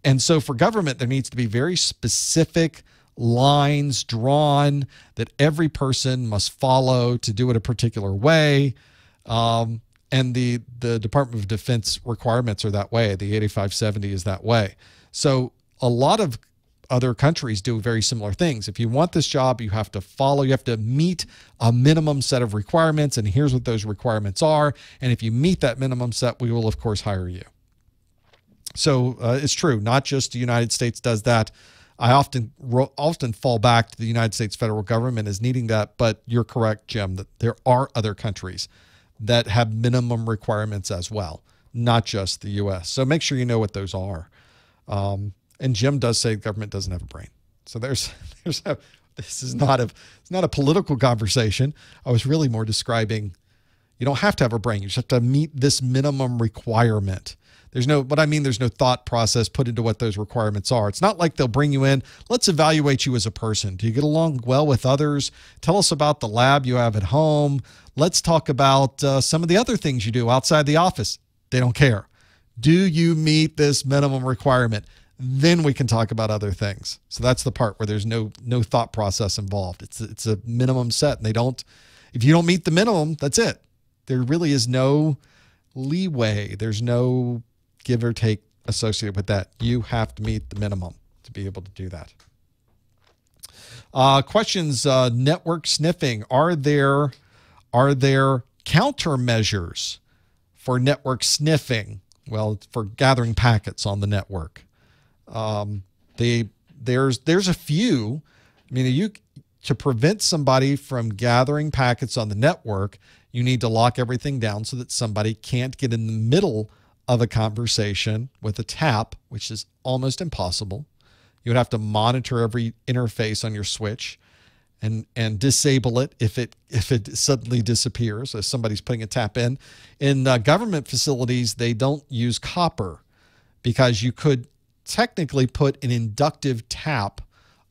And so for government, there needs to be very specific lines drawn that every person must follow to do it a particular way. And the Department of Defense requirements are that way. The 8570 is that way. So a lot of other countries do very similar things. If you want this job, you have to follow, you have to meet a minimum set of requirements, and here's what those requirements are. And if you meet that minimum set, we will, of course, hire you. So it's true, not just the United States does that. I often fall back to the United States federal government as needing that, but you're correct, Jim, that there are other countries that have minimum requirements as well, not just the U.S. So make sure you know what those are. And Jim does say government doesn't have a brain. So this is not a political conversation. I was really more describing you don't have to have a brain. You just have to meet this minimum requirement. There's no thought process put into what those requirements are. It's not like they'll bring you in. Let's evaluate you as a person. Do you get along well with others? Tell us about the lab you have at home. Let's talk about some of the other things you do outside the office. They don't care. Do you meet this minimum requirement? Then we can talk about other things. So that's the part where there's no thought process involved. It's a minimum set, and if you don't meet the minimum, that's it. There really is no leeway. There's no give or take associated with that. You have to meet the minimum to be able to do that. Questions, network sniffing. Are there countermeasures for network sniffing? Well, for gathering packets on the network. There's a few. I mean, to prevent somebody from gathering packets on the network, you need to lock everything down so that somebody can't get in the middle of a conversation with a tap, which is almost impossible. You would have to monitor every interface on your switch and disable it if it suddenly disappears as somebody's putting a tap in. In government facilities, they don't use copper because you could technically put an inductive tap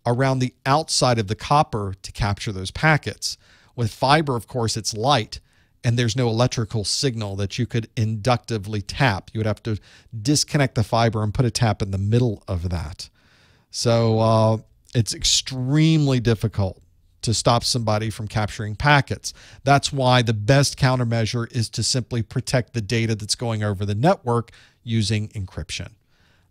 around the outside of the copper to capture those packets. With fiber, of course, it's light, and there's no electrical signal that you could inductively tap. You would have to disconnect the fiber and put a tap in the middle of that. So it's extremely difficult to stop somebody from capturing packets. That's why the best countermeasure is to simply protect the data that's going over the network using encryption.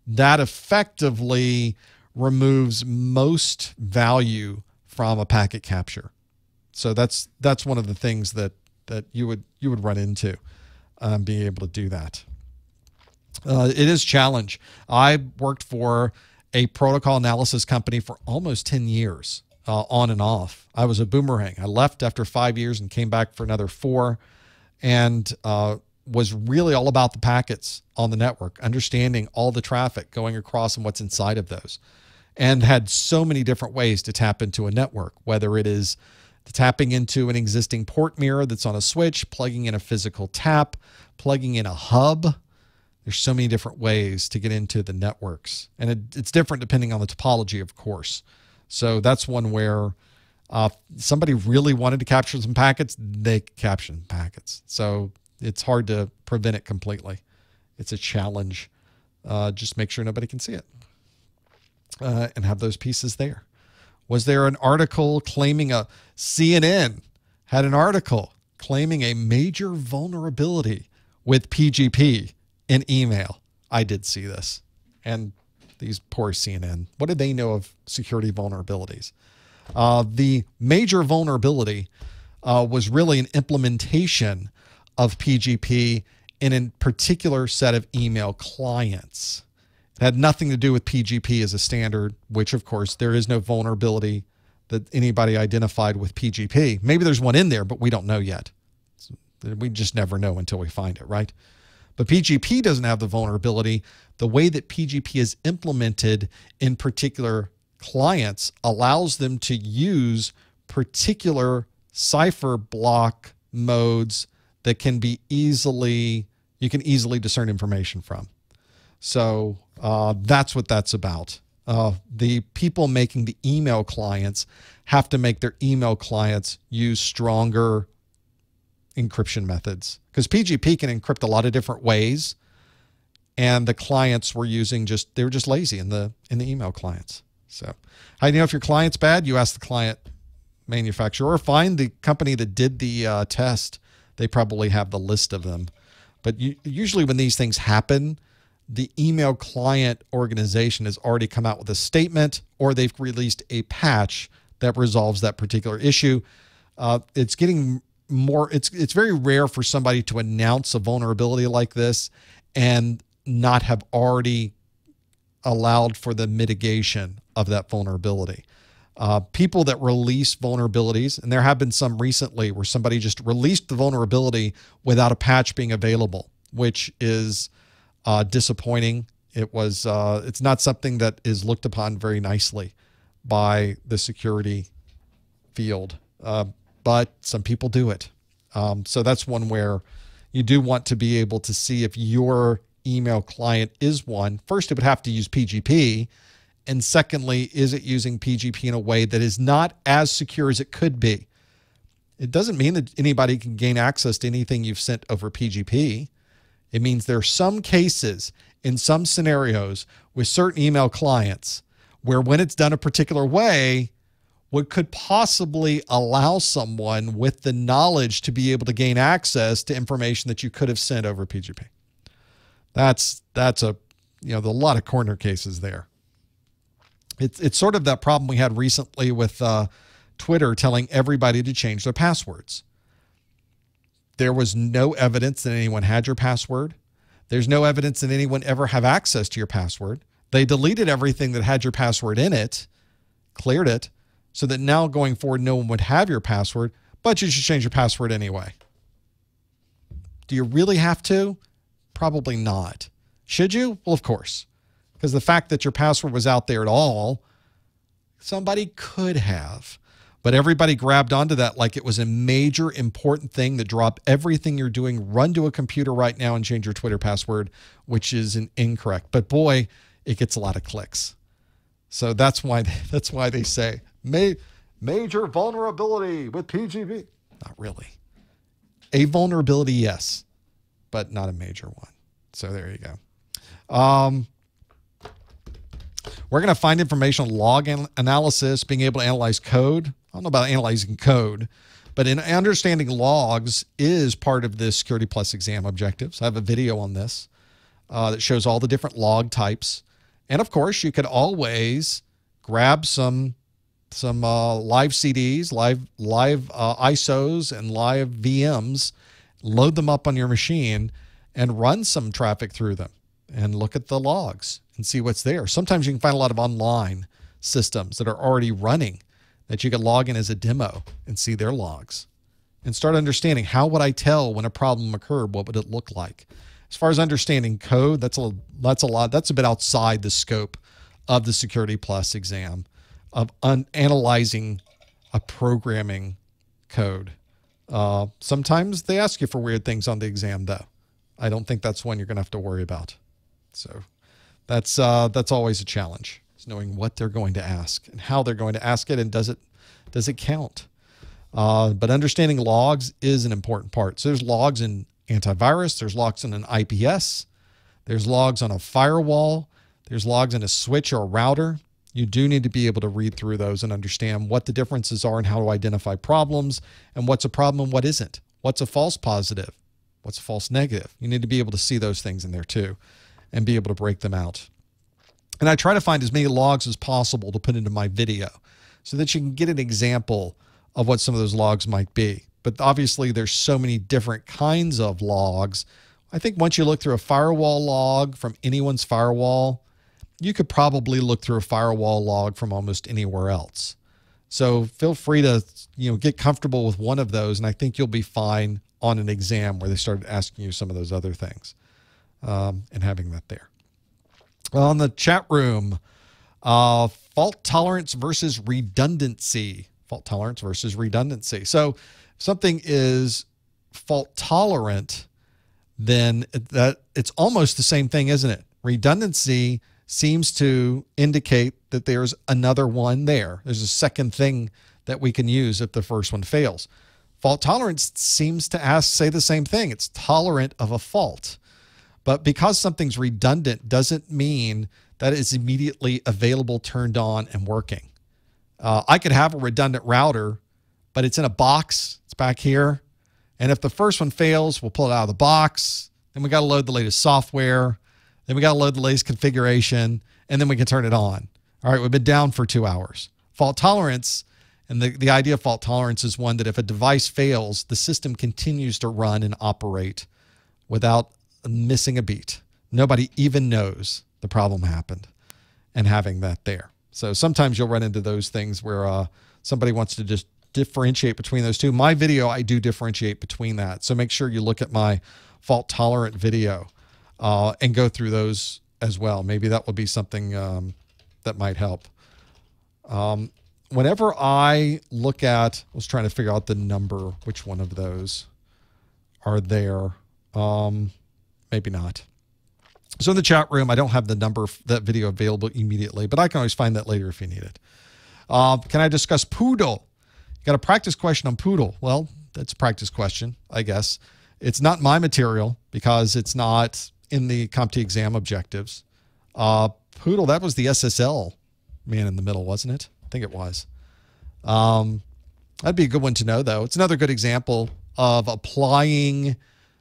That effectively removes most value from a packet capture. So that's one of the things that you would run into being able to do that. It is a challenge. I worked for a protocol analysis company for almost 10 years, on and off. I was a boomerang. I left after 5 years and came back for another 4, and was really all about the packets on the network, understanding all the traffic going across and what's inside of those, and had so many different ways to tap into a network, whether it is tapping into an existing port mirror that's on a switch, plugging in a physical tap, plugging in a hub. There's so many different ways to get into the networks, and it's different depending on the topology, of course. So that's one where somebody really wanted to capture some packets, they captured packets. So it's hard to prevent it completely. It's a challenge. Just make sure nobody can see it and have those pieces there. Was there an article claiming CNN had an article claiming a major vulnerability with PGP in email? I did see this. And These poor CNN. What do they know of security vulnerabilities? The major vulnerability was really an implementation of PGP in a particular set of email clients. It had nothing to do with PGP as a standard, which, of course, there is no vulnerability that anybody identified with PGP. Maybe there's one in there, but we don't know yet. We just never know until we find it, right? But PGP doesn't have the vulnerability. The way that PGP is implemented in particular clients allows them to use particular cipher block modes that can be you can easily discern information from. So that's what that's about. The people making the email clients have to make their email clients use stronger encryption methods, because PGP can encrypt a lot of different ways, and the clients were using they were just lazy in the email clients. So how do you know if your client's bad? You ask the client manufacturer or find the company that did the test. They probably have the list of them. But usually when these things happen, the email client organization has already come out with a statement, or they've released a patch that resolves that particular issue. It's getting more, it's very rare for somebody to announce a vulnerability like this and not have already allowed for the mitigation of that vulnerability. People that release vulnerabilities, and there have been some recently where somebody just released the vulnerability without a patch being available, which is disappointing. It's not something that is looked upon very nicely by the security field, but some people do it. So that's one where you do want to be able to see if your email client is one. First, it would have to use PGP. And secondly, is it using PGP in a way that is not as secure as it could be? It doesn't mean that anybody can gain access to anything you've sent over PGP. It means there are some cases in some scenarios with certain email clients where when it's done a particular way, what could possibly allow someone with the knowledge to be able to gain access to information that you could have sent over PGP. That's a, there's a lot of corner cases there. It's sort of that problem we had recently with Twitter telling everybody to change their passwords. There was no evidence that anyone had your password. There's no evidence that anyone ever have access to your password. They deleted everything that had your password in it, cleared it, so that now going forward, no one would have your password, but you should change your password anyway. Do you really have to? Probably not. Should you? Well, of course. Because the fact that your password was out there at all, somebody could have. But everybody grabbed onto that like it was a major important thing to drop everything you're doing, run to a computer right now and change your Twitter password, which is incorrect. But boy, it gets a lot of clicks. So that's why they say major vulnerability with PGP. Not really. A vulnerability, yes, but not a major one. So there you go. We're going to find information on log analysis, being able to analyze code. I don't know about analyzing code, but in understanding logs is part of this Security Plus exam objectives. I have a video on this that shows all the different log types. And of course, you could always grab some live CDs, live ISOs, and live VMs, load them up on your machine, and run some traffic through them and look at the logs and see what's there. Sometimes you can find a lot of online systems that are already running that you can log in as a demo and see their logs and start understanding, how would I tell when a problem occurred? What would it look like? As far as understanding code, that's a bit outside the scope of the Security Plus exam of analyzing a programming code. Sometimes they ask you for weird things on the exam, though. I don't think that's one you're going to have to worry about. So that's always a challenge, is knowing what they're going to ask and how they're going to ask it, and does it count? But understanding logs is an important part. So there's logs in antivirus, there's logs in an IPS, there's logs on a firewall, there's logs in a switch or a router. You do need to be able to read through those and understand what the differences are and how to identify problems and what's a problem and what isn't. What's a false positive? What's a false negative? You need to be able to see those things in there too and be able to break them out. And I try to find as many logs as possible to put into my video so that you can get an example of what some of those logs might be. But obviously there's so many different kinds of logs. I think once you look through a firewall log from anyone's firewall, you could probably look through a firewall log from almost anywhere else. So feel free to, get comfortable with one of those, and I think you'll be fine on an exam where they started asking you some of those other things, and having that there. On the chat room, fault tolerance versus redundancy. Fault tolerance versus redundancy. So if something is fault tolerant, then that it's almost the same thing, isn't it? Redundancy seems to indicate that there's another one there. There's a second thing that we can use if the first one fails. Fault tolerance seems to say the same thing. It's tolerant of a fault. But because something's redundant doesn't mean that it's immediately available, turned on, and working. I could have a redundant router, but it's in a box. It's back here. And if the first one fails, we'll pull it out of the box. Then we got to load the latest software. Then we got to load the latest configuration. And then we can turn it on. All right, we've been down for 2 hours. Fault tolerance, and the idea of fault tolerance is one that if a device fails, the system continues to run and operate without missing a beat. Nobody even knows the problem happened, and having that there. So sometimes you'll run into those things where somebody wants to just differentiate between those two. My video, I do differentiate between that. So make sure you look at my fault tolerant video and go through those as well. Maybe that will be something that might help. Whenever I look at, I was trying to figure out the number, which one of those are there. Maybe not. So in the chat room, I don't have the number of that video available immediately, but I can always find that later if you need it. Can I discuss poodle? You got a practice question on poodle. Well, that's a practice question, I guess. It's not my material because it's not in the CompTIA exam objectives. Poodle, that was the SSL man in the middle, wasn't it? I think it was. That'd be a good one to know, though. It's another good example of applying.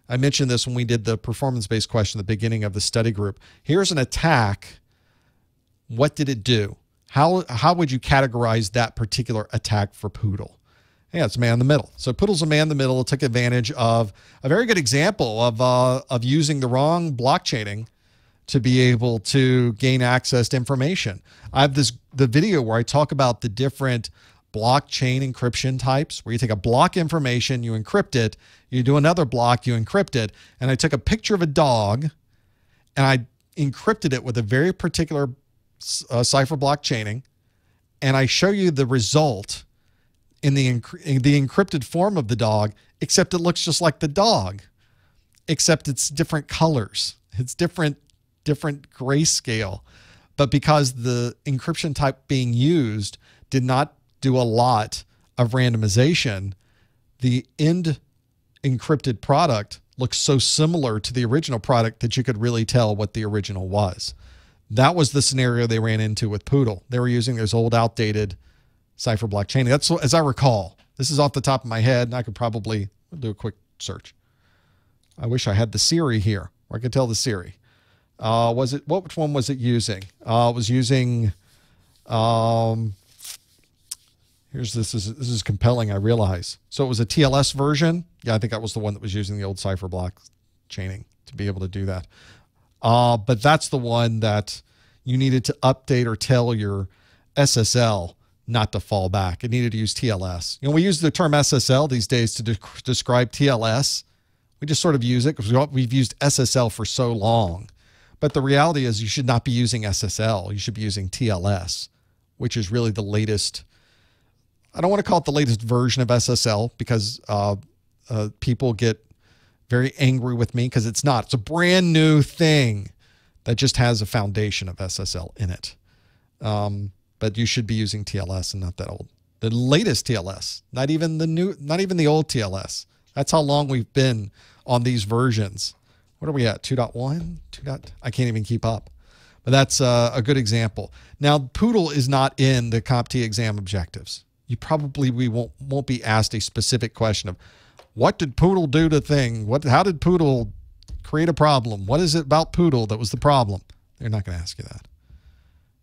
I mentioned this when we did the performance-based question at the beginning of the study group. Here's an attack. What did it do? How would you categorize that particular attack for poodle? Yeah, it's man in the middle. So poodle's a man in the middle. It took advantage of a very good example of using the wrong blockchaining to be able to gain access to information. I have the video where I talk about the different blockchain encryption types, where you take a block information, you encrypt it, you do another block, you encrypt it, and I took a picture of a dog and I encrypted it with a very particular cipher block chaining, and I show you the result in the encrypted form of the dog, except it looks just like the dog, except it's different colors. It's different grayscale. But because the encryption type being used did not do a lot of randomization, the end encrypted product looks so similar to the original product that you could really tell what the original was. That was the scenario they ran into with Poodle. They were using those old outdated cipher block chaining. That's as I recall. This is off the top of my head, and I could probably do a quick search. I wish I had the Siri here, where I could tell the Siri. Which one was it using? It was using, this is compelling, I realize. So it was a TLS version. Yeah, I think that was the one that was using the old cipher block chaining to be able to do that. But that's the one that you needed to update or tell your SSL not to fall back. It needed to use TLS. You know, we use the term SSL these days to describe TLS. We just sort of use it because we've used SSL for so long. But the reality is you should not be using SSL. You should be using TLS, which is really the latest. I don't want to call it the latest version of SSL because people get very angry with me because it's not. It's a brand new thing that just has a foundation of SSL in it. But you should be using TLS and not that old. The latest TLS, not even the old TLS. That's how long we've been on these versions. What are we at? 2.1? I can't even keep up. But that's a good example. Now, Poodle is not in the CompTIA exam objectives. We won't be asked a specific question of what did Poodle do to thing? How did Poodle create a problem? What is it about Poodle that was the problem? They're not going to ask you that.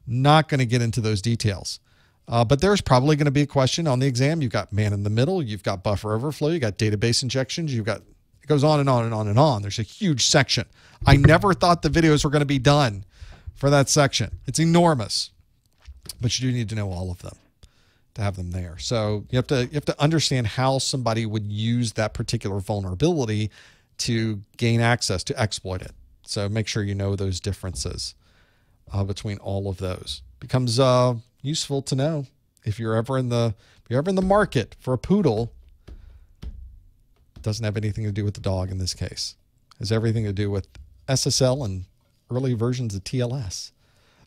Not going to get into those details. But there's probably going to be a question on the exam. You've got man in the middle. You've got buffer overflow. You've got database injections. You've got, it goes on and on and on and on. There's a huge section. I never thought the videos were going to be done for that section. It's enormous, but you do need to know all of them to have them there. So you have to understand how somebody would use that particular vulnerability to gain access, to exploit it. So make sure you know those differences between all of those. Becomes useful to know if you're ever in the market for a poodle. It doesn't have anything to do with the dog in this case. It has everything to do with SSL and early versions of TLS.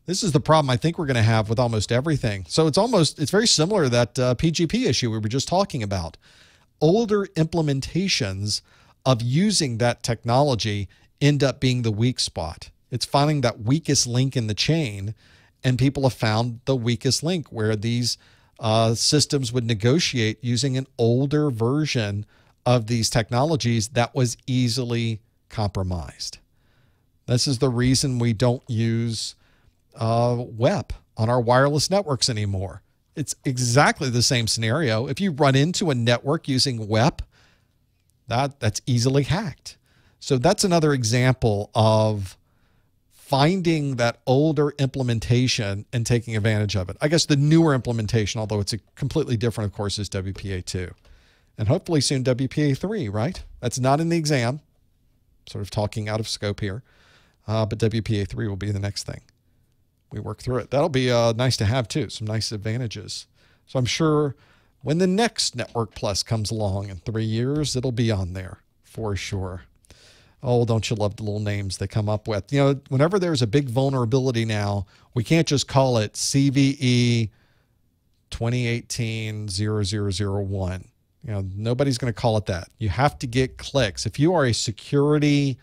This is the problem I think we're going to have with almost everything. So it's very similar to that PGP issue we were just talking about. Older implementations of using that technology end up being the weak spot. It's finding that weakest link in the chain, and people have found the weakest link where these systems would negotiate using an older version of these technologies that was easily compromised. This is the reason we don't use WEP on our wireless networks anymore. It's exactly the same scenario. If you run into a network using WEP, that's easily hacked. So that's another example of finding that older implementation and taking advantage of it. I guess the newer implementation, although it's a completely different, of course, is WPA 2. And hopefully soon WPA 3, right? That's not in the exam. Sort of talking out of scope here. But WPA 3 will be the next thing. We work through it. That'll be nice to have too. Some nice advantages. So I'm sure when the next Network Plus comes along in 3 years, it'll be on there for sure. Oh, don't you love the little names they come up with? You know, whenever there's a big vulnerability now, we can't just call it CVE 2018-0001. You know, nobody's going to call it that. You have to get clicks. If you are a security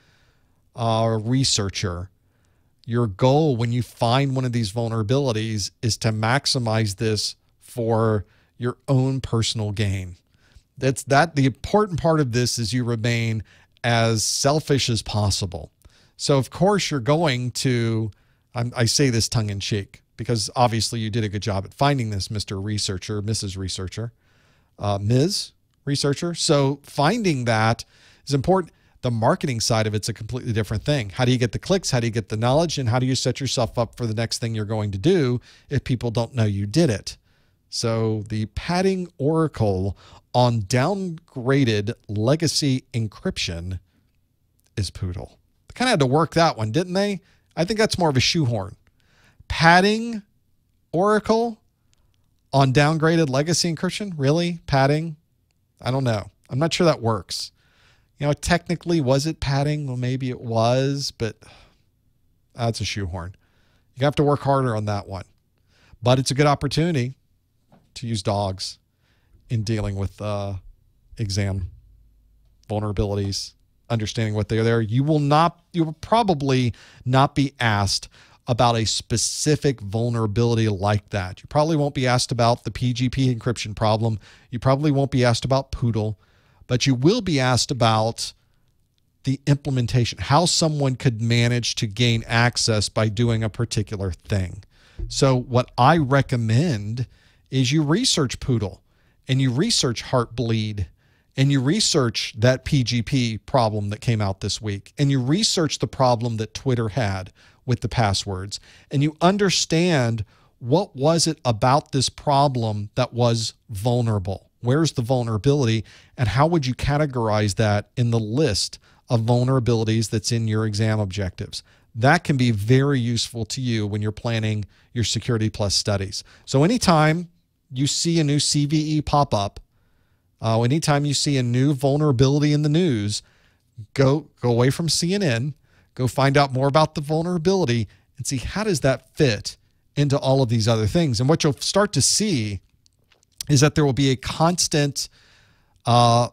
researcher, your goal when you find one of these vulnerabilities is to maximize this for your own personal gain. The important part of this is you remain as selfish as possible. So of course you're going to, I say this tongue in cheek because obviously you did a good job at finding this, Mr. Researcher, Mrs. Researcher, Ms. Researcher. So finding that is important. The marketing side of it's a completely different thing. How do you get the clicks? How do you get the knowledge? And how do you set yourself up for the next thing you're going to do if people don't know you did it? So the padding oracle on downgraded legacy encryption is Poodle. They kind of had to work that one, didn't they? I think that's more of a shoehorn. Padding oracle on downgraded legacy encryption? Really? Padding? I don't know. I'm not sure that works. You know, technically, was it padding? Well, maybe it was, but that's a shoehorn. You have to work harder on that one. But it's a good opportunity to use dogs in dealing with exam vulnerabilities, understanding what they're there. You will probably not be asked about a specific vulnerability like that. You probably won't be asked about the PGP encryption problem. You probably won't be asked about Poodle, but you will be asked about the implementation, how someone could manage to gain access by doing a particular thing. So what I recommend is you research Poodle and you research Heartbleed and you research that PGP problem that came out this week and you research the problem that Twitter had with the passwords and you understand what was it about this problem that was vulnerable. Where's the vulnerability and how would you categorize that in the list of vulnerabilities that's in your exam objectives? That can be very useful to you when you're planning your Security Plus studies. So anytime you see a new CVE pop up, anytime you see a new vulnerability in the news, go away from CNN, go find out more about the vulnerability and see how does that fit into all of these other things. And what you'll start to see is that there will be a constant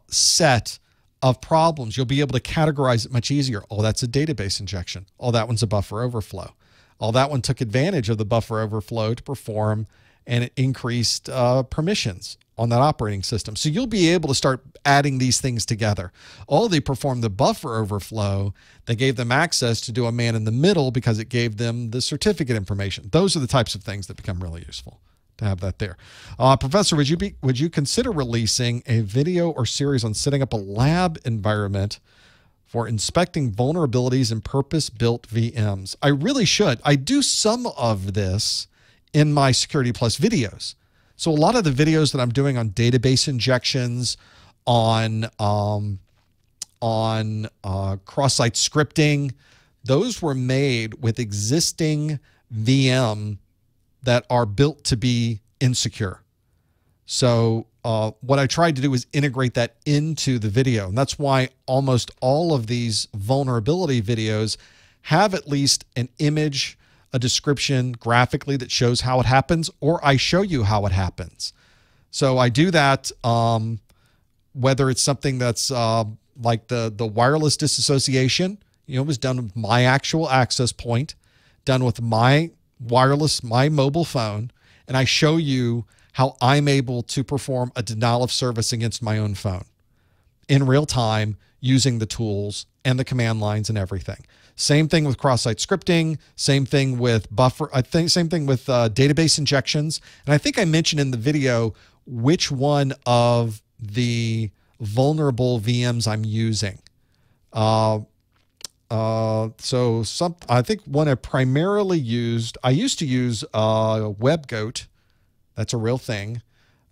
set of problems. You'll be able to categorize it much easier. Oh, that's a database injection. Oh, that one's a buffer overflow. Oh, that one took advantage of the buffer overflow to perform and it increased permissions on that operating system. So you'll be able to start adding these things together. Oh, they performed the buffer overflow. They gave them access to do a man in the middle because it gave them the certificate information. Those are the types of things that become really useful to have that there. Professor, would you consider releasing a video or series on setting up a lab environment for inspecting vulnerabilities in purpose-built VMs? I really should. I do some of this in my Security Plus videos. So a lot of the videos that I'm doing on database injections, on cross-site scripting, those were made with existing VM that are built to be insecure. So what I tried to do is integrate that into the video. And that's why almost all of these vulnerability videos have at least an image, a description graphically that shows how it happens, or I show you how it happens. So I do that whether it's something that's like the wireless disassociation, you know, was done with my actual access point, done with my wireless, my mobile phone, and I show you how I'm able to perform a denial of service against my own phone in real time using the tools and the command lines and everything. Same thing with cross-site scripting, same thing with buffer, same thing with database injections. And I think I mentioned in the video which one of the vulnerable VMs I'm using. I think one I primarily used, I used to use WebGoat, that's a real thing,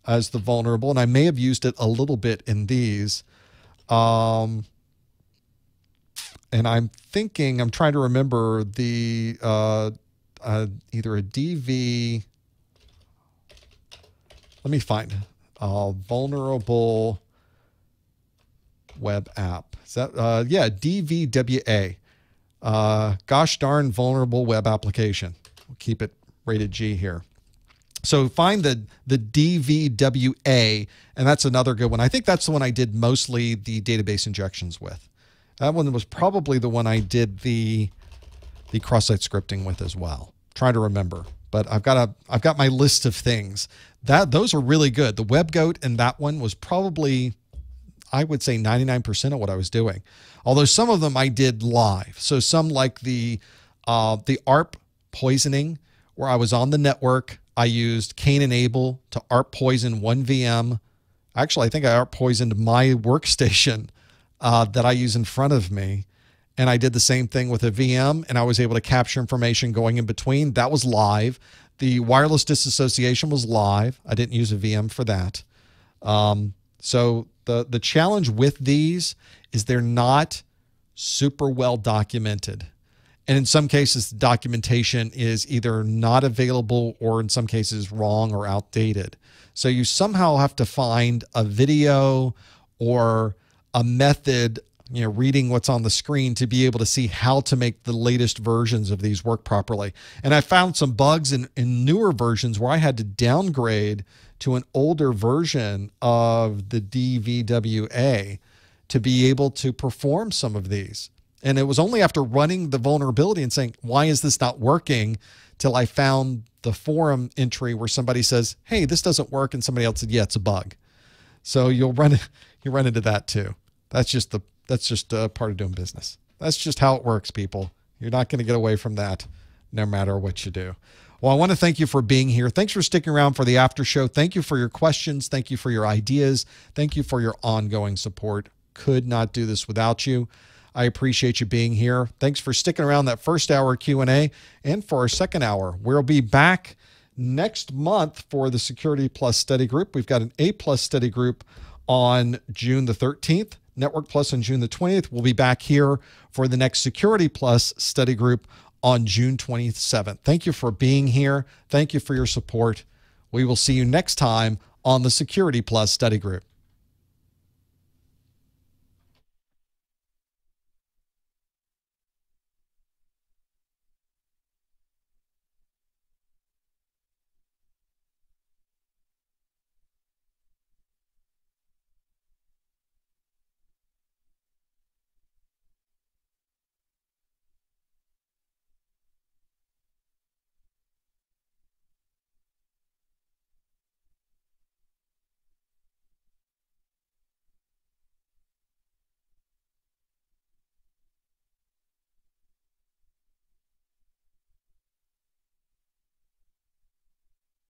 as the vulnerable, and I may have used it a little bit in these. And I'm trying to remember the either a DV, let me find vulnerable web app. Is that, yeah, DVWA. Gosh darn vulnerable web application. We'll keep it rated G here. So find the DVWA, and that's another good one. I think that's the one I did mostly the database injections with. That one was probably the one I did the cross-site scripting with as well. Try to remember, but I've got my list of things. Those are really good. The WebGoat and that one was probably, I would say, 99% of what I was doing. Although some of them I did live. So some like the ARP poisoning, where I was on the network. I used Cain and Abel to ARP poison one VM. Actually, I think I ARP poisoned my workstation that I use in front of me. And I did the same thing with a VM, and I was able to capture information going in between. That was live. The wireless disassociation was live. I didn't use a VM for that. So the challenge with these is they're not super well documented. And in some cases, the documentation is either not available or in some cases wrong or outdated. So you somehow have to find a video or a method, you know, reading what's on the screen to be able to see how to make the latest versions of these work properly. And I found some bugs in newer versions where I had to downgrade to an older version of the DVWA to be able to perform some of these. And it was only after running the vulnerability and saying, why is this not working, till I found the forum entry where somebody says, hey, this doesn't work. And somebody else said, yeah, it's a bug. So you run into that too. That's just part of doing business. That's just how it works, people. You're not going to get away from that no matter what you do. Well, I want to thank you for being here. Thanks for sticking around for the after show. Thank you for your questions. Thank you for your ideas. Thank you for your ongoing support. Could not do this without you. I appreciate you being here. Thanks for sticking around that first hour Q&A and for our second hour. We'll be back next month for the Security Plus study group. We've got an A+ study group on June the 13th, Network Plus on June the 20th. We'll be back here for the next Security Plus study group on June 27th. Thank you for being here. Thank you for your support. We will see you next time on the Security Plus study group.